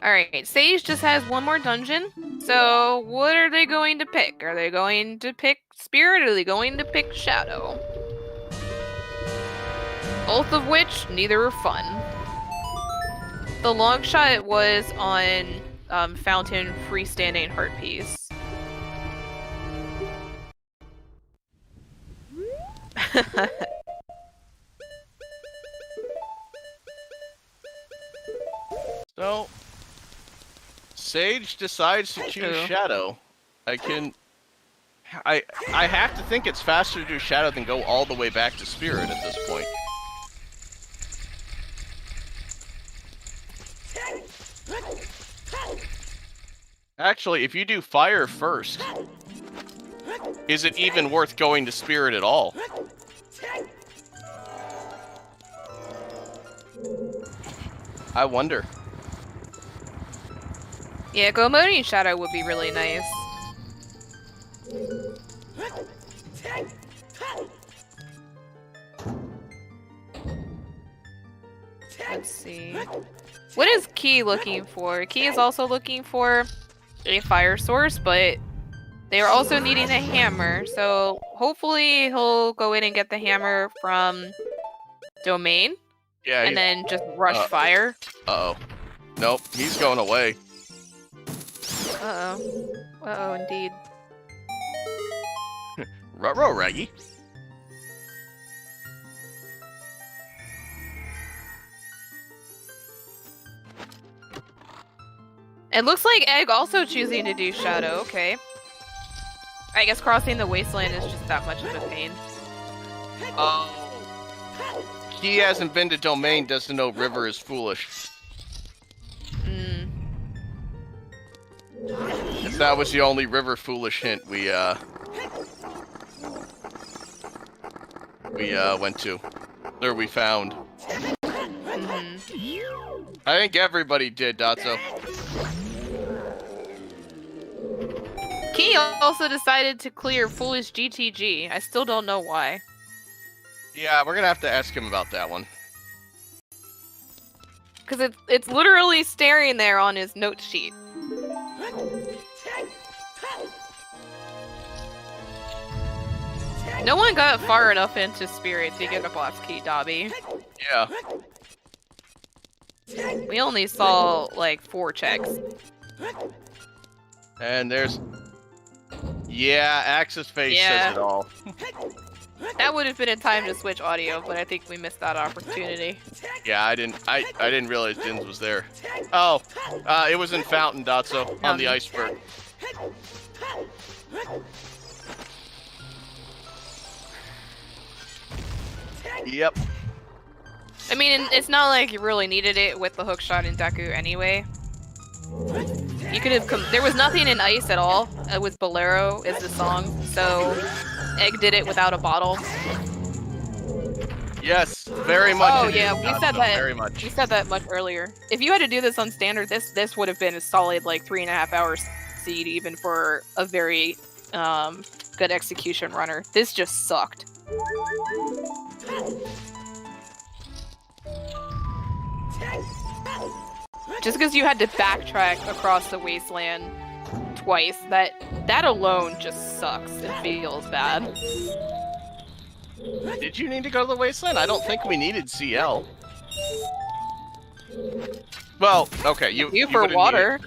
S2: Alright, Sage just has one more dungeon. So, what are they going to pick? Are they going to pick Spirit or are they going to pick Shadow? Both of which, neither are fun. The long shot was on Fountain Freestanding Heart Piece.
S1: So, Sage decides to choose Shadow. I have to think it's faster to do Shadow than go all the way back to Spirit at this point. Actually, if you do Fire first, is it even worth going to Spirit at all? I wonder.
S2: Yeah, Gomodi Shadow would be really nice. Let's see. What is Key looking for? Key is also looking for a fire source, but they are also needing a hammer. So hopefully he'll go in and get the hammer from Domain.
S1: Yeah.
S2: And then just rush fire.
S1: Uh-oh. Nope, he's going away.
S2: Uh-oh. Uh-oh, indeed.
S1: Ruh-roh, Raggy.
S2: It looks like Egg also choosing to do Shadow, okay. I guess crossing the wasteland is just that much of a pain.
S1: Oh. He hasn't been to Domain, doesn't know River is foolish. If that was the only River foolish hint we went to. Or we found. I think everybody did, Dotso.
S2: Key also decided to clear Foolish GTG. I still don't know why.
S1: Yeah, we're gonna have to ask him about that one.
S2: Because it's literally staring there on his note sheet. No one got far enough into Spirit to get a boss key, Dobby.
S1: Yeah.
S2: We only saw, like, 4 checks.
S1: And there's... Yeah, Axe's face says it all.
S2: That would have been a time to switch audio, but I think we missed that opportunity.
S1: Yeah, I didn't realize Dins was there. Oh, it was in Fountain, Dotso, on the iceberg. Yep.
S2: I mean, it's not like you really needed it with the hookshot in Deku anyway. You could have there was nothing in Ice at all. It was Bolero is the song, so Egg did it without a bottle.
S1: Yes, very much.
S2: Oh yeah, we said that.
S1: Very much.
S2: We said that much earlier. If you had to do this on standard, this would have been a solid like 3.5 hours seed, even for a very good execution runner. This just sucked. Just because you had to backtrack across the wasteland twice, that alone just sucks. It feels bad.
S1: Did you need to go to the wasteland? I don't think we needed CL. Well, okay, you
S2: for water.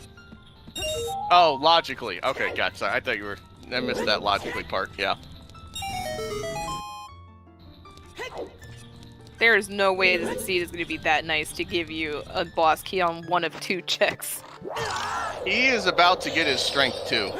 S1: Oh, logically. Okay, gotcha. I thought you were... I missed that logically part, yeah.
S2: There is no way this seed is going to be that nice to give you a boss key on one of 2 checks.
S1: He is about to get his strength, too.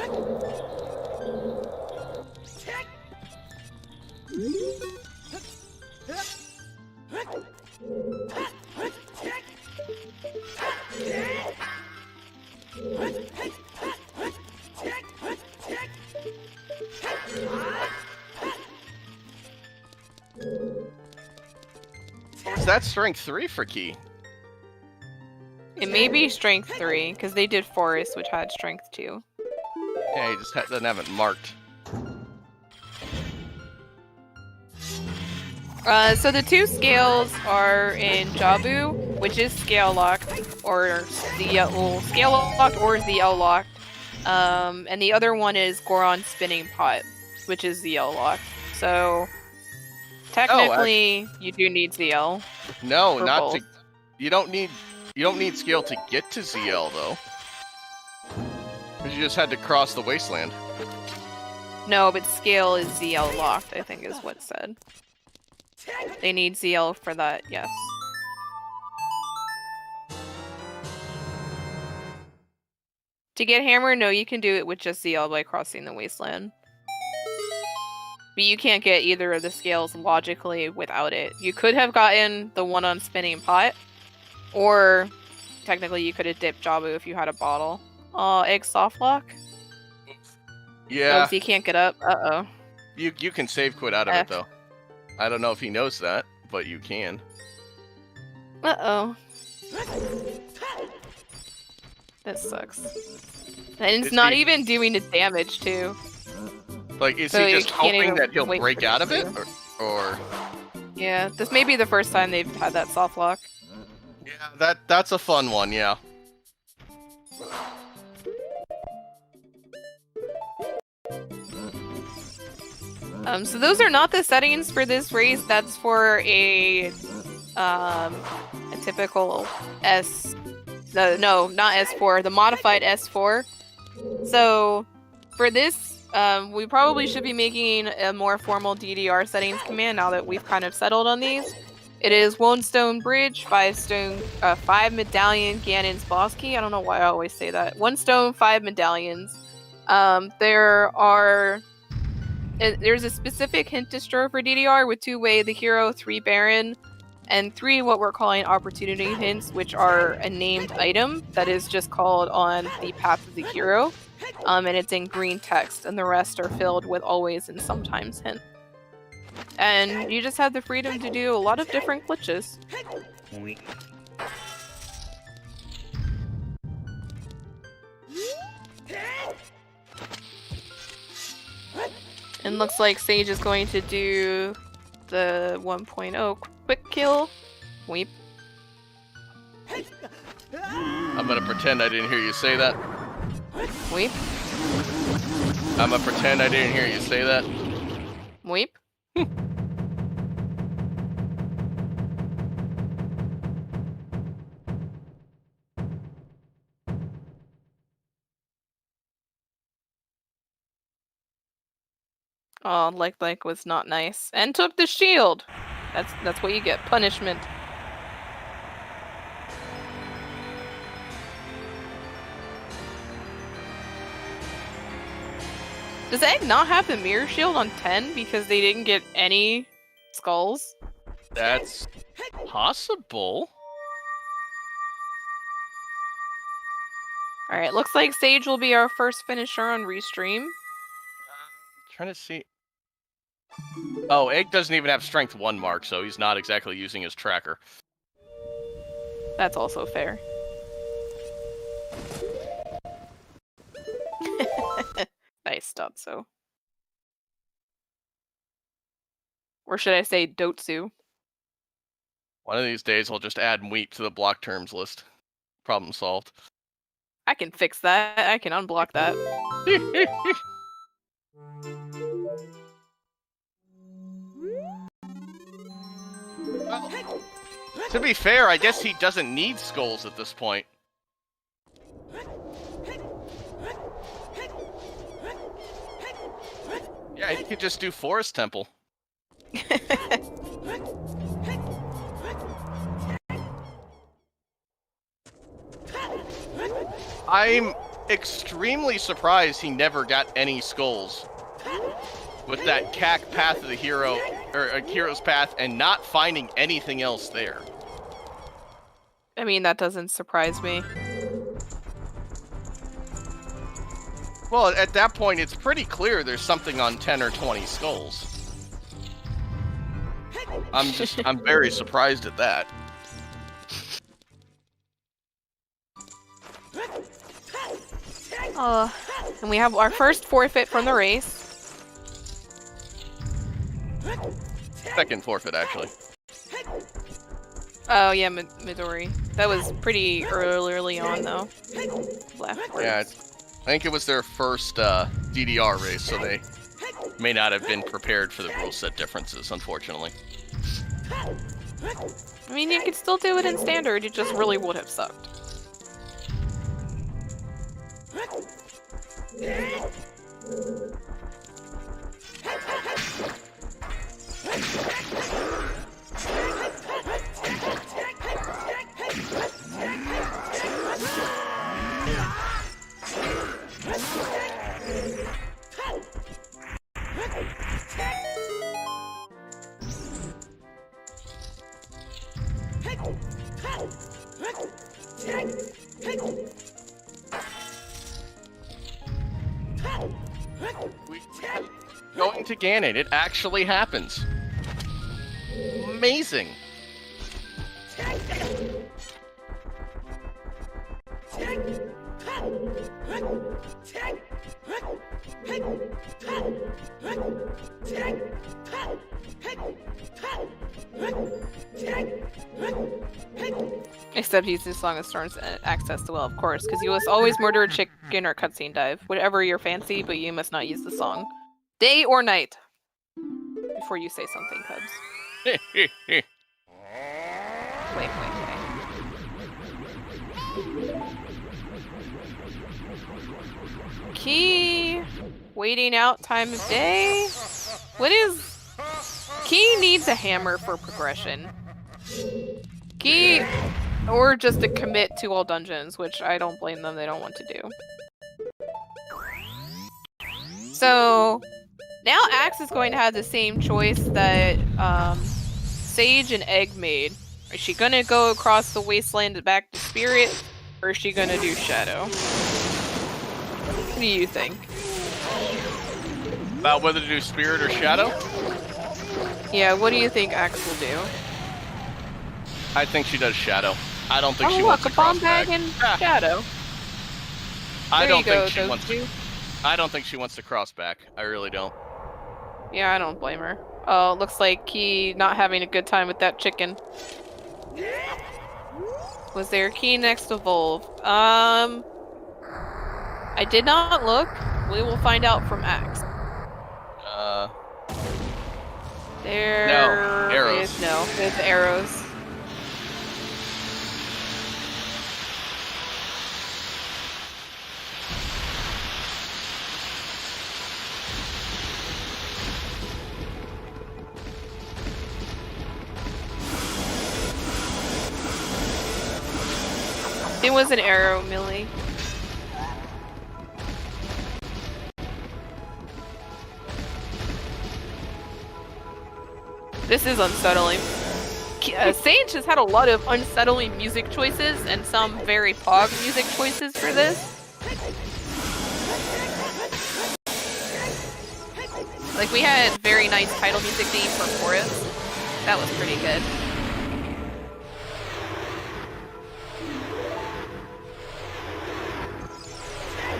S1: that strength 3 for Key?
S2: It may be strength 3, because they did Forest, which had strength 2.
S1: Yeah, he just doesn't have it marked.
S2: So the 2 scales are in Jabu, which is scale locked, or scale locked or ZL locked. And the other one is Goron Spinning Pot, which is ZL locked. So technically, you do need ZL.
S1: No,
S2: for
S1: not
S2: both.
S1: to. You don't need scale to get to ZL though. Because you just had to cross the wasteland.
S2: No, but scale is ZL locked, I think is what's said. They need ZL for that, yes. To get hammer, no, you can do it with just ZL by crossing the wasteland. But you can't get either of the scales logically without it. You could have gotten the one on Spinning Pot, or technically you could have dipped Jabu if you had a bottle. Egg soft lock?
S1: Yeah.
S2: Oh, so you can't get up? Uh-oh.
S1: You can save quit out of it though. I don't know if he knows that, but you can.
S2: Uh-oh. That sucks. And it's not even doing the damage, too.
S1: Like, is
S2: So
S1: he
S2: you
S1: just
S2: can't
S1: hoping
S2: even
S1: that he'll
S2: wait
S1: break
S2: for
S1: out of it?
S2: it
S1: Or...
S2: Yeah, this may be the first time they've had that soft lock.
S1: Yeah, that's a fun one, yeah.
S2: So those are not the settings for this race. That's for a typical S. No, not S4. The modified S4. So for this, we probably should be making a more formal DDR settings command now that we've kind of settled on these. It is 1 stone bridge, 5 medallion Ganon's boss key. I don't know why I always say that. 1 stone, 5 medallions. There's a specific hint distro for DDR with 2 Way the Hero, 3 Baron, and 3 what we're calling opportunity hints, which are a named item that is just called on the path of the hero. And it's in green text, and the rest are filled with always and sometimes hint. And you just have the freedom to do a lot of different glitches. And looks like Sage is going to do the 1.0 quick kill. Weep.
S1: I'm gonna pretend I didn't hear you say that.
S2: Weep.
S1: I'm gonna pretend I didn't hear you say that.
S2: Weep. Oh, like was not nice. And took the shield! That's what you get. Punishment. Does Egg not have the mirror shield on 10 because they didn't get any skulls?
S1: That's possible.
S2: Alright, looks like Sage will be our first finisher on Restream.
S1: Trying to see. Oh, Egg doesn't even have strength 1 mark, so he's not exactly using his tracker.
S2: That's also fair. Nice, Dotso. Or should I say Dotsu?
S1: One of these days, I'll just add Mweep to the block terms list. Problem solved.
S2: I can fix that. I can unblock that.
S1: Well, to be fair, I guess he doesn't need skulls at this point. Yeah, he could just do Forest Temple. I'm extremely surprised he never got any skulls with that CAC path of the hero, or a hero's path, and not finding anything else there.
S2: I mean, that doesn't surprise me.
S1: Well, at that point, it's pretty clear there's something on 10 or 20 skulls. I'm very surprised at that.
S2: And we have our first forfeit from the race.
S1: Second forfeit, actually.
S2: Oh yeah, Midori. That was pretty early on though.
S1: Yeah, I think it was their first DDR race, so they may not have been prepared for the rule set differences, unfortunately.
S2: I mean, you could still do it in standard, it just really would have sucked.
S1: Going to Ganon, it actually happens. Amazing.
S2: Except he's as long as Storm's access to well, of course, because you must always murder a chicken or cutscene dive. Whatever your fancy, but you must not use the song. Day or night. Before you say something, Cubs. Wait. Key. Waiting out time of day. What is... Key needs a hammer for progression. Key... Or just to commit to all dungeons, which I don't blame them, they don't want to do. So, now Axe is going to have the same choice that Sage and Egg made. Is she gonna go across the wasteland back to Spirit, or is she gonna do Shadow? What do you think?
S1: About whether to do Spirit or Shadow?
S2: Yeah, what do you think Axe will do?
S1: I think she does Shadow. I don't think she wants to cross back.
S2: And Shadow.
S1: I don't think she wants to. I don't think she wants to cross back. I really don't.
S2: Yeah, I don't blame her. Oh, looks like Key not having a good time with that chicken. Was there a key next Evolve? I did not look. We will find out from Axe. There
S1: No, arrows.
S2: There's arrows. It was an arrow, Millie. This is unsettling. Sage has had a lot of unsettling music choices and some very pog music choices for this. Like, we had very nice title music theme for Chorus. That was pretty good.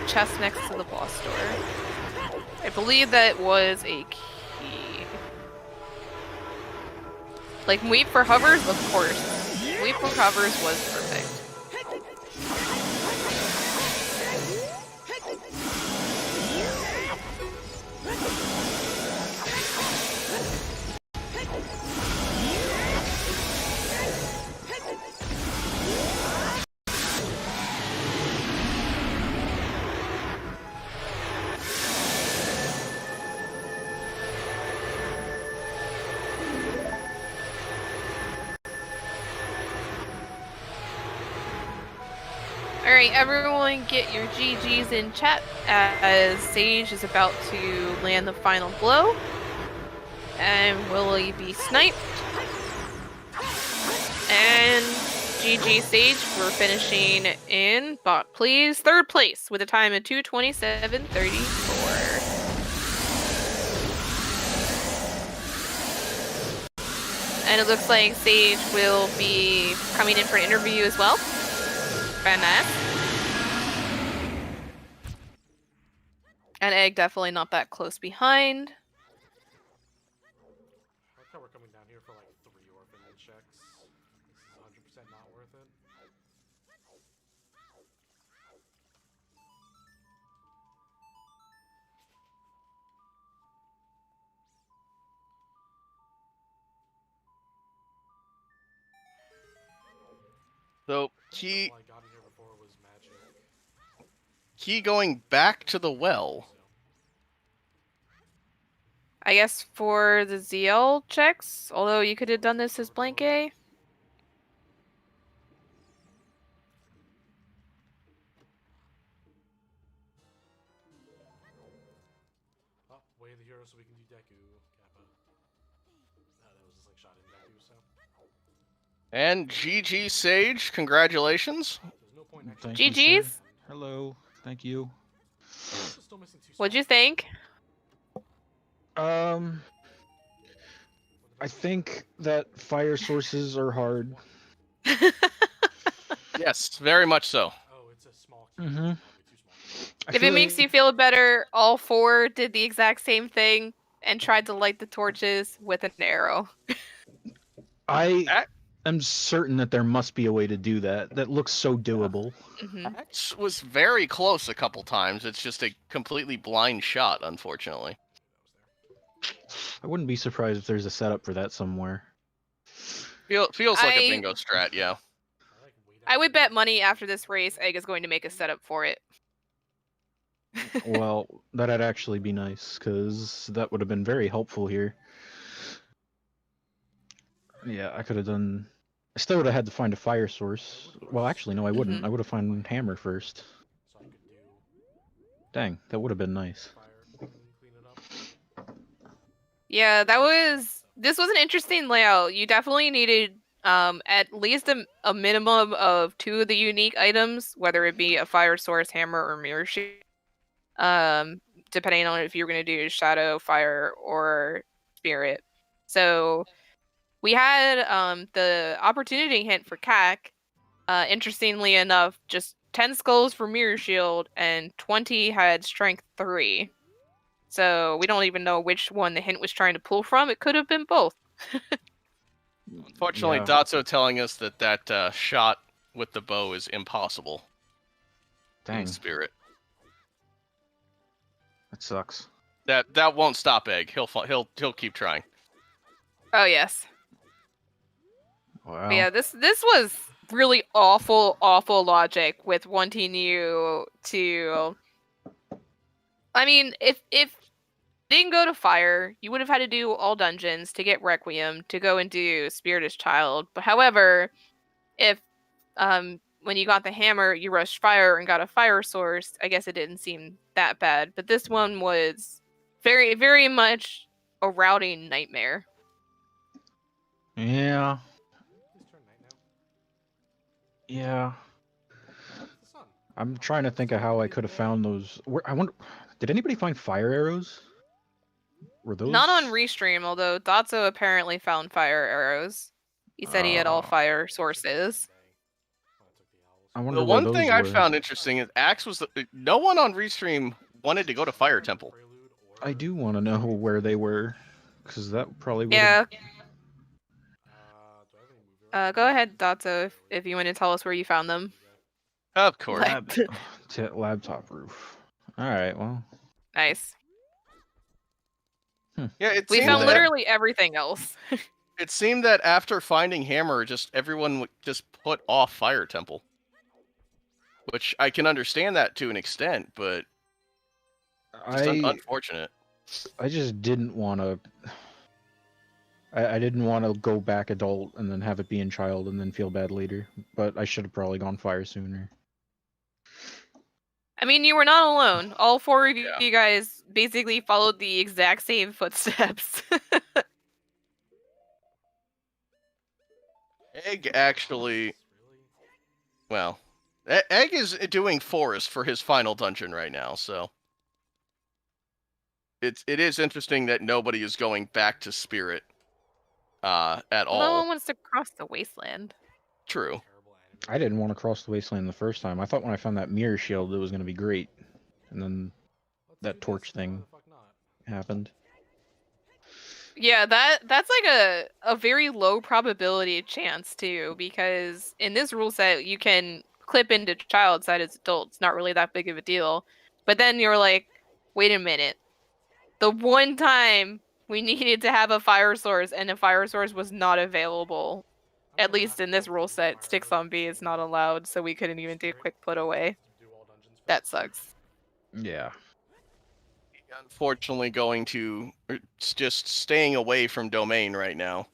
S2: Chest next to the boss door. I believe that was a key. Like, wait for hovers? Of course. Wait for hovers was perfect. Alright, everyone get your GGs in chat as Sage is about to land the final blow. And will he be sniped? And GG Sage for finishing in bot, please. Third place with a time of 2:27.34. And it looks like Sage will be coming in for an interview as well. Very nice. And Egg definitely not that close behind.
S3: I like how we're coming down here for like 3 orphanage checks. This is 100% not worth it.
S1: So
S3: All
S1: key
S3: I got in here before was magic.
S1: going back to the well.
S2: I guess for the ZL checks, although you could have done this as blank A.
S3: Oh, way of the hero so we can do Deku, Kappa. That was just like shot in Deku, so.
S1: And GG Sage, congratulations.
S3: There's no point in
S4: Thank
S3: actually.
S4: you,
S2: GG's?
S4: sir. Hello, thank you.
S3: Also still missing 2
S2: What'd you
S3: spots.
S2: think?
S4: I think that fire sources are hard.
S1: Yes, very much so.
S3: Oh, it's a small key.
S4: Mhm.
S3: Probably too small.
S4: I
S2: If
S4: feel
S2: it makes
S4: like
S2: you feel better, all 4 did the exact same thing and tried to light the torches with an arrow.
S4: I
S1: Ac-
S4: am certain that there must be a way to do that. That looks so doable.
S2: Hmm.
S1: Axe was very close a couple times. It's just a completely blind shot, unfortunately.
S4: I wouldn't be surprised if there's a setup for that somewhere.
S1: Feels like a
S2: I-
S1: bingo strat, yeah.
S3: Like, way down
S2: I would
S3: here.
S2: bet money after this race, Egg is going to make a setup for it.
S4: Well, that'd actually be nice, because that would have been very helpful here. Yeah, I could have done... I still would have had to find a fire source. Well, actually, no, I wouldn't.
S2: Mhm.
S4: I would have found hammer first.
S3: So I could do
S4: Dang, that would have been nice.
S3: fire and clean it up.
S2: Yeah, this was an interesting layout. You definitely needed at least a minimum of 2 of the unique items, whether it be a fire source, hammer, or mirror shield. Depending on if you were going to do shadow, fire, or spirit. So we had the opportunity hint for CAC. Interestingly enough, just 10 skulls for mirror shield and 20 had strength 3. So we don't even know which one the hint was trying to pull from. It could have been both.
S1: Unfortunately,
S4: Yeah.
S1: Dotso telling us that shot with the bow is impossible
S4: Dang,
S1: in spirit.
S4: that sucks.
S1: That won't stop Egg. He'll keep trying.
S2: Oh yes.
S4: Wow.
S2: But yeah, this was really awful logic with wanting you to. I mean, if you didn't go to fire, you would have had to do all dungeons to get Requiem to go and do Spiritist Child. But however, if when you got the hammer, you rushed fire and got a fire source, I guess it didn't seem that bad. But this one was very, very much a routing nightmare.
S4: Yeah,
S3: Please turn night now.
S4: yeah.
S3: It's the sun.
S4: I'm trying to think of how I could have found those. I wonder, did anybody find fire arrows? Were those
S2: Not on Restream, although Dotso apparently found fire arrows. He said he had all
S4: Oh.
S2: fire sources.
S4: I wonder
S1: The
S4: where
S1: one
S4: those
S1: thing I
S4: were.
S1: found interesting is Axe was no one on Restream wanted to go to Fire Temple.
S4: I do want to know where they were, because that probably would.
S2: Yeah,
S3: Do I have any move
S2: go ahead, Dotso, if you want to tell us where you found them.
S1: Of course.
S2: Like-
S4: Laptop roof. All right, well.
S2: Nice.
S1: Yeah, it
S2: We
S1: seemed
S2: found
S1: that,
S2: literally everything else.
S1: it seemed that after finding Hammer, just everyone just put off Fire Temple. Which I can understand that to an extent, but just unfortunate.
S4: I just didn't want to. I didn't want to go back adult and then have it be in child and then feel bad later. But I should have probably gone fire sooner.
S2: I mean, you were not alone. All 4 of
S1: Yeah.
S2: you guys basically followed the exact same footsteps.
S1: Egg actually, well, Egg is doing Forest for his final dungeon right now, so it is interesting that nobody is going back to Spirit at
S2: No
S1: all.
S2: one wants to cross the wasteland.
S1: True.
S3: Terrible anime.
S4: I didn't want to cross the wasteland the first time. I thought when I found that mirror shield, it was going to be great. And then
S3: Let's
S4: that
S3: do
S4: torch
S3: this. Why
S4: thing
S3: the fuck not?
S4: happened.
S2: Yeah, that's like a very low probability chance too, because in this rule set you can clip into child side as adult. It's not really that big of a deal. But then you're like, wait a minute. The one time we needed to have a fire source and a fire source was not available.
S3: I'm
S2: At
S3: gonna
S2: least
S3: have
S2: in
S3: to
S2: this
S3: go
S2: rule
S3: do
S2: set,
S3: fire
S2: Stick Zombie is not allowed, so we couldn't even do quick put away.
S3: do all dungeons
S2: That
S3: first.
S2: sucks.
S4: Yeah.
S1: Unfortunately, going to just staying away from domain right now.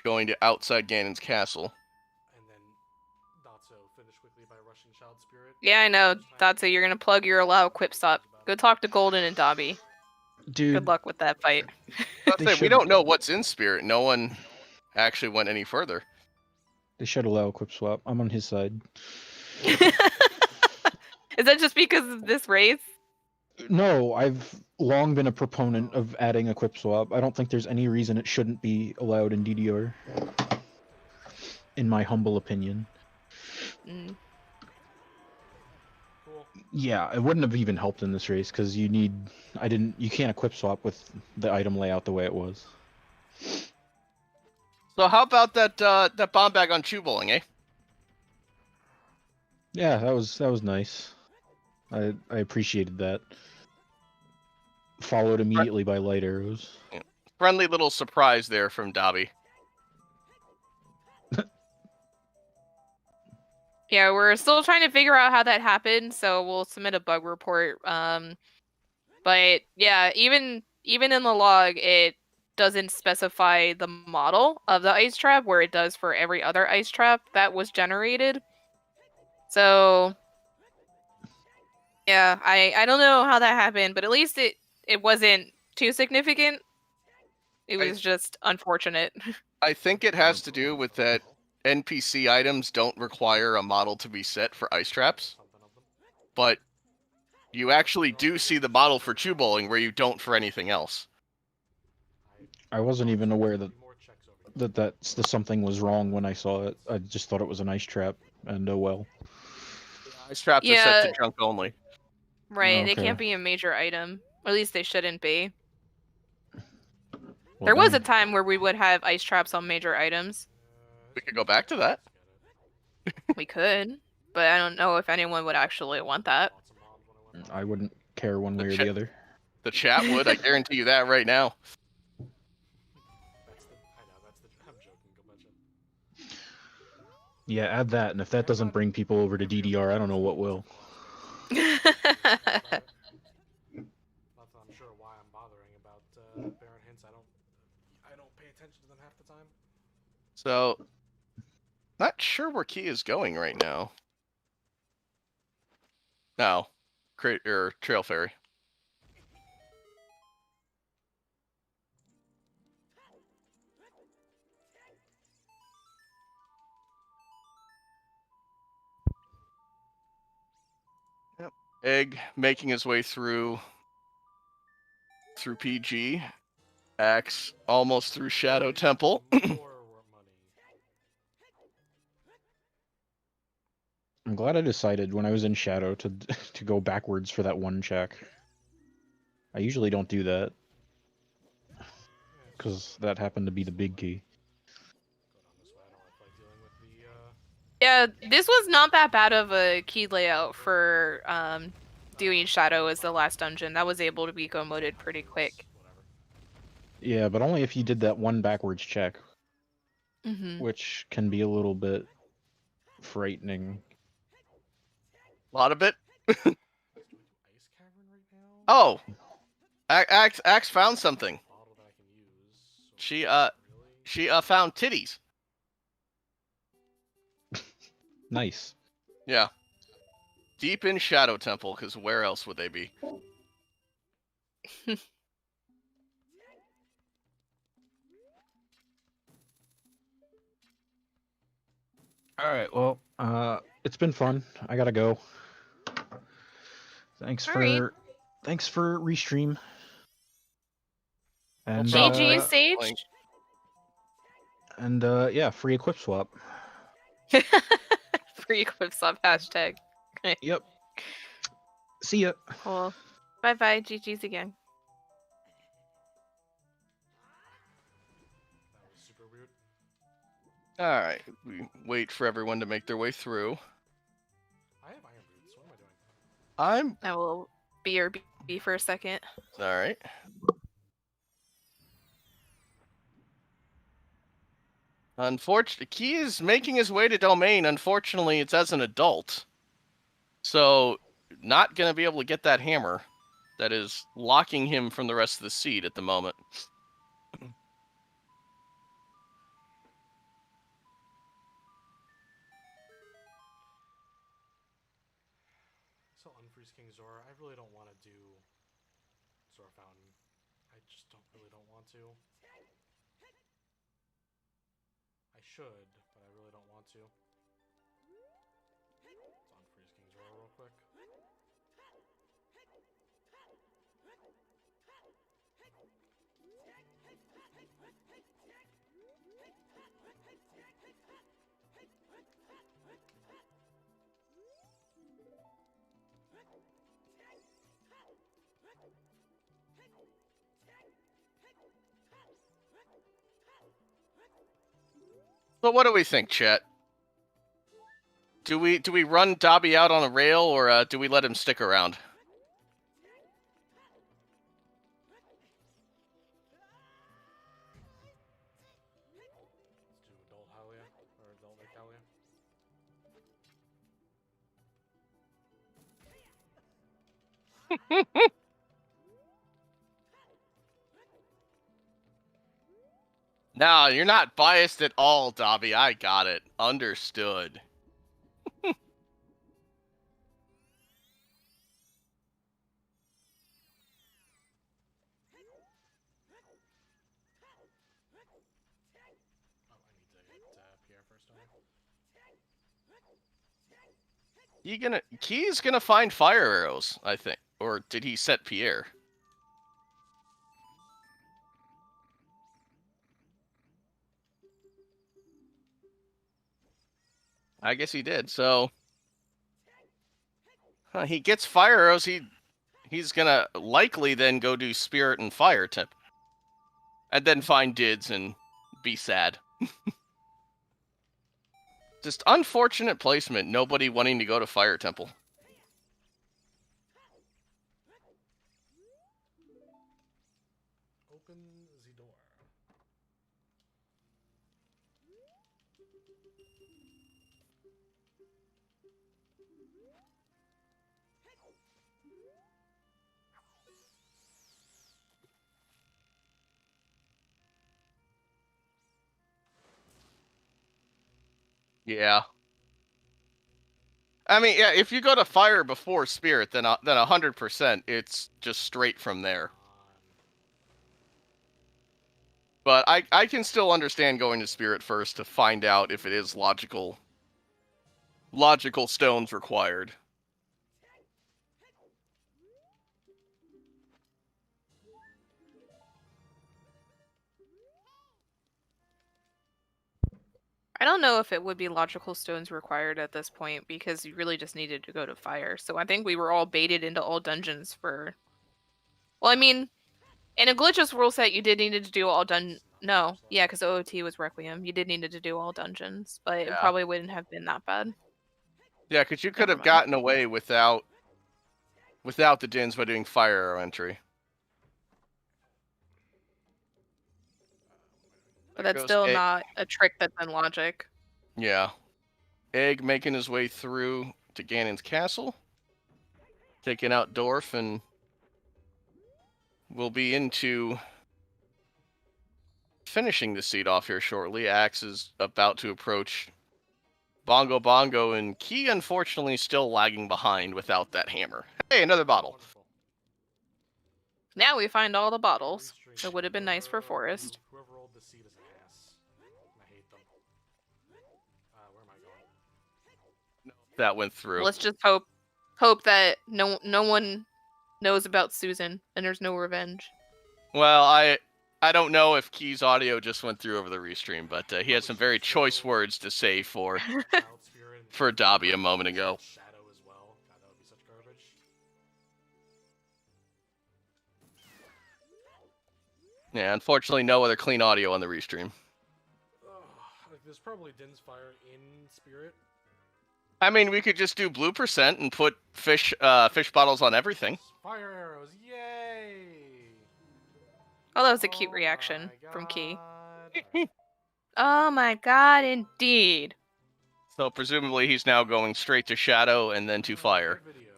S1: Going to outside Ganon's castle.
S3: And then Datso finish quickly by rushing Child Spirit.
S2: Yeah, I know. That's it. You're gonna plug your allow equip stop. Go talk to Golden and Dobby.
S4: Dude,
S2: Good luck with that fight.
S4: They
S1: We
S4: should-
S1: don't know what's in Spirit. No one actually went any further.
S4: they should allow equip swap. I'm on his side.
S2: Is that just because of this race?
S4: No, I've long been a proponent of adding equip swap. I don't think there's any reason it shouldn't be allowed in DDR. In my humble opinion.
S2: Mm.
S3: Cool.
S4: Yeah, it wouldn't have even helped in this race because you can't equip swap with the item layout the way it was.
S1: So how about that bomb bag on Chew Bowling, eh?
S4: Yeah, that was nice. I appreciated that. Followed immediately by light arrows.
S1: Friendly little surprise there from Dobby.
S2: Yeah, we're still trying to figure out how that happened, so we'll submit a bug report. But yeah, even in the log, it doesn't specify the model of the ice trap where it does for every other ice trap that was generated. So yeah, I don't know how that happened, but at least it wasn't too significant. It was just unfortunate.
S1: I think it has to do with that NPC items don't require a model to be set for ice traps,
S3: Something of them.
S1: but you actually do see the model for Chew Bowling where you don't for anything else.
S4: I wasn't even aware
S3: More checks over here.
S4: that's the something was wrong when I saw it. I just thought it was an ice trap, and oh well.
S1: Ice traps are
S2: Yeah.
S1: set to junk only.
S2: Right, they
S4: Okay.
S2: can't be a major item. Or at least they shouldn't be.
S4: Well,
S2: There was a
S4: then-
S2: time where we would have ice traps on major items.
S1: We could go back to that.
S2: We could, but I don't know if anyone would actually want that.
S3: Lots of bombs when I went
S4: I wouldn't care one way or
S1: Check-
S4: the other.
S1: The chat would, I guarantee you that right now.
S3: I'm joking, go betcha.
S4: Yeah, add that, and if that doesn't bring people over to DDR, I don't know what will.
S3: Not that I'm sure why I'm bothering about Baron hints. I don't pay attention to them half the time.
S1: So, not sure where Key is going right now. No, Trail Ferry. Yep. Egg making his way through PG. Axe almost through Shadow Temple.
S3: More money.
S4: I'm glad I decided when I was in Shadow to to go backwards for that one check. I usually don't do that, because that happened to be the big key.
S3: Go down this way. I don't like dealing with the
S2: Yeah, this was not that bad of a key layout for doing Shadow as the last dungeon. That was able to be go-moded pretty quick.
S3: whatever.
S4: Yeah, but only if you did that one backwards check,
S2: Mm-hmm.
S4: which can be a little bit frightening.
S1: A lot of it.
S3: Ice cavern right now.
S1: Oh, Axe found something.
S3: Bottle that I can use. So
S1: She
S3: really?
S1: she found titties.
S4: Nice.
S1: Yeah. Deep in Shadow Temple, because where else would they be?
S4: All right. Well, it's been fun. I gotta go. Thanks
S2: All
S4: for
S2: right.
S4: thanks for restream. And
S2: GG,
S1: uh,
S2: Sage.
S1: like-
S4: and yeah, free equip swap.
S2: Free equip sub hashtag.
S4: Yep. See ya.
S2: Cool. Bye bye. GG's again.
S3: That was super weird.
S1: All right, we wait for everyone to make their way through.
S3: I have iron boots. What am I doing?
S1: I'm
S2: I will BRB for a second.
S1: all right. Unfortunately, Key is making his way to domain. Unfortunately, it's as an adult, so not gonna be able to get that hammer. That is locking him from the rest of the seed at the moment.
S3: So unfreeze King Zora. I really don't want to do Zora Fountain. I just really don't want to. I should, but I really don't want to. Let's unfreeze King Zora real quick.
S1: So what do we think, chat? Do we run Dobby out on a rail, or do we let him stick around?
S3: Let's do Adult Halia, or Adult Lake Halia.
S1: No, you're not biased at all, Dobby. I got it. Understood.
S3: Oh, I need to get Pierre first, don't I?
S1: Key's gonna find fire arrows, I think. Or did he set Pierre? I guess he did. So he gets fire arrows. He's gonna likely then go do spirit and fire tip, and then find Dids and be sad. Just unfortunate placement. Nobody wanting to go to Fire Temple.
S3: Open the door.
S1: Yeah. I mean, yeah. If you go to fire before spirit, then 100% it's just straight from there. But I can still understand going to spirit first to find out if it is logical stones required.
S2: I don't know if it would be logical stones required at this point because you really just needed to go to fire. So I think we were all baited into all dungeons for. Well, I mean, in a glitches rule set, you did need to do all No, yeah, because OOT was Requiem. You did need to do all dungeons, but it
S1: Yeah.
S2: probably wouldn't have been that bad.
S1: Yeah, because you could
S2: Never
S1: have
S2: mind.
S1: gotten away without the dins by doing fire arrow entry.
S2: But
S1: There
S2: that's
S1: goes
S2: still
S1: Egg.
S2: not a trick that's in logic.
S1: Yeah. Egg making his way through to Ganon's castle, taking out Dorf, and we'll be into finishing the seed off here shortly. Axe is about to approach Bongo Bongo, and Key, unfortunately, still lagging behind without that hammer. Hey, another bottle.
S3: Wonderful.
S2: Now we find all the bottles.
S3: Very strange.
S2: It would have been nice for Forest.
S3: Whoever rolled the seed is an ass. I hate them. Where am I going?
S1: That went through.
S2: Let's just hope that no one knows about Susan and there's no revenge.
S1: Well, I don't know if Key's audio just went through over the restream, but he had some very choice words to say for Dobby a moment ago.
S3: Shadow as well. God, that would be such garbage.
S1: Yeah, unfortunately, no other clean audio on the restream.
S3: Like, there's probably Din's Fire in Spirit.
S1: I mean, we could just do blue percent and put fish bottles on everything.
S3: Fire arrows, yay!
S2: Oh, that was a cute reaction
S3: my
S2: from Key.
S3: God.
S2: Oh my god, indeed.
S1: So presumably he's now going straight to Shadow and then to Fire.
S3: Video.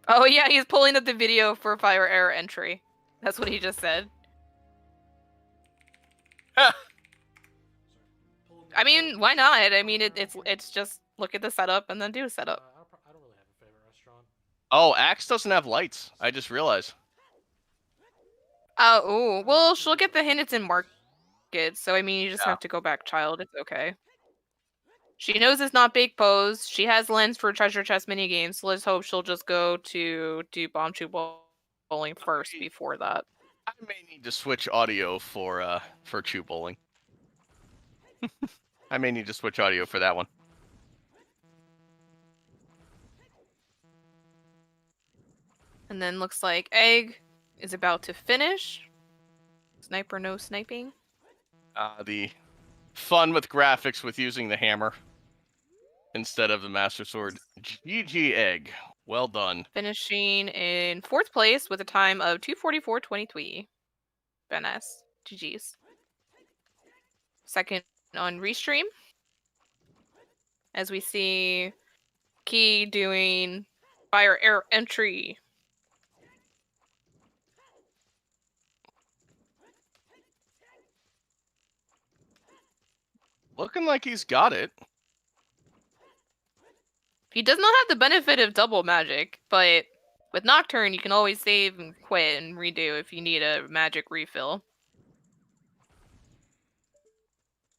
S2: Oh yeah, he's pulling up the video for fire error entry. That's what he just said. I mean, why not? I mean, it's just look at the setup and then do setup.
S3: I don't really have a favorite restaurant.
S1: Oh, Axe doesn't have lights. I just realized.
S2: Oh, well, she'll get the hint it's in market, so I mean, you just
S1: Yeah.
S2: have to go back, child. It's okay. She knows it's not Bake Pose. She has lens for treasure chest minigames, so let's hope she'll just go to do bomb tube bowling first before that.
S1: I may need to switch audio for Chew Bowling. I may need to switch audio for that one.
S2: And then looks like Egg is about to finish. Sniper no sniping.
S1: The fun with graphics with using the hammer instead of the Master Sword. GG Egg. Well done.
S2: Finishing in 4th place with a time of 2:44:23. Very nice. GG's. Second on Restream. As we see Key doing fire error entry.
S1: Looking like he's got it.
S2: He does not have the benefit of double magic, but with Nocturne you can always save and quit and redo if you need a magic refill.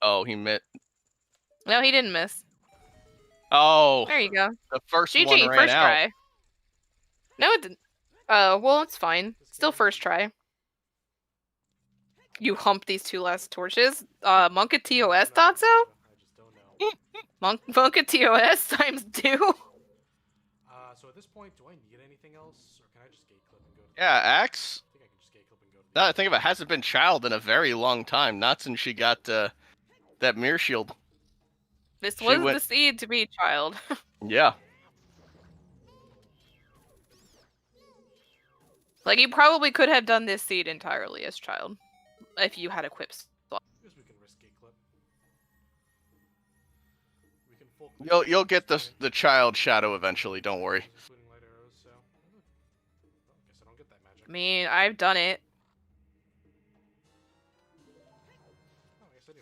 S1: Oh, he missed.
S2: No, he didn't miss.
S1: Oh,
S2: There you go.
S1: the first
S2: GG,
S1: one ran
S2: first
S1: out.
S2: try. No, it didn't. Well, it's fine. Still first try. You hump these 2 last torches. Monka TOS thought so?
S3: I just don't know.
S2: Monka TOS times 2?
S3: So at this point, do I need anything else, or can I just gate clip and go to
S1: Yeah, Axe.
S3: I think I can just gate clip and go to
S1: Now that I think of it, hasn't been child in a very long time. Not since she got that mirror shield.
S2: This
S1: She
S2: was
S1: went-
S2: the seed to be child.
S1: Yeah.
S2: Like, you probably could have done this seed entirely as child. If you had equipped slot.
S3: I guess we can risk gate clip. We can full clip
S1: You'll get
S3: this
S1: the child shadow eventually. Don't worry.
S3: including light arrows, so well, I guess I don't get that magic.
S2: I mean, I've done it.
S3: Oh, I guess I do.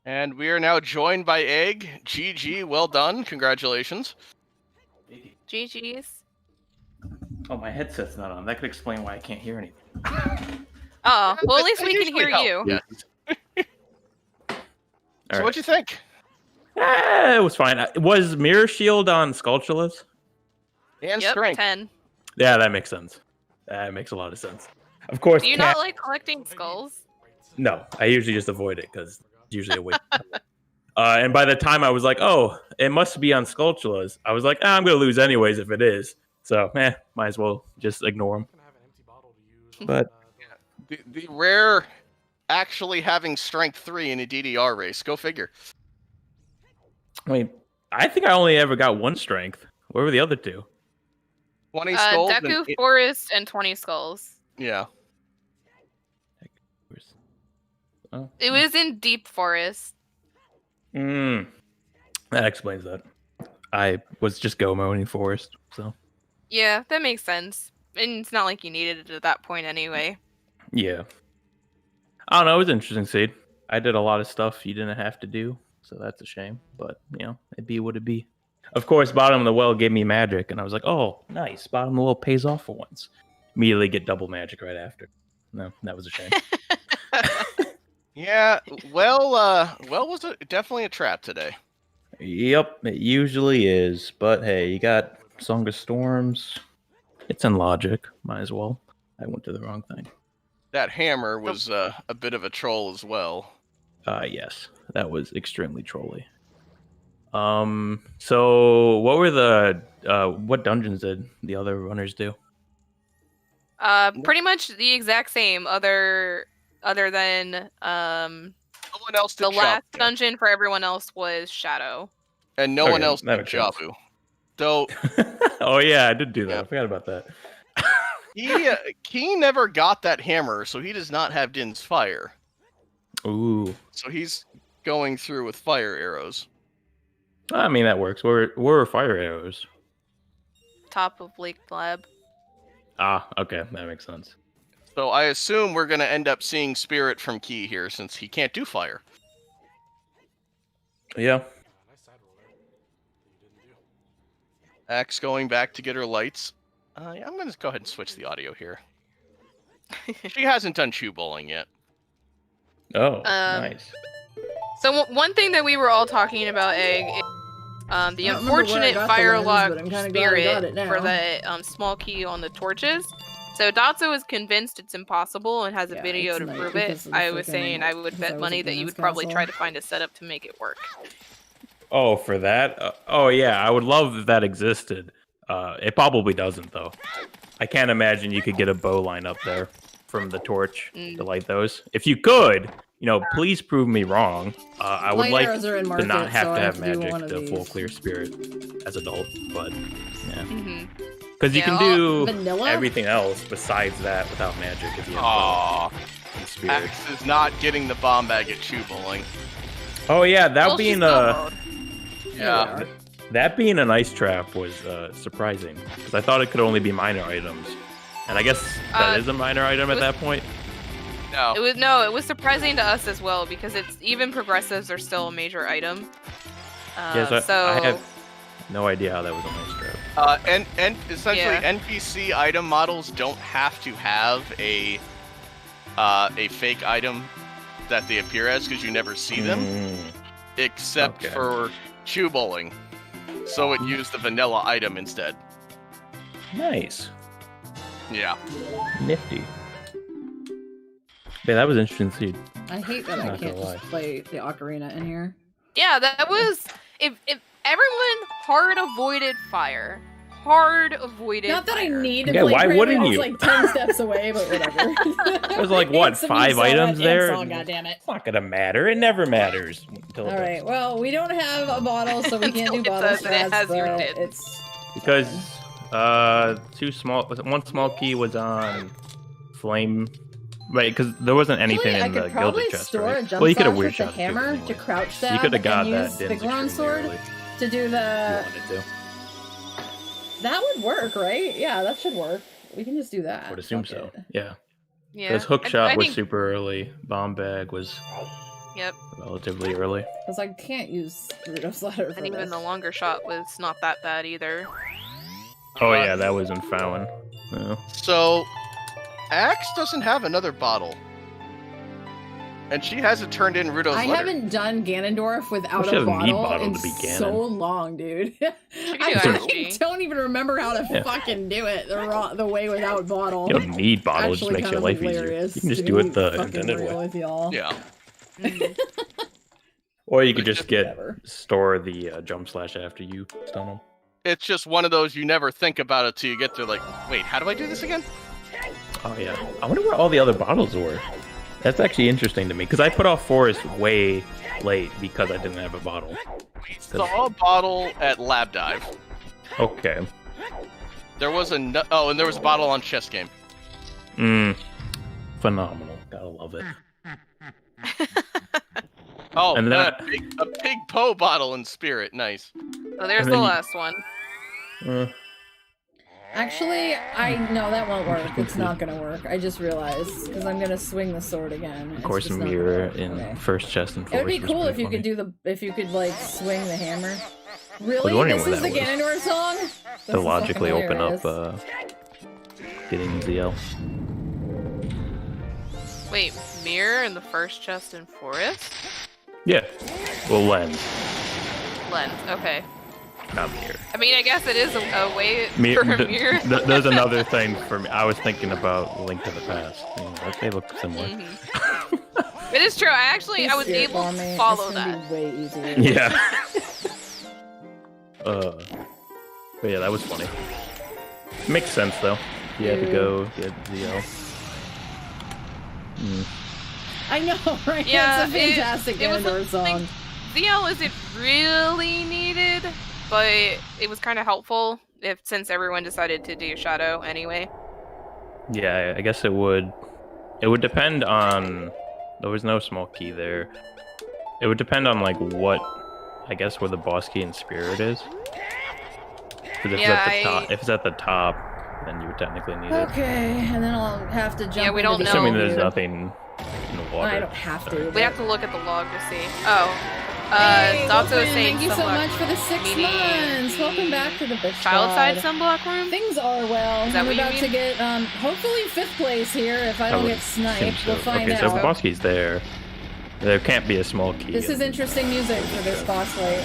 S1: And we are now joined by Egg. GG, well done. Congratulations.
S2: GG's.
S5: Oh, my headset's not on. That could explain why I can't hear anything.
S2: Oh, well, at
S1: That-
S2: least
S1: that
S2: we can
S1: usually
S2: hear
S1: helps.
S2: you.
S1: Yeah.
S5: All
S1: So
S5: right.
S1: what'd you think?
S5: It was fine. Was Mirror Shield on Skulltulas?
S1: And
S2: Yep,
S1: strength.
S2: 10.
S5: Yeah, that makes sense. That makes a lot of sense. Of course,
S2: Do you
S5: cat-
S2: not like collecting skulls?
S5: No, I usually just avoid it because it's usually a waste. And by the time I was like, oh, it must be on Skulltulas, I was like, I'm going to lose anyways if it is. So, might as well just ignore them.
S3: I'm gonna have an empty bottle to use.
S5: But-
S1: The rare actually having strength 3 in a DDR race. Go figure.
S5: I mean, I think I only ever got 1 strength. Where were the other 2?
S1: 20 skulls. and
S2: Deku,
S1: eight-
S2: Forest, and 20 skulls.
S1: Yeah.
S5: Oh.
S2: It was in Deep Forest.
S5: That explains that. I was just Gomo Forest, so
S2: Yeah, that makes sense. And it's not like you needed it at that point anyway.
S5: yeah. I don't know. It was an interesting seed. I did a lot of stuff you didn't have to do, so that's a shame. But it be what it be. Of course, bottom of the well gave me magic, and I was like, "Oh, nice! Bottom of the well pays off for once." Immediately get double magic right after. No, that was a shame.
S1: Yeah. Well, was definitely a trap today.
S5: Yep, it usually is. But hey, you got Song of Storms. It's in Logic. Might as well. I went to the wrong thing.
S1: That hammer was a bit of a troll as well.
S5: Yes, that was extremely trolly. So what were the what dungeons did the other runners do?
S2: Pretty much the exact same. Other than
S1: No one else did
S2: the last
S1: Shabu.
S2: dungeon for everyone else was Shadow.
S1: And no
S5: Okay,
S1: one else
S5: that
S1: did
S5: makes sense.
S1: Shabu. Though
S5: Oh yeah, I did do that.
S1: Yeah.
S5: I forgot about that.
S1: he never got that hammer, so he does not have Din's fire.
S5: Ooh,
S1: So he's going through with fire arrows.
S5: I mean that works. Where were fire arrows?
S2: Top of Lake Lab.
S5: Ah, okay, that makes sense.
S1: So I assume we're going to end up seeing Spirit from Key here, since he can't do fire.
S5: Yeah.
S3: Nice side roller. You didn't do.
S1: Axe going back to get her lights. I'm going to go ahead and switch the audio here. She hasn't done shoe bowling yet.
S5: Oh, nice.
S2: So one thing that we were all talking about, Egg, is the
S6: I don't remember where I
S2: unfortunate
S6: got the
S2: fire
S6: lens,
S2: lock
S6: but I'm kinda glad I got
S2: spirit
S6: it now.
S2: for the small key on the torches. So Dotso is convinced it's impossible and has a
S6: Yeah,
S2: video
S6: it's
S2: to
S6: nice
S2: prove
S6: because
S2: it.
S6: of the
S2: I was
S6: freaking-
S2: saying I would
S6: because I
S2: bet
S6: was
S2: money
S6: at
S2: that you
S6: dance
S2: would probably try to
S6: council.
S2: find a setup to make it work.
S5: Oh, for that? Oh yeah, I would love if that existed. It probably doesn't though. I can't imagine you could get a bow line up there from the torch to light those. If you could, please prove me wrong. I would
S6: Light
S5: like
S6: arrows are in
S5: to
S6: market,
S5: not have
S6: so
S5: to
S6: I
S5: have
S6: have to do
S5: magic
S6: one of
S5: to full
S6: these.
S5: clear spirit as adult, but yeah,
S2: Mm-hmm.
S5: because you
S2: Yeah,
S5: can do
S6: Vanilla?
S5: everything else besides that without magic if you have
S1: Aww.
S5: bow and spirit.
S1: Axe is not getting the bomb bag at shoe bowling.
S5: Oh yeah, that
S2: Well, she's
S5: being
S2: snowballed.
S1: Yeah.
S5: that being an ice trap was surprising because I thought it could only be minor items, and I guess that is a minor item at that point.
S1: No.
S2: It was surprising to us as well because it's even progressives are still a major item.
S5: Yes, I have no idea how that was an ice trap.
S1: And essentially,
S2: Yeah.
S1: NPC item models don't have to have a fake item that they appear as because you never see them, except
S5: Okay.
S1: for shoe bowling. So it used the vanilla item instead.
S5: Nice,
S1: Yeah.
S5: nifty. Yeah, that was interesting to see.
S6: I hate that I
S5: Not
S6: can't
S5: gonna
S6: just
S5: lie.
S6: play the ocarina in here.
S2: Yeah, that was if everyone hard avoided fire. Hard avoided
S6: Not that I
S2: fire.
S6: need to
S5: Yeah,
S6: play
S5: why
S6: Granite,
S5: wouldn't
S6: it's
S5: you?
S6: like 10 steps away, but whatever.
S5: There's like, what,
S6: It's a
S5: 5
S6: song,
S5: items
S6: that
S5: there?
S6: Song, goddammit.
S5: It's not gonna matter. It never matters until it does.
S6: Alright, well, we don't have a bottle, so we can't do
S2: Until it
S6: bottle
S2: does, and it
S6: strats,
S2: has your
S6: but
S2: did.
S6: it's...
S5: Because one small key was on flame, right? Because there wasn't anything
S6: Actually,
S5: in the
S6: I could probably
S5: gilded chest,
S6: store
S5: right?
S6: a jump
S5: Well, you could have
S6: slash
S5: weird
S6: with the
S5: shot
S6: hammer
S5: anyway.
S6: to crouch
S5: You
S6: stab
S5: could have
S6: and
S5: got
S6: use
S5: that
S6: the
S5: Din's
S6: Gron
S5: extremely
S6: sword
S5: early
S6: to do
S5: if
S6: the...
S5: you wanted to.
S6: That would work, right? Yeah, that should work. We can just do that.
S5: I would assume
S6: Fuck
S5: so.
S6: it.
S5: Yeah.
S2: Yeah.
S5: Because hook
S2: I-
S5: shot
S2: I
S5: was
S2: think-
S5: super early. Bomb bag was
S2: Yep.
S5: relatively early.
S6: Because I can't use Rudolph's ladder for
S2: And even
S6: this.
S2: the longer shot was not that bad either.
S5: Oh yeah, that was in Fountain. Yeah.
S1: So, Axe doesn't have another bottle. And she hasn't turned in Rudolph's
S6: I
S1: letter.
S6: haven't done Ganondorf without
S5: Well, she
S6: a
S5: doesn't need
S6: bottle
S5: bottle
S6: in
S5: to be
S6: so
S5: Ganon.
S6: long, dude.
S2: do
S6: I
S2: RNG.
S6: don't even remember how to
S5: Yeah.
S6: fucking do it the way without bottle.
S5: You don't need bottle, it just
S6: Actually
S5: makes your
S6: kind of
S5: life
S6: hilarious,
S5: easier. You can just
S6: to
S5: do
S6: be
S5: it the
S6: fucking
S5: intended
S6: real
S5: way.
S6: with y'all.
S1: Yeah.
S2: Mhm.
S5: Or you could just get
S6: Whatever.
S5: store the jump slash after you stun them.
S1: It's just one of those you never think about it till you get there like, wait, how do I do this again?
S5: Oh yeah. I wonder where all the other bottles were. That's actually interesting to me because I put off Forest way late because I didn't have a bottle.
S1: We saw a bottle at Lab Dive.
S5: Okay.
S1: There was and there was a bottle on Chess Game.
S5: Phenomenal. Gotta love it.
S1: Oh,
S5: And
S1: and
S5: then
S1: a Pig Poe bottle in Spirit. Nice.
S2: So there's
S5: And
S2: the
S5: then you-
S2: last one.
S6: Actually, no, that won't work. It's not gonna work. I just realized because I'm gonna swing the sword again.
S5: Of
S6: It's
S5: course,
S6: just not
S5: mirror
S6: gonna work.
S5: in
S6: Okay.
S5: first chest and
S6: It
S5: Forest.
S6: would be
S5: was
S6: cool if
S5: pretty
S6: you could
S5: funny.
S6: if you could like swing the hammer. Really,
S5: wondering
S6: this
S5: what
S6: is the
S5: that was.
S6: Ganondorf song. This
S5: To
S6: is
S5: logically
S6: fucking
S5: open up
S6: hilarious.
S5: getting ZL.
S2: Wait, mirror in the first chest in forest?
S5: Yeah. Well, lens.
S2: Lens. Okay.
S5: not mirror.
S2: I mean, I guess it is a way
S5: Me-
S2: for a
S5: th-
S2: mirror.
S5: There's another thing for me. I was thinking about Link to the Past. You know, they look similar.
S2: It is true. I was
S6: Spirit
S2: able
S6: bomb me.
S2: to follow
S6: It's gonna
S2: that.
S6: be way easier.
S5: Yeah. But yeah, that was funny. Makes sense though. You had to go get ZL.
S6: I know, right?
S2: Yeah,
S6: it's a fantastic
S2: it was
S6: Ganondorf
S2: something-
S6: song.
S2: ZL isn't really needed, but it was kind of helpful since everyone decided to do Shadow anyway.
S5: Yeah, I guess it would. It would depend on. There was no small key there. It would depend on like what. I guess where the boss key in Spirit is. Because if it's at the top, then you would technically need it.
S6: Okay, and then I'll have to jump.
S2: Yeah, we
S6: into
S2: don't
S6: the
S2: know.
S5: Assuming there's
S6: elevator.
S5: nothing in the water.
S6: I don't have to.
S2: We have to look at the log to see. Oh,
S6: Hey,
S2: Dotso is
S6: Wolfman,
S2: saying
S6: thank you so
S2: sunblock
S6: much for the 6
S2: meaning
S6: months. Welcome back to the bitch
S2: child side
S6: squad.
S2: sunblock room.
S6: Things are well.
S2: Is that
S6: I'm
S2: what you
S6: about to
S2: mean?
S6: get hopefully 5th place here if I
S5: I
S6: don't
S5: would
S6: get
S5: assume
S6: sniped. We'll
S5: so.
S6: find
S5: Okay,
S6: out.
S5: so if the boss key's there, there can't be a small key.
S6: This is interesting music for this boss fight.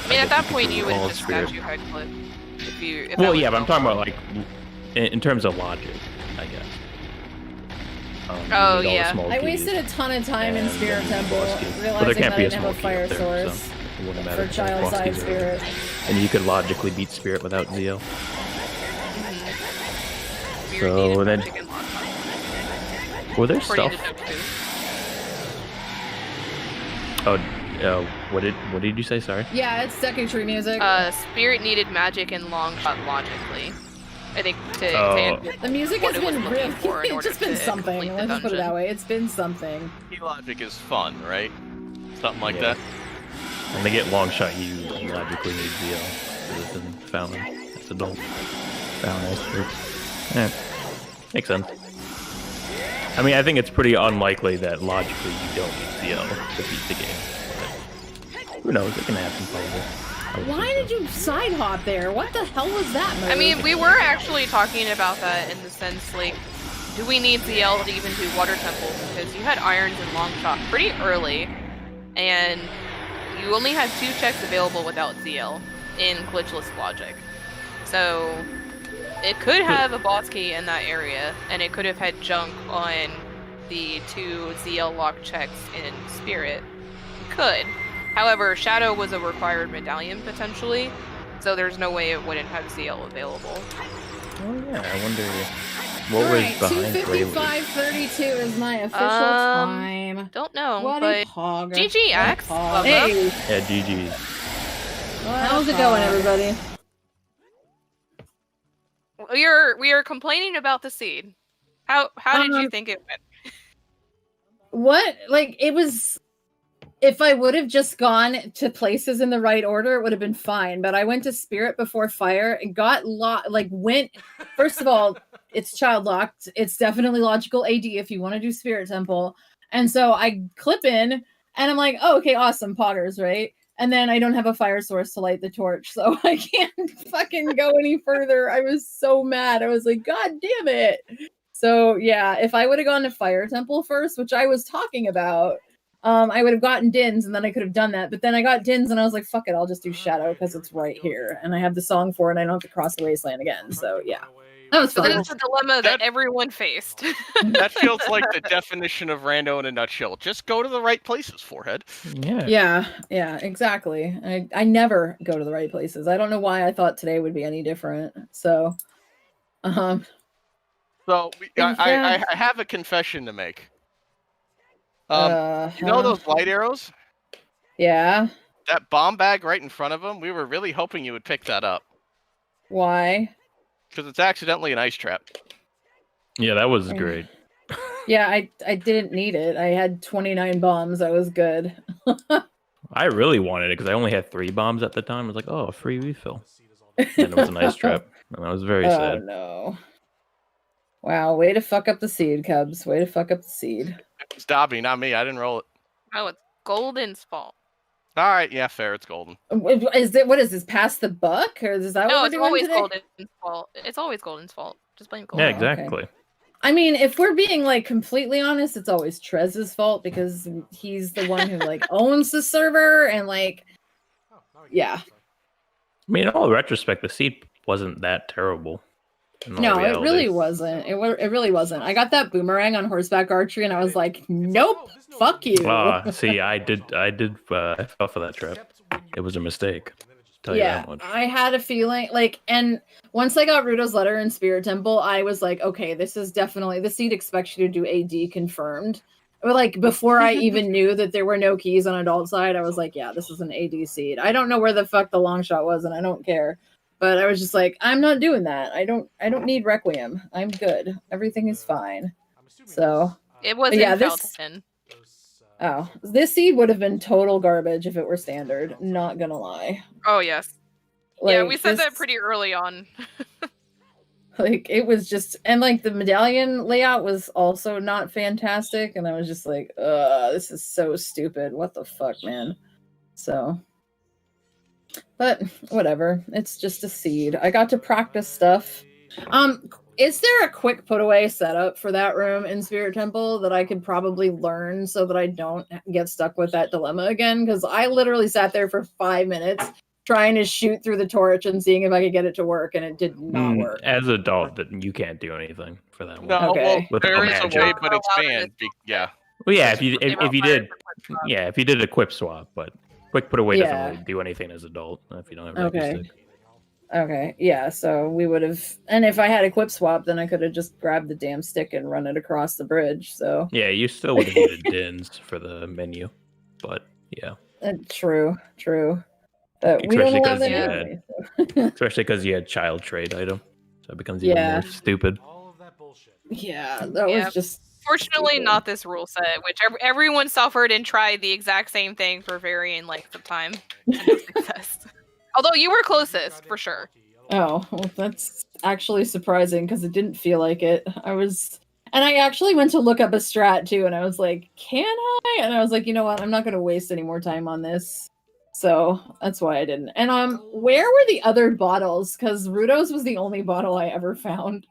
S2: I mean, at that point, you would
S5: All
S2: have just
S5: Spirit.
S2: statue head clip. If
S5: Well,
S2: that
S5: yeah,
S2: was
S5: but I'm talking about like in terms of logic, I guess. You
S2: Oh,
S5: need all the
S2: yeah.
S5: small
S6: I
S5: keys,
S6: wasted a ton of time in
S5: and
S6: Spirit
S5: then
S6: Temple,
S5: boss keys. But there
S6: realizing
S5: can't
S6: that
S5: be
S6: I
S5: a
S6: didn't
S5: small
S6: have a
S5: key
S6: fire
S5: up there,
S6: source
S5: so it wouldn't matter
S6: for
S5: if the
S6: child
S5: boss
S6: side
S5: keys are there.
S6: Spirit.
S5: And you could logically beat Spirit without ZL.
S2: Spirit
S5: So
S2: needed
S5: then-
S2: magic and lock.
S5: Were there
S2: According
S5: stuff?
S2: to Duke too.
S5: What did you say? Sorry.
S6: Yeah, it's secondary music.
S2: Spirit needed magic and long shot logically. I think to
S5: Oh.
S2: answer
S6: The music
S2: what
S6: has
S2: it was
S6: been
S2: looking
S6: really.
S2: for in
S6: It's
S2: order
S6: just been
S2: to
S6: something.
S2: complete the
S6: Let's put it
S2: dungeon.
S6: that way. It's been something.
S1: Key logic is fun, right? Something like
S5: Yeah.
S1: that.
S5: And they get long shot, you logically need ZL. So it's in Fountain. It's adult. Fountain iceberg. Yeah. Makes sense. I mean, I think it's pretty unlikely that logically you don't need ZL to beat the game. But who knows? It can happen probably. I would
S6: Why
S5: think
S6: did you side hop there? What the hell was that move?
S2: I mean, we were actually talking about that in the sense, like, do we need ZL to even do water temples? Because you had irons and long shot pretty early, and you only had 2 checks available without ZL in glitchless logic. So it could have a boss key in that area, and it could have had junk on the 2 ZL lock checks in Spirit. It could. However, Shadow was a required medallion potentially, so there's no way it wouldn't have ZL available.
S5: Oh yeah, I wonder what
S6: Alright,
S5: was behind Prelude.
S6: 2:55:32 is my official
S2: Um,
S6: time.
S2: Don't know,
S6: What a
S2: but
S6: hogger.
S2: GGX.
S6: What a hog.
S2: Love
S6: Hey,
S5: Yeah, GG's.
S6: how's it going, everybody?
S2: we are complaining about the seed. How did you think it went?
S6: What? Like, it was. If I would have just gone to places in the right order, it would have been fine. But I went to Spirit before Fire and got went. First of all, it's child locked. It's definitely logical AD if you want to do Spirit Temple. And so I clip in and I'm like, oh, okay, awesome, Poggers, right? And then I don't have a fire source to light the torch, so I can't fucking go any further. I was so mad. I was like, God damn it. So yeah, if I would have gone to Fire Temple first, which I was talking about, I would have gotten Dins and then I could have done that. But then I got Dins and I was like, fuck it, I'll just do Shadow because it's right here. And I have the song for it and I don't have to cross the wasteland again. So yeah. That was
S2: So
S6: fun.
S2: that's the dilemma that everyone faced.
S1: That feels like the definition of rando in a nutshell. Just go to the right places, forehead.
S5: Yeah.
S6: Yeah, exactly. I never go to the right places. I don't know why I thought today would be any different. So,
S1: So I have a confession to make. You know those light arrows?
S6: Yeah.
S1: That bomb bag right in front of them? We were really hoping you would pick that up.
S6: Why?
S1: Because it's accidentally an ice trap.
S5: Yeah, that was great.
S6: Yeah, I didn't need it. I had 29 bombs. I was good.
S5: I really wanted it because I only had 3 bombs at the time. I was like, oh, a free refill. And it was an ice trap. And I was very
S6: Oh
S5: sad.
S6: no. Wow, way to fuck up the seed, Cubs. Way to fuck up the seed.
S1: It's Dobby, not me. I didn't roll it.
S2: Oh, it's Golden's fault.
S1: All right, yeah, fair. It's golden.
S6: What is this? Past the buck? Or is that
S2: No,
S6: what
S2: it's
S6: we're doing
S2: always
S6: today?
S2: Golden's fault. It's always Golden's fault. Just blame Golden.
S5: Yeah, exactly.
S6: I mean, if we're being like completely honest, it's always Trez's fault because he's the one who like owns the server and like, yeah.
S5: I mean, in all retrospect, the seed wasn't that terrible. in all
S6: No, it
S5: reality.
S6: really wasn't. It really wasn't. I got that boomerang on horseback archery, and I was like, nope, fuck you.
S5: See, I fell for that trap. It was a mistake. Tell you
S6: Yeah,
S5: that much.
S6: I had a feeling like, and once I got Rudo's letter in Spirit Temple, I was like, okay, this is definitely the seed expects you to do AD confirmed. Or like before I even knew that there were no keys on adult side, I was like, yeah, this is an AD seed. I don't know where the fuck the long shot was, and I don't care. But I was just like, I'm not doing that. I don't need Requiem. I'm good. Everything is fine. So
S2: It was
S6: yeah,
S2: in
S6: this-
S2: Felton.
S6: oh, this seed would have been total garbage if it were standard. Not gonna lie.
S2: Oh yes.
S6: Like,
S2: Yeah, we said that
S6: this-
S2: pretty early on.
S6: Like it was just, and like the medallion layout was also not fantastic, and I was just like, this is so stupid. What the fuck, man? So, but whatever. It's just a seed. I got to practice stuff. Is there a quick put away setup for that room in Spirit Temple that I could probably learn so that I don't get stuck with that dilemma again? Because I literally sat there for 5 minutes trying to shoot through the torch and seeing if I could get it to work, and it did not work.
S5: As an adult, that you can't do anything for that one.
S1: No,
S6: Okay.
S1: well,
S5: Without
S1: there is a
S5: magic.
S1: way, but it's
S2: Allowed
S1: banned. Yeah.
S5: Well, yeah, if you
S2: They were
S5: if you
S2: required
S5: did,
S2: for quick swap.
S5: yeah, if you did a quip swap, but quick put away
S6: Yeah.
S5: doesn't really do anything as adult if you don't have
S6: Okay.
S5: Reiki stick.
S6: Okay, yeah, so we would have, and if I had a quip swap, then I could have just grabbed the damn stick and run it across the bridge. So
S5: Yeah, you still would have needed dins for the menu, but yeah,
S6: true. But we don't
S5: Especially
S6: allow
S5: 'cause
S6: that
S5: you
S6: anyway.
S5: especially because you had child trade item, so it becomes even
S6: Yeah.
S5: more stupid.
S3: All of that bullshit.
S6: Yeah, that
S2: Yeah.
S6: was just
S2: Fortunately,
S6: stupid.
S2: not this rule set, which everyone suffered and tried the exact same thing for varying lengths of time. And no success. Although you were closest, for sure.
S6: Oh, well, that's actually surprising because it didn't feel like it. And I actually went to look up a strat too, and I was like, can I? And I was like, you know what? I'm not going to waste any more time on this. So that's why I didn't. And where were the other bottles? Because Rudo's was the only bottle I ever found.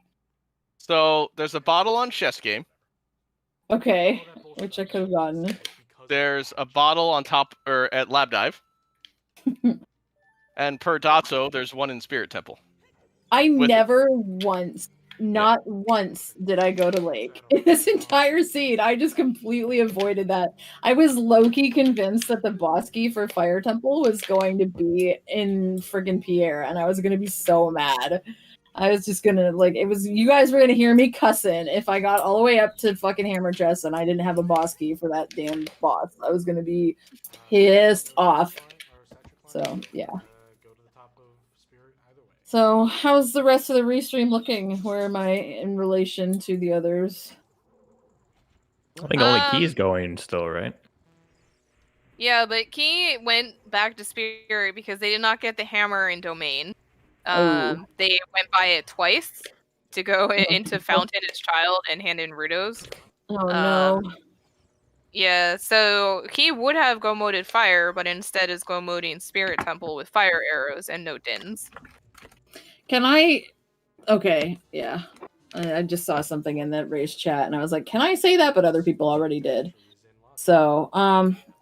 S1: So there's a bottle on Chess Game.
S6: Okay, which I could have gotten.
S1: There's a bottle on top or at Lab Dive. And per Dotso, there's one in Spirit Temple.
S6: I
S1: With-
S6: never once, not once, did I go to Lake. In this entire scene, I just completely avoided that. I was low-key convinced that the boss key for Fire Temple was going to be in friggin' Pierre, and I was gonna be so mad. I was just gonna, like, you guys were gonna hear me cussing if I got all the way up to fucking Hammer Chest and I didn't have a boss key for that damn boss. I was gonna be pissed off. So, yeah. So, how's the rest of the restream looking? Where am I in relation to the others?
S5: I think only Key's going still, right?
S2: Yeah, but Key went back to Spirit because they did not get the hammer in Domain.
S6: Oh.
S2: They went by it twice to go into Fountain as Child and hand in Rudo's.
S6: Oh no.
S2: Yeah, so Key would have go moded Fire, but instead is go moding Spirit Temple with Fire Arrows and no Dins.
S6: Can I? Okay, yeah. I just saw something in that race chat, and I was like, "Can I say that?" But other people already did. So,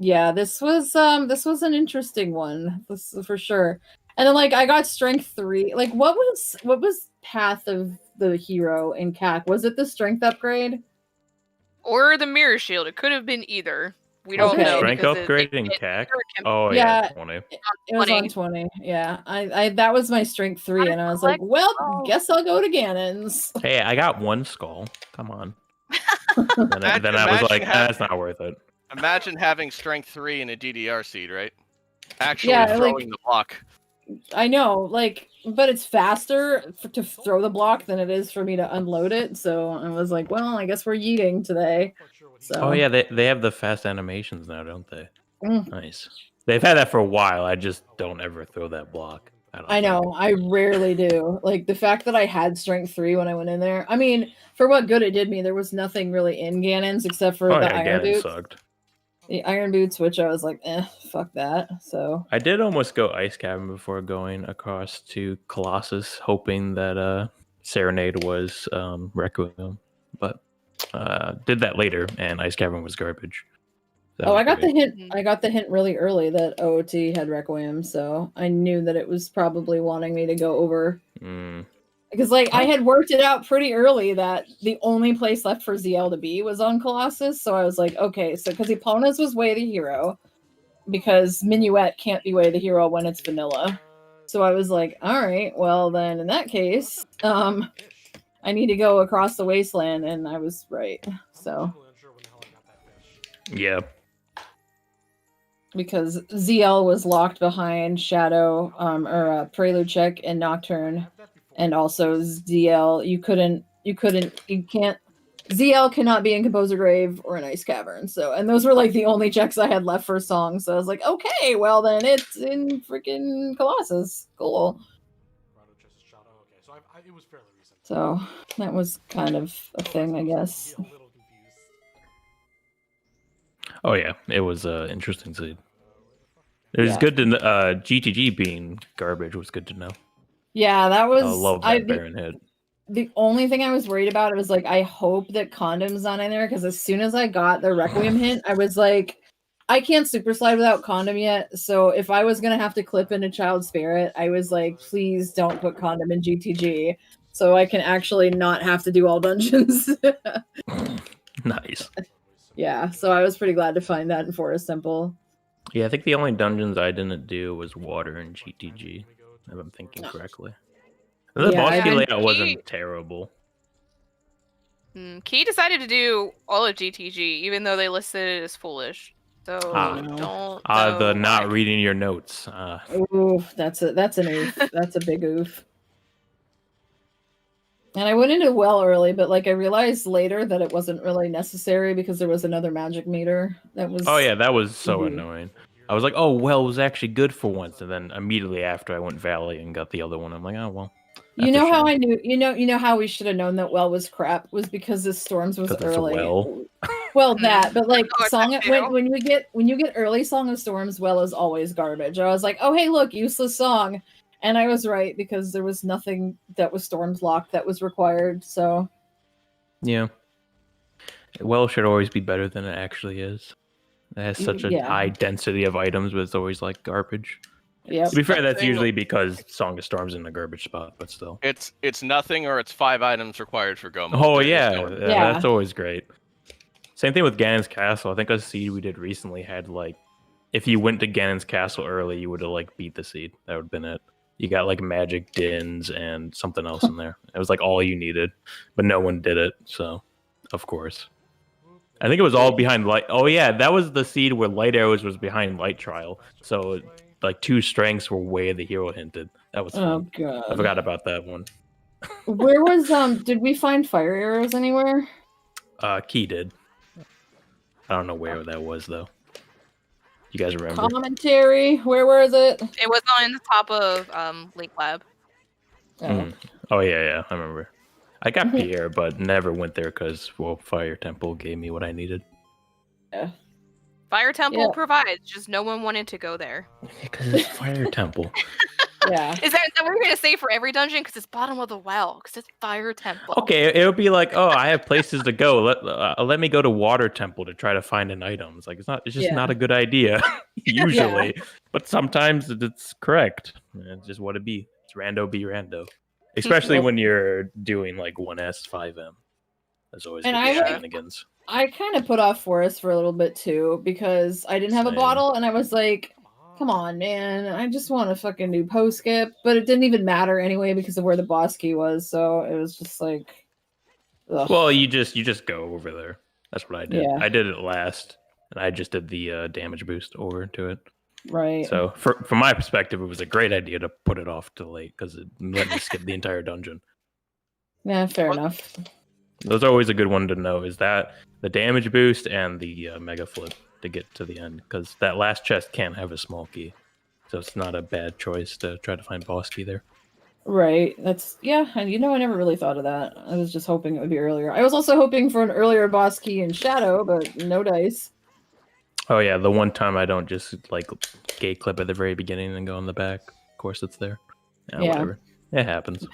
S6: yeah, this was an interesting one, this for sure. And then, like, I got Strength 3. Like, what was Path of the Hero in CAC? Was it the Strength upgrade?
S2: Or the Mirror Shield. It could have been either. We don't
S6: Okay.
S2: know.
S5: Strength
S2: because
S5: upgrade in
S2: it-
S5: CAC?
S2: it can-
S5: Oh
S6: Yeah.
S5: yeah, 20.
S6: It was
S2: 20.
S6: on 20. Yeah, I that was my Strength 3, and I was like,
S2: collect-
S6: well,
S2: oh.
S6: guess I'll go to Ganon's.
S5: Hey, I got one skull. Come on. Then I was
S1: Imagine
S5: like,
S1: having-
S5: that's not worth it.
S1: Imagine having Strength 3 in a DDR seed, right? Actually
S6: Yeah,
S1: throwing
S6: like-
S1: the block.
S6: I know, like, but it's faster to throw the block than it is for me to unload it. So I was like, well, I guess we're yeeting today. So
S5: Oh yeah, they have the fast animations now, don't they?
S6: Mm.
S5: Nice. They've had that for a while. I just don't ever throw that block. don't
S6: I know,
S5: think.
S6: I rarely do. Like the fact that I had Strength 3 when I went in there. I mean, for what good it did me, there was nothing really in Ganon's except for
S5: Oh
S6: the
S5: yeah,
S6: Iron
S5: Ganon
S6: Boots.
S5: sucked.
S6: The Iron Boots, which I was like, fuck that. So
S5: I did almost go Ice Cabin before going across to Colossus, hoping that Serenade was Requiem, but did that later, and Ice Cabin was garbage. That
S6: Oh,
S5: was
S6: I got
S5: great.
S6: the hint. I got the hint really early that OOT had Requiem, so I knew that it was probably wanting me to go over.
S5: Mm.
S6: Because like I had worked it out pretty early that the only place left for ZL to be was on Colossus, so I was like, okay, so because Epona's was Way the Hero, because Minuet can't be Way the Hero when it's vanilla. So I was like, all right, well then in that case, I need to go across the wasteland, and I was right. So
S5: Yeah.
S6: because ZL was locked behind Shadow, or Prelude Check and Nocturne, and also ZL, you can't. ZL cannot be in Composer Grave or an Ice Cavern. So, and those were like the only checks I had left for songs. So I was like, okay, well then it's in freaking Colossus. Cool. So that was kind of a thing, I guess.
S5: Oh yeah, it was interesting seed. It was
S6: Yeah.
S5: good to GTG being garbage was good to know.
S6: Yeah, that was.
S5: I love that Baron hit.
S6: The only thing I was worried about was like I hope that Condom's not in there, because as soon as I got the Requiem hint, I was like, I can't super slide without Condom yet. So if I was gonna have to clip into Child Spirit, I was like, please don't put Condom in GTG, so I can actually not have to do all dungeons.
S5: Nice.
S6: Yeah, so I was pretty glad to find that in Forest Temple.
S5: Yeah, I think the only dungeons I didn't do was Water and GTG, if I'm thinking correctly. The
S6: Yeah,
S5: boss
S6: I
S5: key
S2: didn't-
S5: layout wasn't terrible.
S2: Key decided to do all of GTG, even though they listed it as foolish. So
S5: Ah.
S2: don't.
S5: The
S2: know
S5: not
S2: why.
S5: reading your notes.
S6: Oof, that's an oof. That's a big oof. And I went into well early, but like I realized later that it wasn't really necessary because there was another magic meter that was.
S5: Oh yeah, that was so
S6: Mhm.
S5: annoying. I was like, oh well, it was actually good for once, and then immediately after I went Valley and got the other one, I'm like, oh well.
S6: You
S5: that's a
S6: know how
S5: shame.
S6: I knew? You know how we should have known that well was crap was because the storms was
S5: 'Cause it's a
S6: early.
S5: well.
S6: Well, that, but like
S2: Oh,
S6: song
S2: that too.
S6: when you get early Song of Storms, well is always garbage. I was like, oh hey look, useless song, and I was right because there was nothing that was storms locked that was required. So
S5: Yeah. Well should always be better than it actually is. It has such a
S6: Yeah.
S5: high density of items, but it's always like garbage.
S6: yep.
S5: To be fair, that's
S1: Thing-
S5: usually because Song of Storm's in a garbage spot, but still.
S1: It's nothing, or it's 5 items required for Gomo.
S5: Oh
S1: There is
S5: yeah,
S1: no in between.
S6: Yeah.
S5: that's always great. Same thing with Ganon's Castle. I think a seed we did recently had like, if you went to Ganon's Castle early, you would have like beat the seed. That would have been it. You got like magic dins and something else in there. It was like all you needed, but no one did it. So, of course, I think it was all behind light. Oh yeah, that was the seed where Light Arrows was behind Light Trial. So like 2 strengths were way the hero hinted. That was
S6: Oh
S5: fun.
S6: god.
S5: I forgot about that one.
S6: Where was did we find fire arrows anywhere?
S5: Key did. I don't know where that was though. You guys remember?
S6: Commentary. Where was it?
S2: It was on the top of Lake Lab.
S6: Oh.
S5: Mhm. Oh yeah, I remember. I got
S6: Mhm.
S5: Pierre, but never went there because Fire Temple gave me what I needed.
S2: Fire Temple
S6: Yeah.
S2: provides, just no one wanted to go there.
S5: Because it's Fire Temple.
S6: Yeah.
S2: Is that what you're gonna say for every dungeon? Because it's bottom of the well. Because it's Fire Temple.
S5: Okay, it would be like, oh, I have places to go. Let me go to Water Temple to try to find an item. It's like it's just
S6: Yeah.
S5: not a good idea usually, but sometimes it's correct. It's just what it be. It's rando be rando, especially when you're doing like 1S 5M. That's always
S6: And
S5: good
S6: I like-
S5: shenanigans.
S6: I kind of put off Forest for a little bit too because I didn't have a
S5: Same.
S6: bottle, and I was like, come on, man, I just want to fucking do post skip, but it didn't even matter anyway because of where the boss key was, so it was just like, ugh.
S5: Well, you just go over there. That's what I did.
S6: Yeah.
S5: I did it last, and I just did the damage boost over to it.
S6: Right.
S5: So, from my perspective, it was a great idea to put it off to late because it let me skip the entire dungeon.
S6: Yeah, fair enough.
S5: Those are always a good one to know. Is that the damage boost and the mega flip to get to the end? Because that last chest can't have a small key, so it's not a bad choice to try to find boss key there.
S6: Right. That's yeah, and I never really thought of that. I was just hoping it would be earlier. I was also hoping for an earlier boss key in Shadow, but no dice.
S5: Oh yeah, the one time I don't just like gate clip at the very beginning and go in the back. Of course, it's there. Yeah. Whatever. It happens.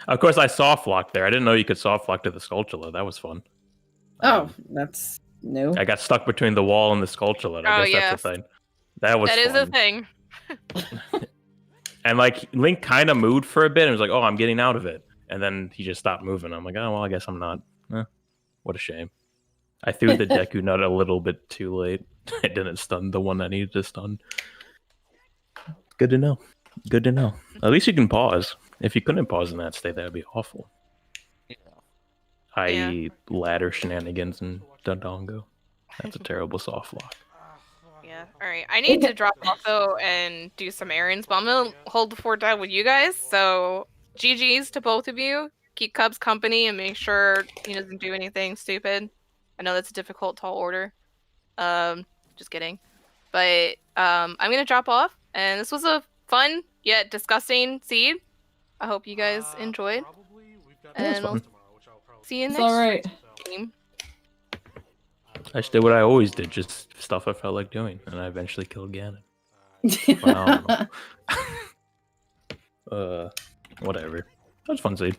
S5: Of course, I soft locked there. I didn't know you could soft lock to the Skulltula. That was fun.
S6: Oh, that's No.
S5: I got stuck between the wall and the sculpture. I guess that's the thing. That was
S2: That is a
S5: fun.
S2: thing.
S5: And like Link kind of moved for a bit and was like, "Oh, I'm getting out of it," and then he just stopped moving. I'm like, "Oh well, I guess I'm not." What a shame. I threw the Deku nut a little bit too late. I didn't stun the one I needed to stun. Good to know. Good to know. At least you can pause. If you couldn't pause in that state, that would be awful.
S1: Yeah.
S5: I.e. ladder shenanigans and Dodongo. That's a terrible soft lock.
S2: Yeah. All right. I need to drop off though and do some errands, but I'm gonna hold the fort down with you guys. So GGs to both of you. Keep Cubs company and make sure he doesn't do anything stupid. I know that's a difficult tall order. Just kidding. But I'm gonna drop off, and this was a fun yet disgusting seed. I hope you guys enjoyed. And we'll see you
S6: It's
S2: next
S6: alright.
S2: stream.
S5: I just did what I always did, just stuff I felt like doing, and I eventually killed Ganon. Well, I don't know. Whatever. That was fun seed.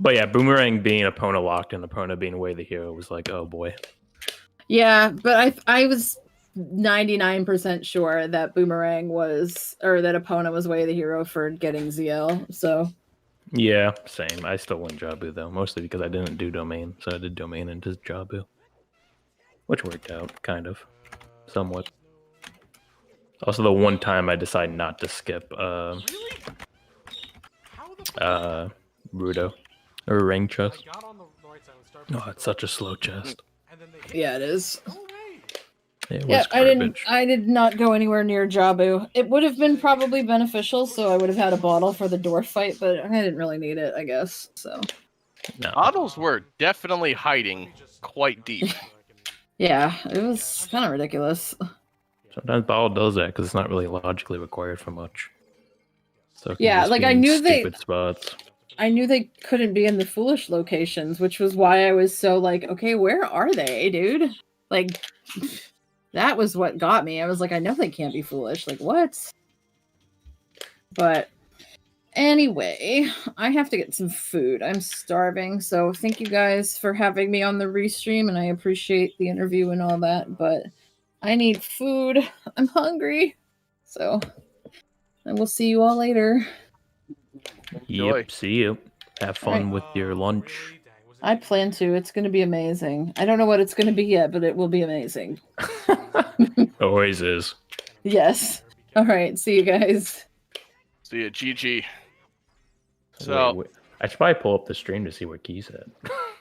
S5: But yeah, Boomerang being Epona locked and Epona being Way the Hero was like, oh boy.
S6: Yeah, but I was 99% sure that Boomerang was, or that Epona was Way the Hero for getting ZL, so.
S5: Yeah, same. I still went Jabu though, mostly because I didn't do Domain, so I did Domain into Jabu. Which worked out, kind of. Somewhat. Also the one time I decided not to skip, Rudo. Or Ring Chest. Oh, it's such a slow chest.
S6: Yeah, it is.
S5: It was
S6: Yeah,
S5: garbage.
S6: I did not go anywhere near Jabu. It would have been probably beneficial, so I would have had a bottle for the dwarf fight, but I didn't really need it, I guess. So
S5: No.
S1: Bottles were definitely hiding quite deep.
S6: yeah, it was kind of ridiculous.
S5: Sometimes Bottle does that because it's not really logically required for much. So it can
S6: Yeah,
S5: just
S6: like
S5: be
S6: I
S5: in
S6: knew
S5: stupid spots.
S6: I knew they couldn't be in the foolish locations, which was why I was so like, okay, where are they, dude? Like, that was what got me. I was like, I know they can't be foolish. Like, what? But anyway, I have to get some food. I'm starving. So thank you guys for having me on the restream, and I appreciate the interview and all that. But I need food. I'm hungry. So I will see you all later.
S1: Enjoy.
S5: Yep, see you. Have fun with your lunch.
S6: I plan to. It's going to be amazing. I don't know what it's going to be yet, but it will be amazing.
S5: Always is.
S6: Yes. All right. See you guys.
S1: See ya, GG. So
S5: Wait. I should probably pull up the stream to see where Key's at.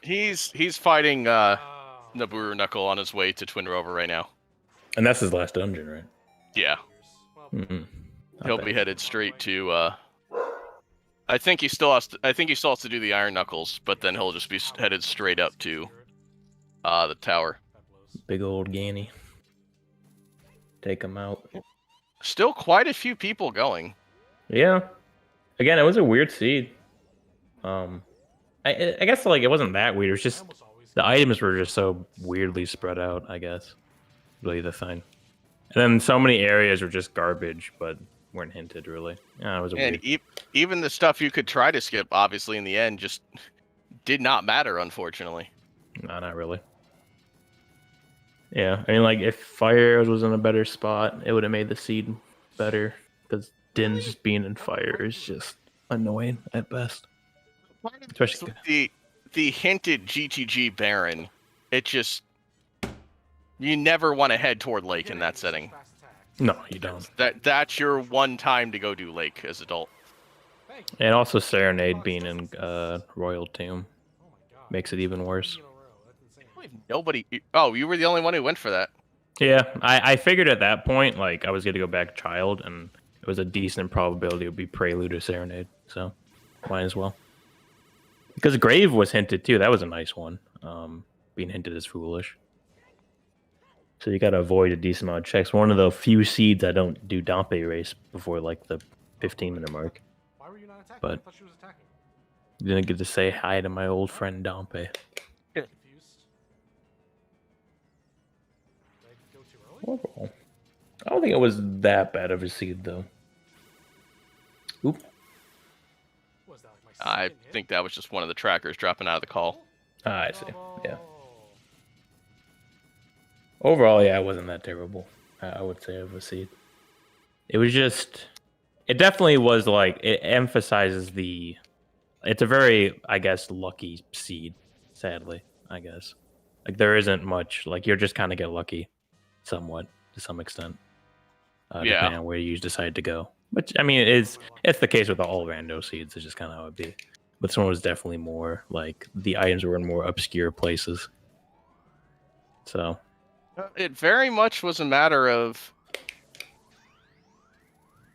S1: he's fighting Naburu Knuckle on his way to Twin Rover right now.
S5: And that's his last dungeon, right?
S1: Yeah.
S5: Mm-mm.
S1: He'll be headed straight to I think he still has to do the Iron Knuckles, but then he'll just be headed straight up to the tower.
S5: Big old Ganny. Take him out.
S1: Still quite a few people going.
S5: Yeah. Again, it was a weird seed. I guess like it wasn't that weird. It was just the items were just so weirdly spread out. I guess really the thing. And then so many areas were just garbage, but weren't hinted really. Yeah, it was a
S1: And
S5: weird.
S1: even the stuff you could try to skip, obviously in the end, just did not matter, unfortunately.
S5: No, not really. Yeah, I mean, like if Fire Arrows was in a better spot, it would have made the seed better. Because Din's just being in fire is just annoying at best. Especially
S1: The hinted GTG Baron, it just you never want to head toward Lake in that setting.
S5: no, you don't.
S1: That's your one time to go do Lake as adult.
S5: And also Serenade being in Royal Tomb makes it even worse.
S1: Nobody. Oh, you were the only one who went for that.
S5: Yeah, I figured at that point like I was gonna go back Child, and it was a decent probability it would be Prelude or Serenade, so might as well. Because Grave was hinted too. That was a nice one. Being hinted as foolish. So you gotta avoid a decent amount of checks. One of the few seeds I don't do Dompe race before like the 15-minute mark.
S3: Why were you not attacking?
S5: But
S3: I thought she was attacking.
S5: didn't get to say hi to my old friend Dompe.
S3: Confused. Did I go too early?
S5: Overall, I don't think it was that bad of a seed though. Oop.
S3: Was that like my
S1: I
S3: second hit?
S1: think that was just one of the trackers dropping out of the call.
S5: Ah, I see. Yeah. Overall, yeah, it wasn't that terrible. I would say of a seed. It was just, it definitely was like, it emphasizes it's a very, I guess, lucky seed, sadly, I guess. Like, there isn't much, like, you're just kind of get lucky somewhat, to some extent, depending on where you decide to go. Which, I mean, it's the case with all rando seeds, it's just kind of how it be. But this one was definitely more, like, the items were in more obscure places. So.
S1: It very much was a matter of...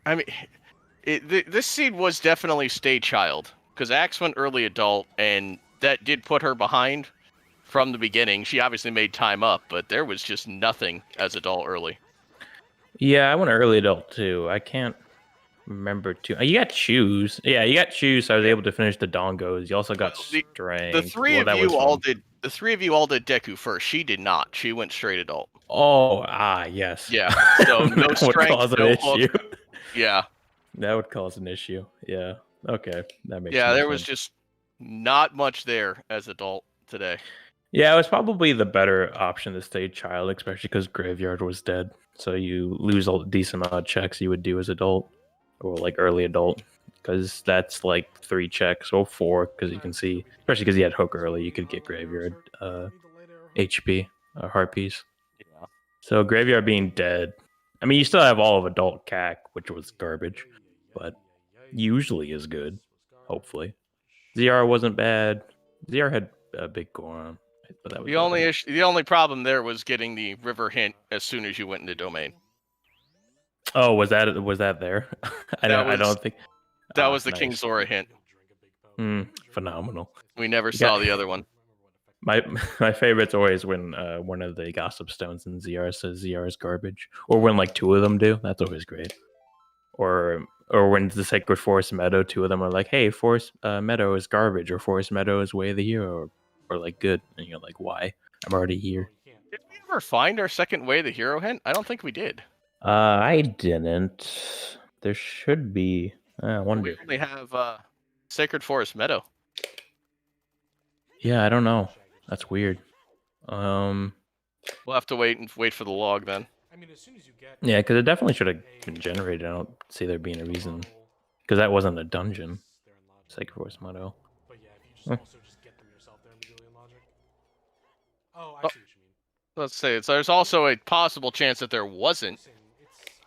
S1: I mean, this seed was definitely stay child, because Axe went early adult, and that did put her behind from the beginning. She obviously made time up, but there was just nothing as adult early.
S5: Yeah, I went early adult too. I can't remember too. You got shoes. Yeah, you got shoes. So I was able to finish the dongos. You also got strength.
S1: The three of you all did Deku first. She did not. She went straight adult.
S5: Oh, yes.
S1: Yeah. So no
S5: That
S1: strength,
S5: would cause an issue.
S1: Yeah.
S5: That would cause an issue. Yeah. Okay. That makes
S1: Yeah,
S5: more
S1: there
S5: sense.
S1: was just not much there as adult today.
S5: Yeah, it was probably the better option to stay child, especially because Graveyard was dead. So you lose a decent amount of checks you would do as adult, or like early adult, because that's like 3 checks or 4, because you can see, especially because you had Hook early, you could get Graveyard HP, heart piece.
S1: Yeah.
S5: So Graveyard being dead, I mean, you still have all of adult CAC, which was garbage, but usually is good, hopefully. ZR wasn't bad. ZR had a big Goron. But that was
S1: the only problem there was getting the river hint as soon as you went into domain.
S5: Oh, was that there? I don't think
S1: that was the
S5: nice.
S1: King Zora hint.
S5: Phenomenal.
S1: We never saw the other one.
S5: My favorite's always when one of the gossip stones in ZR says ZR is garbage, or when like 2 of them do. That's always great. Or when the Sacred Forest Meadow, 2 of them are like, "Hey, Forest Meadow is garbage," or "Forest Meadow is way of the hero," or like good, and you're like, "Why? I'm already here."
S1: Did we ever find our second way the hero hint? I don't think we did.
S5: I didn't. There should be. I wonder.
S1: We only have Sacred Forest Meadow.
S5: Yeah, I don't know. That's weird.
S1: We'll have to wait for the log then.
S3: I mean, as soon as you get
S5: Yeah, because it definitely should have been generated. I don't see there being a reason, because that wasn't a dungeon. Sacred Forest Meadow.
S3: But yeah, if you also just get them yourself, they're immediately in logic. Oh, I see what you mean.
S1: Let's say there's also a possible chance that there wasn't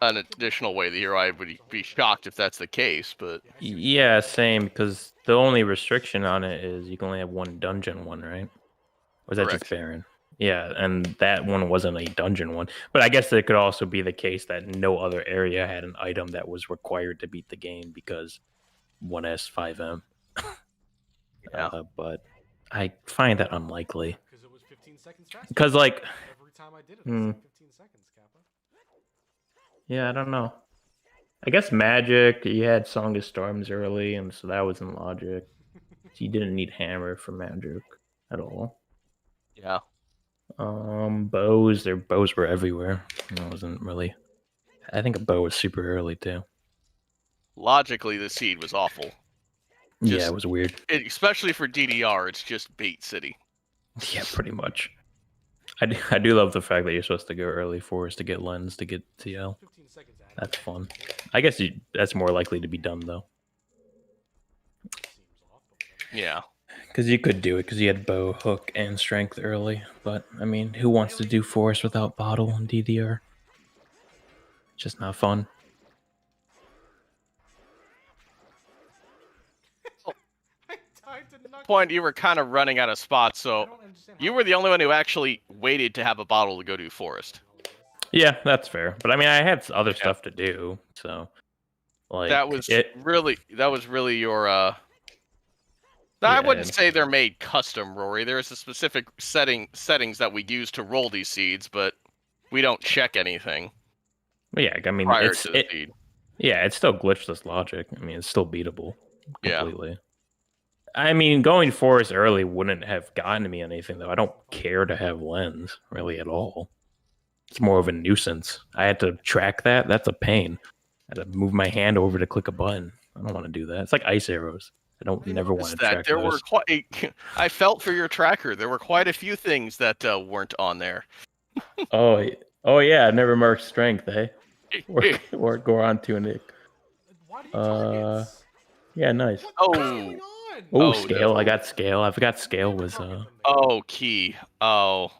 S1: an additional way the hero. I would be shocked if that's the case, but
S5: Yeah, same, because the only restriction on it is you can only have 1 dungeon one, right? Or is that just Baron? Yeah, and that one wasn't a dungeon one. But I guess it could also be the case that no other area had an item that was required to beat the game because 1S 5M.
S1: Yeah.
S5: But I find that unlikely.
S3: Because it was 15 seconds faster.
S5: Because like
S3: Every time I did it, it was like 15 seconds, Kappa.
S5: Yeah, I don't know. I guess Magic, you had Song of Storms early, and so that was in logic. So you didn't need Hammer for Magic at all.
S1: yeah.
S5: Bows were everywhere. It wasn't really. I think a bow was super early too.
S1: Logically, the seed was awful.
S5: Yeah, it was weird.
S1: Especially for DDR, it's just bait city.
S5: Yeah, pretty much. I do love the fact that you're supposed to go early Forest to get Lens to get TL.
S3: 15 seconds added.
S5: That's fun. I guess that's more likely to be done though.
S3: Seems awful.
S1: Yeah.
S5: Because you could do it because you had bow, hook, and strength early. But I mean, who wants to do Forest without bottle and DDR? Just not fun.
S1: Point, you were kind of running out of spots, so you were the only one who actually waited to have a bottle to go do Forest.
S5: Yeah, that's fair. But I mean, I had other stuff to do, so like
S1: that was really your. I wouldn't say they're made custom, Rory. There's a specific settings that we use to roll these seeds, but we don't check anything.
S5: Yeah, I mean,
S1: prior to the seed.
S5: Yeah, it's still glitchless logic. I mean, it's still beatable completely.
S1: Yeah.
S5: I mean, going Forest early wouldn't have gotten me anything, though. I don't care to have Lens, really, at all. It's more of a nuisance. I had to track that. That's a pain. I had to move my hand over to click a button. I don't want to do that. It's like ice arrows. Never want to track
S1: there
S5: those.
S1: were I felt for your tracker. There were quite a few things that weren't on there.
S5: Oh yeah, never marked strength, eh? Or go on to Nick.
S3: Why do you targets?
S5: Yeah, nice.
S3: What's
S1: Oh,
S3: going on?
S5: Oh,
S1: Oh,
S5: scale.
S1: no.
S5: I got scale. I forgot scale
S3: Pick a
S5: was
S3: target then, Nick.
S1: oh, key. Oh,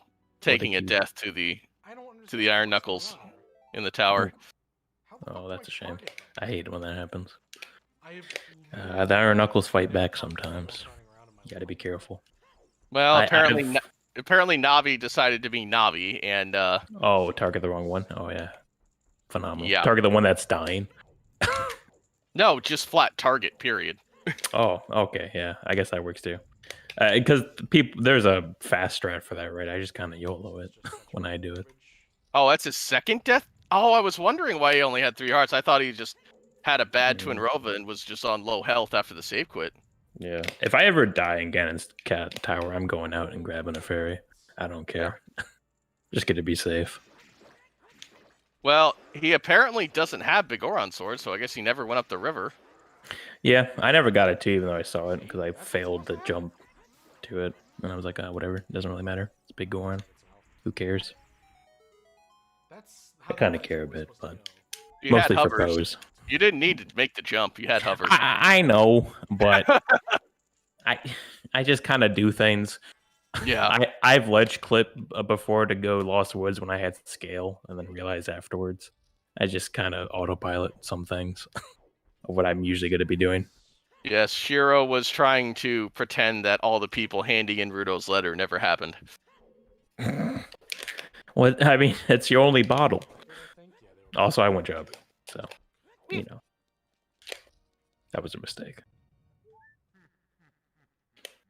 S5: the
S1: taking a
S5: key?
S1: death to the
S3: I don't understand
S1: to the Iron
S3: what's going
S1: Knuckles
S3: on here.
S1: in the tower.
S3: How the fuck
S5: Oh,
S3: do
S5: that's a shame.
S3: target them?
S5: I hate when that happens.
S3: I have
S5: The Iron Knuckles fight
S3: never
S5: back
S3: caught a turtle
S5: sometimes.
S3: turning around in my
S5: You got to be
S3: life.
S5: careful.
S1: Well, apparently,
S5: I've-
S1: apparently Navi decided to be Navi, and
S5: Oh, target the wrong one. Oh yeah, phenomenal.
S1: Yeah.
S5: Target the one that's dying.
S1: no, just flat target. Period.
S5: Oh, okay, yeah. I guess that works too. Because there's a fast strat for that, right? I just kind of YOLO it when I do it.
S1: Oh, that's his second death. Oh, I was wondering why he only had 3 hearts. I thought he just had a bad Twin Rova and was just on low health after the save quit.
S5: Yeah. If I ever die in Ganon's cat tower, I'm going out and grabbing a fairy. I don't care. Just get to be safe.
S1: Well, he apparently doesn't have Big Oron sword, so I guess he never went up the river.
S5: Yeah, I never got it too, even though I saw it, because I failed to jump to it. And I was like, whatever. It doesn't really matter. It's Big Goron. Who cares? I kind of care a bit, but
S1: You
S5: mostly
S1: had
S5: for
S1: hovers.
S5: pose.
S1: You didn't need to make the jump. You had hovers.
S5: I know, but I just kind of do things.
S1: Yeah.
S5: I've ledge clipped before to go Lost Woods when I had scale, and then realized afterwards. I just kind of autopilot some things of what I'm usually going to be doing.
S1: Yes, Shiro was trying to pretend that all the people handing in Rudo's letter never happened.
S5: Well, I mean, it's your only bottle. Also, I went job, so you know that was a mistake.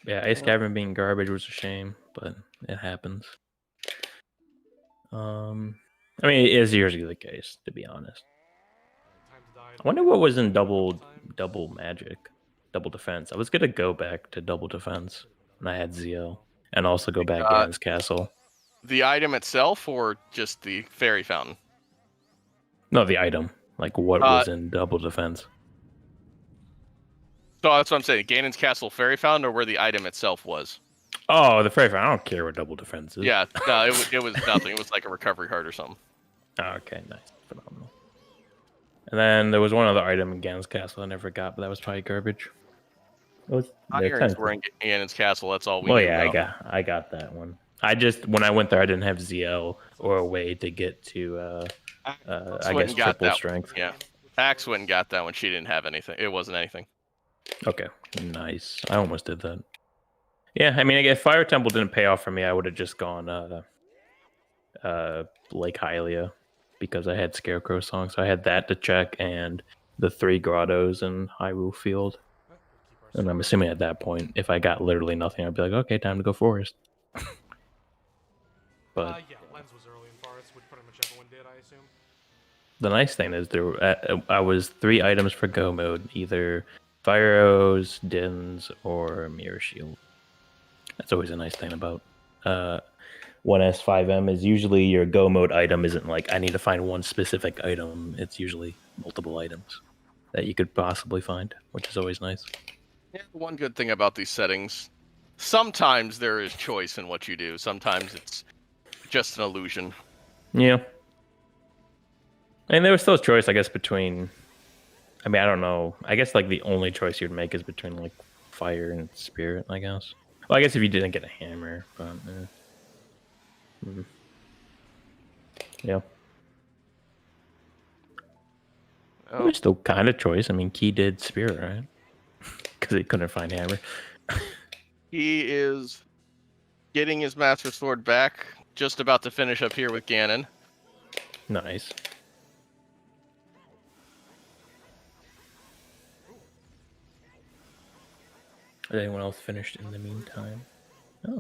S5: Yeah, Ice Cavern being garbage was a shame, but it happens. I mean, it is usually the case, to be honest. I wonder what was in double magic, double defense. I was gonna go back to double defense, and I had ZL, and also go back Ganon's castle.
S1: The item itself, or just the fairy fountain?
S5: No, the item. Like what was in double defense.
S1: So that's what I'm saying. Ganon's castle fairy fountain, or where the item itself was?
S5: Oh, the fairy fountain. I don't care what double defense is.
S1: Yeah, no, it was nothing. It was like a recovery heart or something.
S5: Oh, okay, nice, phenomenal. And then there was one other item in Ganon's castle I never got, but that was probably garbage.
S1: Irons were in Ganon's castle. That's all we.
S5: Well,
S1: knew
S5: yeah,
S1: about.
S5: I got that one. I just when I went there, I didn't have ZL or a way to get to. I guess triple strength.
S1: Yeah, Axe went and got that one. She didn't have anything. It wasn't anything.
S5: Okay, nice. I almost did that. Yeah, I mean, if Fire Temple didn't pay off for me, I would have just gone Lake Hylia because I had Scarecrow Song, so I had that to check and the 3 grottos in Hyrule Field. And I'm assuming at that point, if I got literally nothing, I'd be like, okay, time to go forest. But
S3: yeah, Lens was early in forest, which pretty much everyone did, I assume.
S5: the nice thing is I was 3 items for go mode, either Fire Arrows, Dins, or Mirror Shield. That's always a nice thing about 1S5M is usually your go mode item isn't like I need to find one specific item. It's usually multiple items that you could possibly find, which is always nice.
S1: Yeah, one good thing about these settings, sometimes there is choice in what you do. Sometimes it's just an illusion.
S5: Yeah. And there was still a choice, I guess, between... I mean, I don't know. I guess, like, the only choice you'd make is between, like, fire and spirit, I guess. Well, I guess if you didn't get a hammer, but... Yeah.
S1: Oh.
S5: There's still kind of choice. I mean, Key did spirit, right? Because he couldn't find hammer.
S1: He is getting his Master Sword back. Just about to finish up here with Ganon.
S5: Nice. Has anyone else finished in the meantime?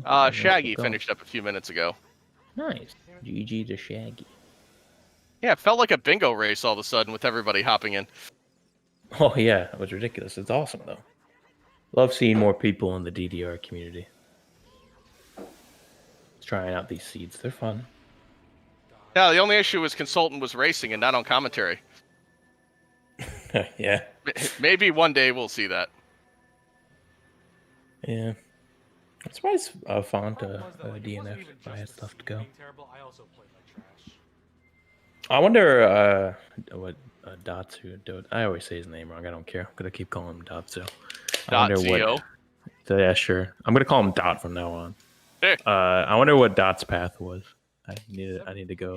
S5: Oh,
S1: Shaggy finished up a few minutes ago.
S5: Nice. GG to Shaggy.
S1: Yeah, it felt like a bingo race all of a sudden with everybody hopping in.
S5: Oh yeah, it was ridiculous. It's awesome though. Love seeing more people in the DDR community. Trying out these seeds. They're fun.
S1: Yeah, the only issue was Consultant was racing and not on commentary.
S5: Yeah.
S1: Maybe one day we'll see that.
S5: Yeah. That's why it's fun
S3: Problem
S5: to
S3: was that, like, it wasn't
S5: DNF
S3: even
S5: if I had
S3: just
S5: stuff to
S3: the
S5: go.
S3: being terrible. I also played like trash.
S5: I wonder what Datsu. I always say his name wrong. I don't care. I'm gonna keep calling him Datsu. I wonder what. So, yeah, sure. I'm gonna call him Dot from now on.
S1: Eh.
S5: I wonder what Dot's path was. I need to go.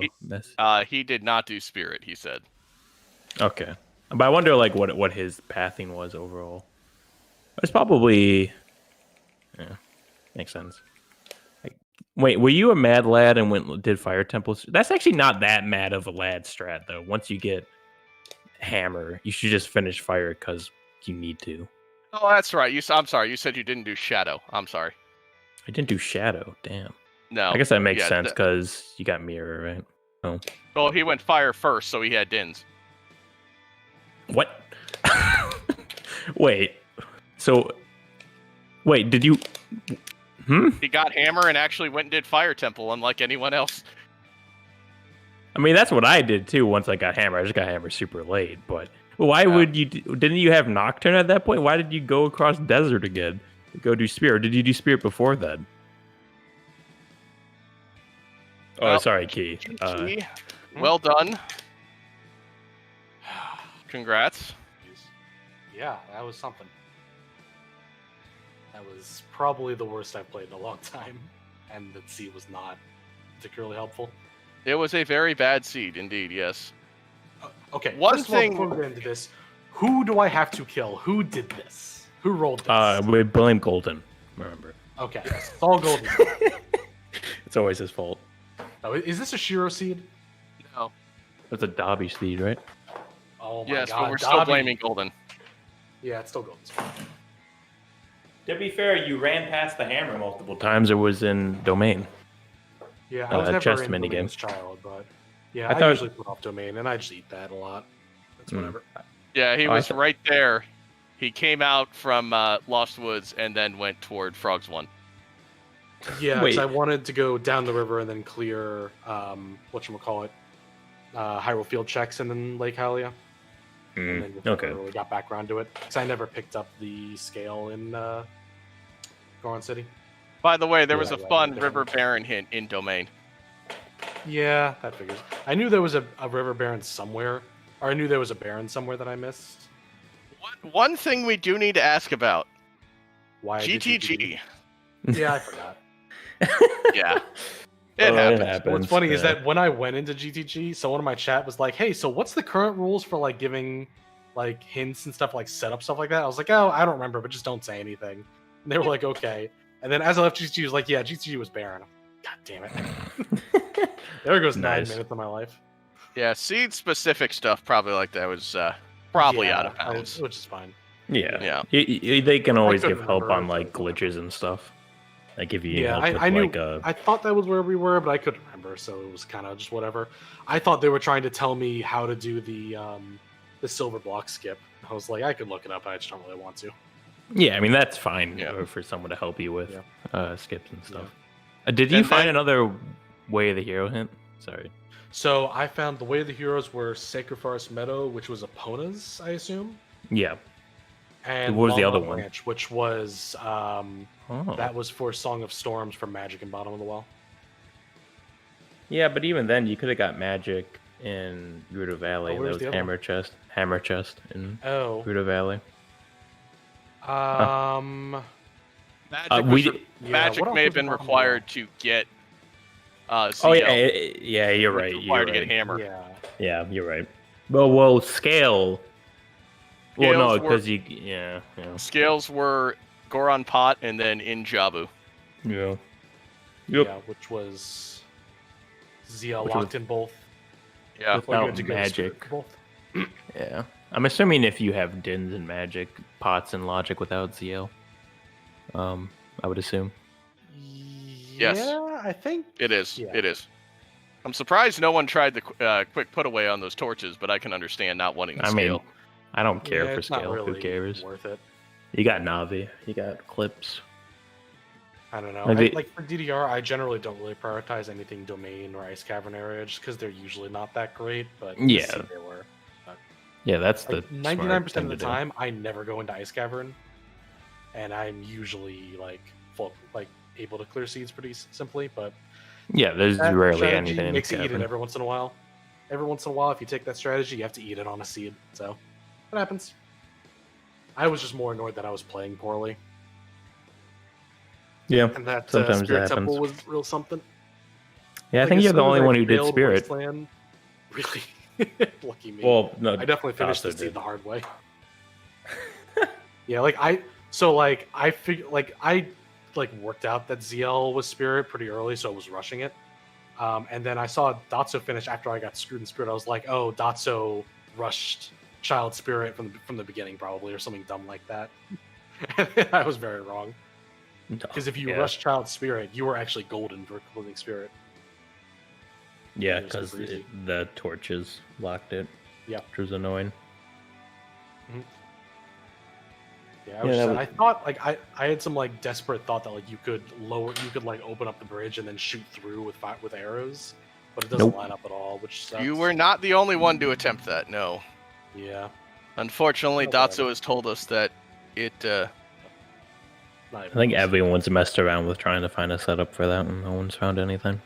S1: He did not do Spirit, he said.
S5: Okay, but I wonder like what his pathing was overall. It's probably, yeah, makes sense. Like, wait, were you a mad lad and did fire temples? That's actually not that mad of a lad strat though. Once you get hammer, you should just finish fire because you need to.
S1: Oh, that's right. I'm sorry. You said you didn't do Shadow. I'm sorry.
S5: I didn't do shadow. Damn.
S1: No.
S5: I guess that makes
S1: yeah,
S5: sense because you got mirror, right? Oh.
S1: Well, he went fire first, so he had Dins.
S5: What? Wait. So, wait. Did you?
S1: He got hammer and actually went and did Fire Temple, unlike anyone else.
S5: I mean, that's what I did too. Once I got hammer, I just got hammer super late. But why would you? Didn't you have Nocturne at that point? Why did you go across desert again to go do Spirit? Or did you do Spirit before that? Oh,
S1: Well,
S5: sorry, Key.
S1: Well done. Congrats.
S3: Yeah, that was something. That was probably the worst I've played in a long time, and the seed was not particularly helpful.
S1: It was a very bad seed, indeed, yes.
S3: Okay,
S1: One
S3: first of all,
S1: thing-
S3: before we get into this, who do I have to kill? Who did this? Who rolled this?
S5: We blame Golden. Remember,
S3: Okay, it's all golden.
S5: it's always his fault.
S3: Oh, is this a Shiro seed?
S1: No.
S5: That's a Dobby speed, right?
S3: Oh my
S1: Yes,
S3: god,
S1: but we're still
S3: Dobby.
S1: blaming Golden.
S3: Yeah, it's still golden.
S5: To be fair, you ran past the hammer multiple times. It was in domain.
S3: Yeah, I was never
S5: chest
S3: in
S5: minigame.
S3: Domain as child, but yeah,
S5: I
S3: I,
S5: thought-
S3: usually put off domain, and I just eat that a lot. That's whatever.
S1: Yeah, he
S5: Oh, I
S1: was
S5: thought-
S1: right there. He came out from Lost Woods and then went toward Frogs 1.
S3: Yeah,
S5: Wait.
S3: because I wanted to go down the river and then clear whatchamacallit, Hyrule Field checks and then Lake Hylia. And then
S5: Okay.
S3: never really got back around to it because I never picked up the scale in Goron City.
S1: By the way, there was a
S3: Yeah,
S1: fun
S3: yeah.
S1: River Baron hint in Domain.
S3: Yeah, that figures. I knew there was a River Baron somewhere, or I knew there was a Baron somewhere that I missed.
S1: One thing we do need to ask about.
S3: Why? did you do
S1: GTG.
S3: that? Yeah, I forgot.
S1: Yeah. It happens.
S3: What's funny is that when I went into GTG, someone in my chat was like, "Hey, so what's the current rules for like giving like hints and stuff, like setup stuff like that?" I was like, "Oh, I don't remember, but just don't say anything." And they were like, "Okay." And then as I left GTG, I was like, "Yeah, GTG was Baron." God damn it! There goes 9
S5: Nice.
S3: minutes of my life.
S1: Yeah, seed specific stuff probably like that was probably
S3: Yeah,
S1: out of bounds.
S3: which is fine.
S5: Yeah.
S1: Yeah.
S5: They can always
S3: couldn't
S5: give help
S3: remember
S5: on
S3: if
S5: like
S3: it was-
S5: glitches and stuff. Like if you
S3: Yeah,
S5: help with
S3: I knew.
S5: like
S3: I thought that was where we were, but I couldn't remember, so it was kind of just whatever. I thought they were trying to tell me how to do the silver block skip. I was like, I could look it up, but I just don't really want to.
S5: yeah, I mean that's fine
S1: Yeah.
S5: for someone to help you with skips and stuff.
S3: Yeah.
S5: Did you
S1: And
S5: find
S1: then-
S5: another way of the hero hint? Sorry.
S3: So I found the way of the heroes were Sacred Forest Meadow, which was Epona's, I assume,
S5: Yeah.
S3: and
S5: What was the
S3: Lava
S5: other one?
S3: Branch, which was
S5: Oh.
S3: that was for Song of Storms for Magic and Bottom of the Well.
S5: Yeah, but even then, you could have got magic in Ruta Valley. That
S3: where's
S5: was
S3: the other
S5: Hammer Chest in
S3: Oh,
S5: Ruta Valley.
S1: Magic,
S5: we
S1: was-
S5: did-
S3: yeah,
S1: Magic
S3: what else
S1: may have
S3: was
S1: been
S3: Bottom of the
S1: required to get
S5: Oh
S1: CL.
S5: yeah, you're right. You're
S1: Required to
S5: right.
S1: get hammer.
S3: Yeah,
S5: Yeah, you're right. Well, scale. Well, no,
S1: Scales were-
S5: because yeah.
S1: Scales were Goron Pot and then in Jabu.
S5: Yep. Yep.
S3: yeah, which was Zia
S5: Which
S3: locked
S5: was-
S3: in both.
S1: Yeah.
S3: Or you
S5: Without
S3: had to go to Spirit
S5: magic.
S3: for both.
S5: Yeah. I'm assuming if you have Dins and magic, pots and logic without ZL. I would assume.
S1: Yes.
S3: Yeah, I think.
S1: It is.
S3: Yeah.
S1: It is. I'm surprised no one tried the quick put away on those torches, but I can understand not wanting to
S5: I mean,
S1: scale.
S5: I don't care
S3: Yeah,
S5: for
S3: it's not
S5: scale. Who
S3: really
S5: cares?
S3: Worth it.
S5: You got Navi. You got Clips.
S3: I don't know.
S5: Maybe-
S3: Like for DDR, I generally don't really prioritize anything domain or ice cavern area just because they're usually not that great. But this
S5: Yeah.
S3: seed they were.
S5: Yeah, that's the
S3: Like, 99% of the time, I never go into ice cavern, and I'm usually like full, like able to clear seeds pretty simply, but
S5: Yeah, there's
S3: that
S5: rarely
S3: strategy
S5: anything
S3: makes
S5: to
S3: you eat it
S5: happen.
S3: every once in a while. Every once in a while, if you take that strategy, you have to eat it on a seed. So, it happens. I was just more annoyed that I was playing poorly,
S5: Yeah,
S3: and that
S5: sometimes
S3: Spirit
S5: that
S3: Temple
S5: happens.
S3: was real something.
S5: Yeah, I
S3: Like,
S5: think
S3: as
S5: you're the
S3: soon as
S5: only
S3: I
S5: one who did
S3: failed
S5: Spirit.
S3: Wasteland, really, lucky me.
S5: Well, no,
S3: I definitely finished the
S5: Dasa
S3: seed
S5: did.
S3: the hard way. Yeah, I worked out that ZL was Spirit pretty early, so I was rushing it. And then I saw Datso finish after I got screwed in Spirit. I was like, oh, Datso rushed Child Spirit from the beginning, probably, or something dumb like that. And I was very wrong. Because if you rush Child Spirit, you were actually golden for completing Spirit.
S5: Yeah,
S3: It was
S5: because
S3: super easy.
S5: the torches locked it.
S3: Yeah.
S5: Which was annoying.
S3: Yeah,
S5: Yeah,
S3: I thought I had some like desperate thought that like you could like open up the bridge and then shoot through with arrows, but it doesn't
S5: Nope.
S3: line up at all, which sucks.
S1: You were not the only one to attempt that. No.
S3: Yeah.
S1: Unfortunately,
S3: Oh,
S1: Datso
S3: whatever.
S1: has told us that it.
S3: Not
S5: I
S3: even
S5: think
S3: close.
S5: everyone's messed around with trying to find a setup for that, and no one's found anything.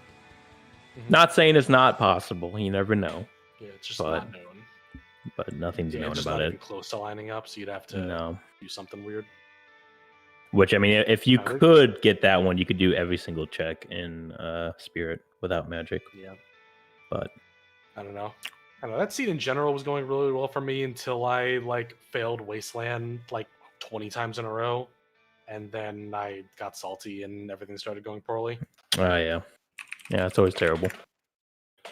S3: Mhm.
S5: Not saying it's not possible. You never know,
S3: Yeah, it's just
S5: but
S3: not known.
S5: but nothing's
S3: Yeah,
S5: known
S3: it's just
S5: about
S3: not
S5: it.
S3: even close to lining up, so you'd have to
S5: No.
S3: do something weird.
S5: Which, I mean, if you
S3: I think-
S5: could get that one, you could do every single check in Spirit without magic.
S3: Yeah.
S5: But
S3: I don't know. That seed in general was going really well for me until I like failed Wasteland like 20 times in a row, and then I got salty and everything started going poorly.
S5: yeah, it's always terrible.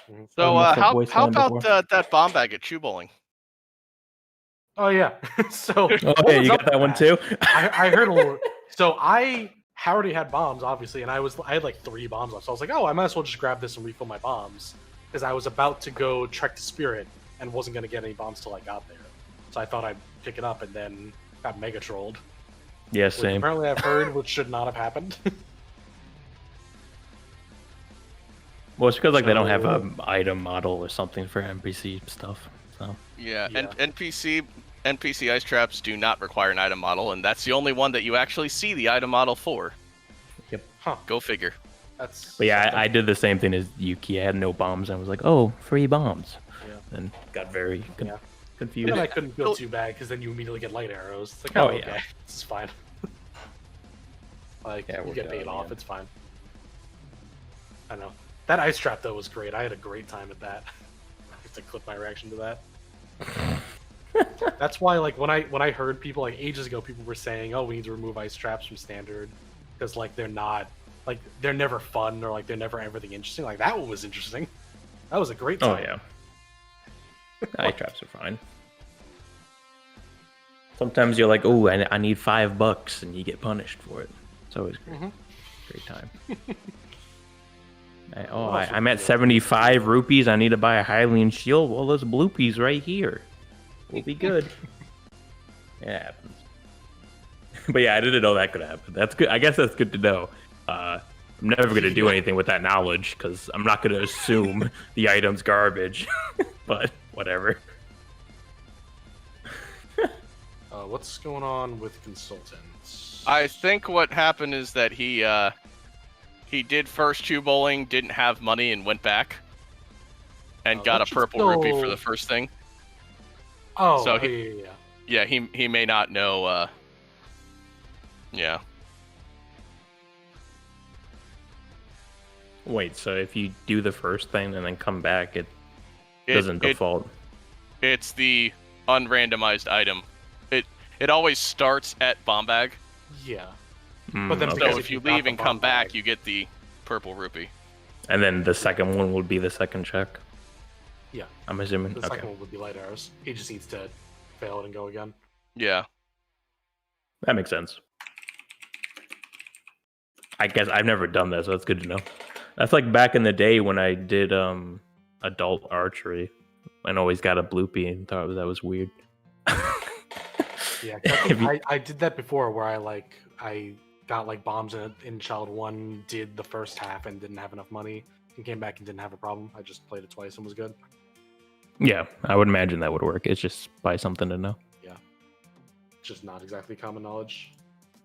S1: So
S5: messed up
S1: how
S5: Wasteland
S1: about
S5: before.
S1: that bomb bag at Chew Bowling?
S3: Oh yeah. So
S5: Oh
S3: what
S5: yeah,
S3: was
S5: you
S3: up
S5: got that
S3: with
S5: one too.
S3: I heard a little. So I already had bombs, obviously, and I had like 3 bombs left. So I was like, oh, I might as well just grab this and refill my bombs, because I was about to go trek to Spirit and wasn't gonna get any bombs till I got there. So I thought I'd pick it up and then got mega trolled.
S5: Yeah,
S3: Which
S5: same.
S3: apparently I've heard, which should not have happened.
S5: Well, it's because like they don't have
S3: So-
S5: an item model or something for NPC stuff. So
S1: Yeah,
S3: Yeah.
S1: and NPC ice traps do not require an item model, and that's the only one that you actually see the item model for.
S3: Huh.
S1: Go figure.
S3: That's.
S5: but yeah,
S3: something.
S5: I did the same thing as Yuki. I had no bombs. I was like, oh, free bombs.
S3: Yeah.
S5: And got very
S3: Yeah.
S5: confused.
S3: And then I couldn't feel too bad because then you immediately get light arrows. It's like,
S5: Oh,
S3: oh,
S5: yeah.
S3: okay, this is fine. Like,
S5: Yeah,
S3: you
S5: we're
S3: get paid
S5: done,
S3: off,
S5: yeah.
S3: it's fine. I know. That ice trap, though, was great. I had a great time at that. I have to clip my reaction to that. That's why, like, when I heard people, like, ages ago, people were saying, oh, we need to remove ice traps from standard, because, like, they're not, like, they're never fun, or, like, they're never everything interesting. Like, that one was interesting. That was a great
S5: Oh
S3: time.
S5: yeah. Eye traps are fine. Sometimes you're like, oh, I need $5, and you get punished for it. It's always great.
S3: Mhm.
S5: Great time.
S3: What else
S5: I'm
S3: would
S5: at
S3: be
S5: 75 rupees. I need to buy a Hylian shield. Well, there's bloopies right here. We'll be good. It happens. But yeah, I didn't know that could happen. That's good. I guess that's good to know. I'm never going to do anything with that knowledge because I'm not going to assume the item's garbage. But whatever.
S3: What's going on with consultants?
S1: I think what happened is that he did first Chew Bowling, didn't have money, and went back, and
S3: Oh,
S1: got a
S3: that should
S1: purple rupee for
S3: still-
S1: the first thing.
S3: Oh,
S1: So
S3: yeah.
S1: Yeah, he may not know. Yeah.
S5: Wait, so if you do the first thing and then come back, it doesn't default.
S1: It's the unrandomized item. It always starts at bomb bag.
S3: Yeah.
S5: Mm,
S3: But then
S5: okay.
S3: because
S1: So
S3: if
S1: if you
S3: you got
S1: leave
S3: the
S1: and come
S3: bomb
S1: back,
S3: bag-
S1: you get the purple rupee.
S5: And then the second one would be the second check.
S3: Yeah.
S5: I'm assuming.
S3: The
S5: Okay.
S3: second one would be light arrows. He just needs to fail it and go again.
S1: Yeah.
S5: That makes sense. I guess I've never done that, so that's good to know. That's like back in the day when I did adult archery and always got a bloopy and thought that was weird.
S3: Yeah, 'cause I, think I did that before where I got like bombs in Child 1, did the first half and didn't have enough money and came back and didn't have a problem. I just played it twice and was good.
S5: Yeah, I would imagine that would work. It's just buy something to know.
S3: Just not exactly common knowledge.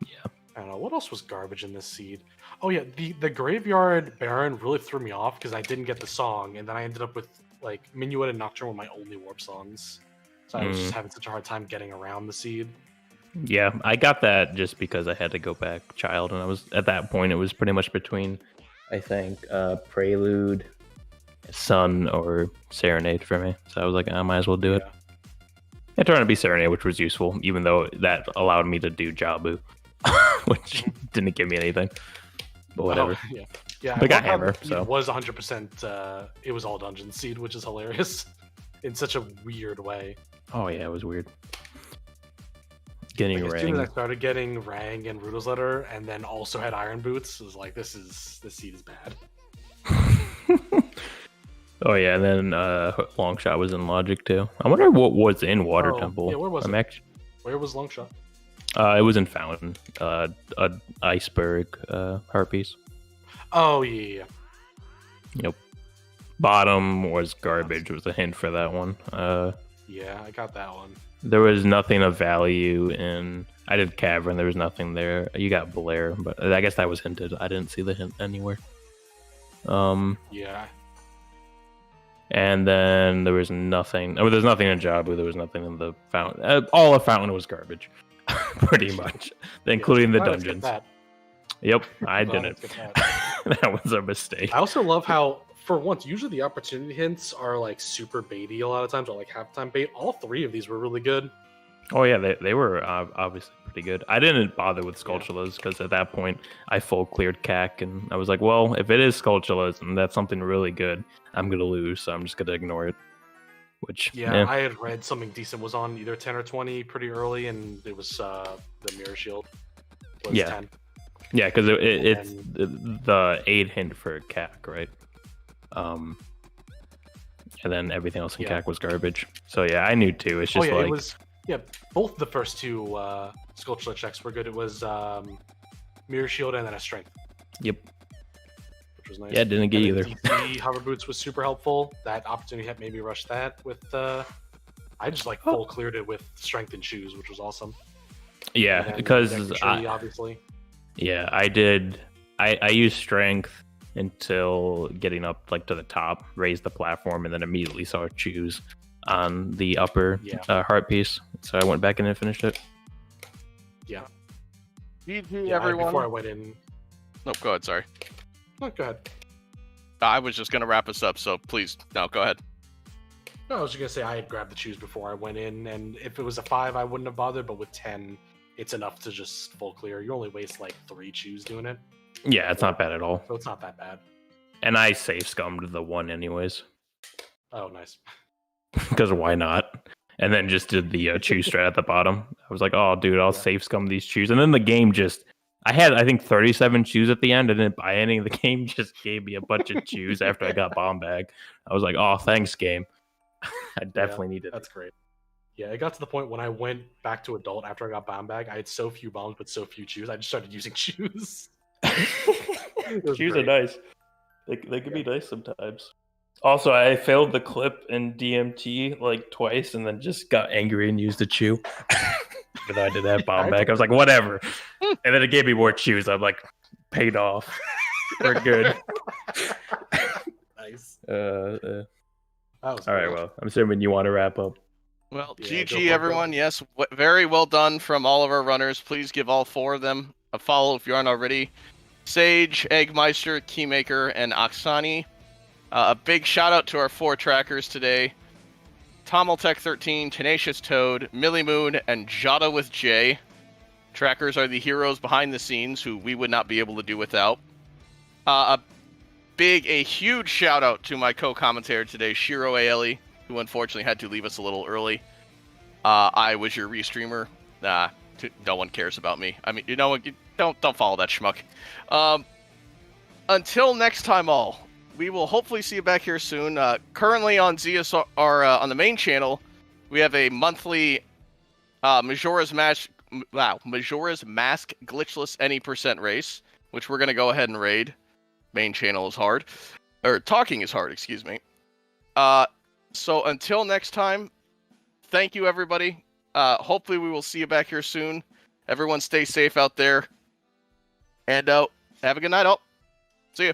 S5: Yeah.
S3: I don't know what else was garbage in this seed. Oh yeah, the Graveyard Baron really threw me off because I didn't get the song, and then I ended up with like Minuet and Nocturne were my only warp songs, so I was just having such a hard time getting around the seed.
S5: Yeah, I got that just because I had to go back child, and I was at that point. It was pretty much between, I think, Prelude, Sun, or Serenade for me. So I was like, I might as well do it. It turned out to be Serenade, which was useful, even though that allowed me to do Jabu, which didn't give me anything. But whatever.
S3: Oh, yeah.
S5: But I got Hammer, so.
S3: It was 100%, it was all Dungeon Seed, which is hilarious in such a weird way.
S5: Oh yeah, it was weird. Getting
S3: Like, as soon as I
S5: Rang.
S3: started getting Rang and Rudo's Letter, and then also had Iron Boots, it was like, this seed is bad.
S5: Oh yeah, and then Longshot was in Logic too. I wonder what was in Water Temple.
S3: Yeah, where was it? Where was Longshot?
S5: It was in Fountain. An iceberg harpies.
S3: Oh yeah.
S5: Yep. Bottom was garbage. Was a hint for that one.
S3: Yeah, I got that one.
S5: There was nothing of value in. I did Cavern. There was nothing there. You got Blair, but I guess that was hinted. I didn't see the hint anywhere.
S3: Yeah.
S5: And then there was nothing. Oh, there's nothing in Jabu. There was nothing in the Fountain. All of Fountain was garbage, pretty much, including the dungeons. Yep, I didn't. That was a mistake.
S3: I also love how, for once, usually the opportunity hints are like super baity a lot of times, or like halftime bait. All three of these were really good.
S5: Oh yeah, they were obviously pretty good. I didn't bother with Skulltulas because at that point I full cleared CAC, and I was like, well, if it is Skulltulas and that's something really good, I'm gonna lose, so I'm just gonna ignore it. Which
S3: I had read something decent was on either 10 or 20 pretty early, and it was the Mirror Shield. Was 10.
S5: Yeah, because it's the 8 hint for CAC, right? And then everything else in CAC was garbage. So yeah, I knew too. It's just like
S3: it was. Yeah, both the first two Skulltula checks were good. It was Mirror Shield and then a Strength.
S5: Yep.
S3: Which was nice.
S5: Yeah, didn't get either.
S3: DC Hover Boots was super helpful. That opportunity had made me rush that with. I just like full cleared it with Strength and Shoes, which was awesome.
S5: Yeah, because
S3: obviously.
S5: Yeah, I did. I used Strength until getting up like to the top, raised the platform, and then immediately saw Choose on the upper heart piece. So I went back in and finished it.
S3: Yeah.
S1: GG, everyone.
S3: Before I went in.
S1: No, go ahead. Sorry.
S3: No, go ahead.
S1: I was just gonna wrap us up, so please, no, go ahead.
S3: No, I was just gonna say I had grabbed the Choose before I went in, and if it was a 5, I wouldn't have bothered. But with 10, it's enough to just full clear. You only waste like 3 Choose doing it.
S5: Yeah, it's not bad at all.
S3: So it's not that bad.
S5: And I safe scummed the 1 anyways.
S3: Oh, nice.
S5: Because why not? And then just did the Choose strat at the bottom. I was like, oh, dude, I'll safe scum these Choose. And then the game just. I had, I think, 37 Choose at the end. I didn't buy any. The game just gave me a bunch of Choose after I got bomb bag. I was like, oh, thanks, game. I definitely needed
S3: That's great. Yeah, it got to the point when I went back to adult after I got bomb bag. I had so few bombs, but so few Choose. I just started using Choose.
S5: Choose are nice. They can be nice sometimes. Also, I failed the clip in DMT like twice and then just got angry and used a chew. Even though I did have bomb back. I was like, whatever. And then it gave me more chews. I'm like, paid off. We're good.
S3: Nice.
S5: All right,
S3: great.
S5: well, I'm assuming you want to wrap up.
S1: Well,
S3: Yeah, go for
S1: GG,
S3: it,
S1: everyone. Yes, very well done from all of our runners. Please give all 4 of them a follow if you aren't already. Sage, Eggmeister, Keymaker, and Oksani. A big shout out to our 4 trackers today. Tomeltech13, Tenacious Toad, Millie Moon, and Jada with J. Trackers are the heroes behind the scenes who we would not be able to do without. A huge shout out to my co-commentator today, Shiro Aeli, who unfortunately had to leave us a little early. I was your restreamer. No one cares about me. I mean, you know, don't follow that schmuck. Until next time, all. We will hopefully see you back here soon. Currently on ZSR, on the main channel, we have a monthly Majora's Mask glitchless any % race, which we're gonna go ahead and raid. Main channel is hard, or talking is hard. Excuse me. So until next time, thank you everybody. Hopefully we will see you back here soon. Everyone stay safe out there. And have a good night, all. See you.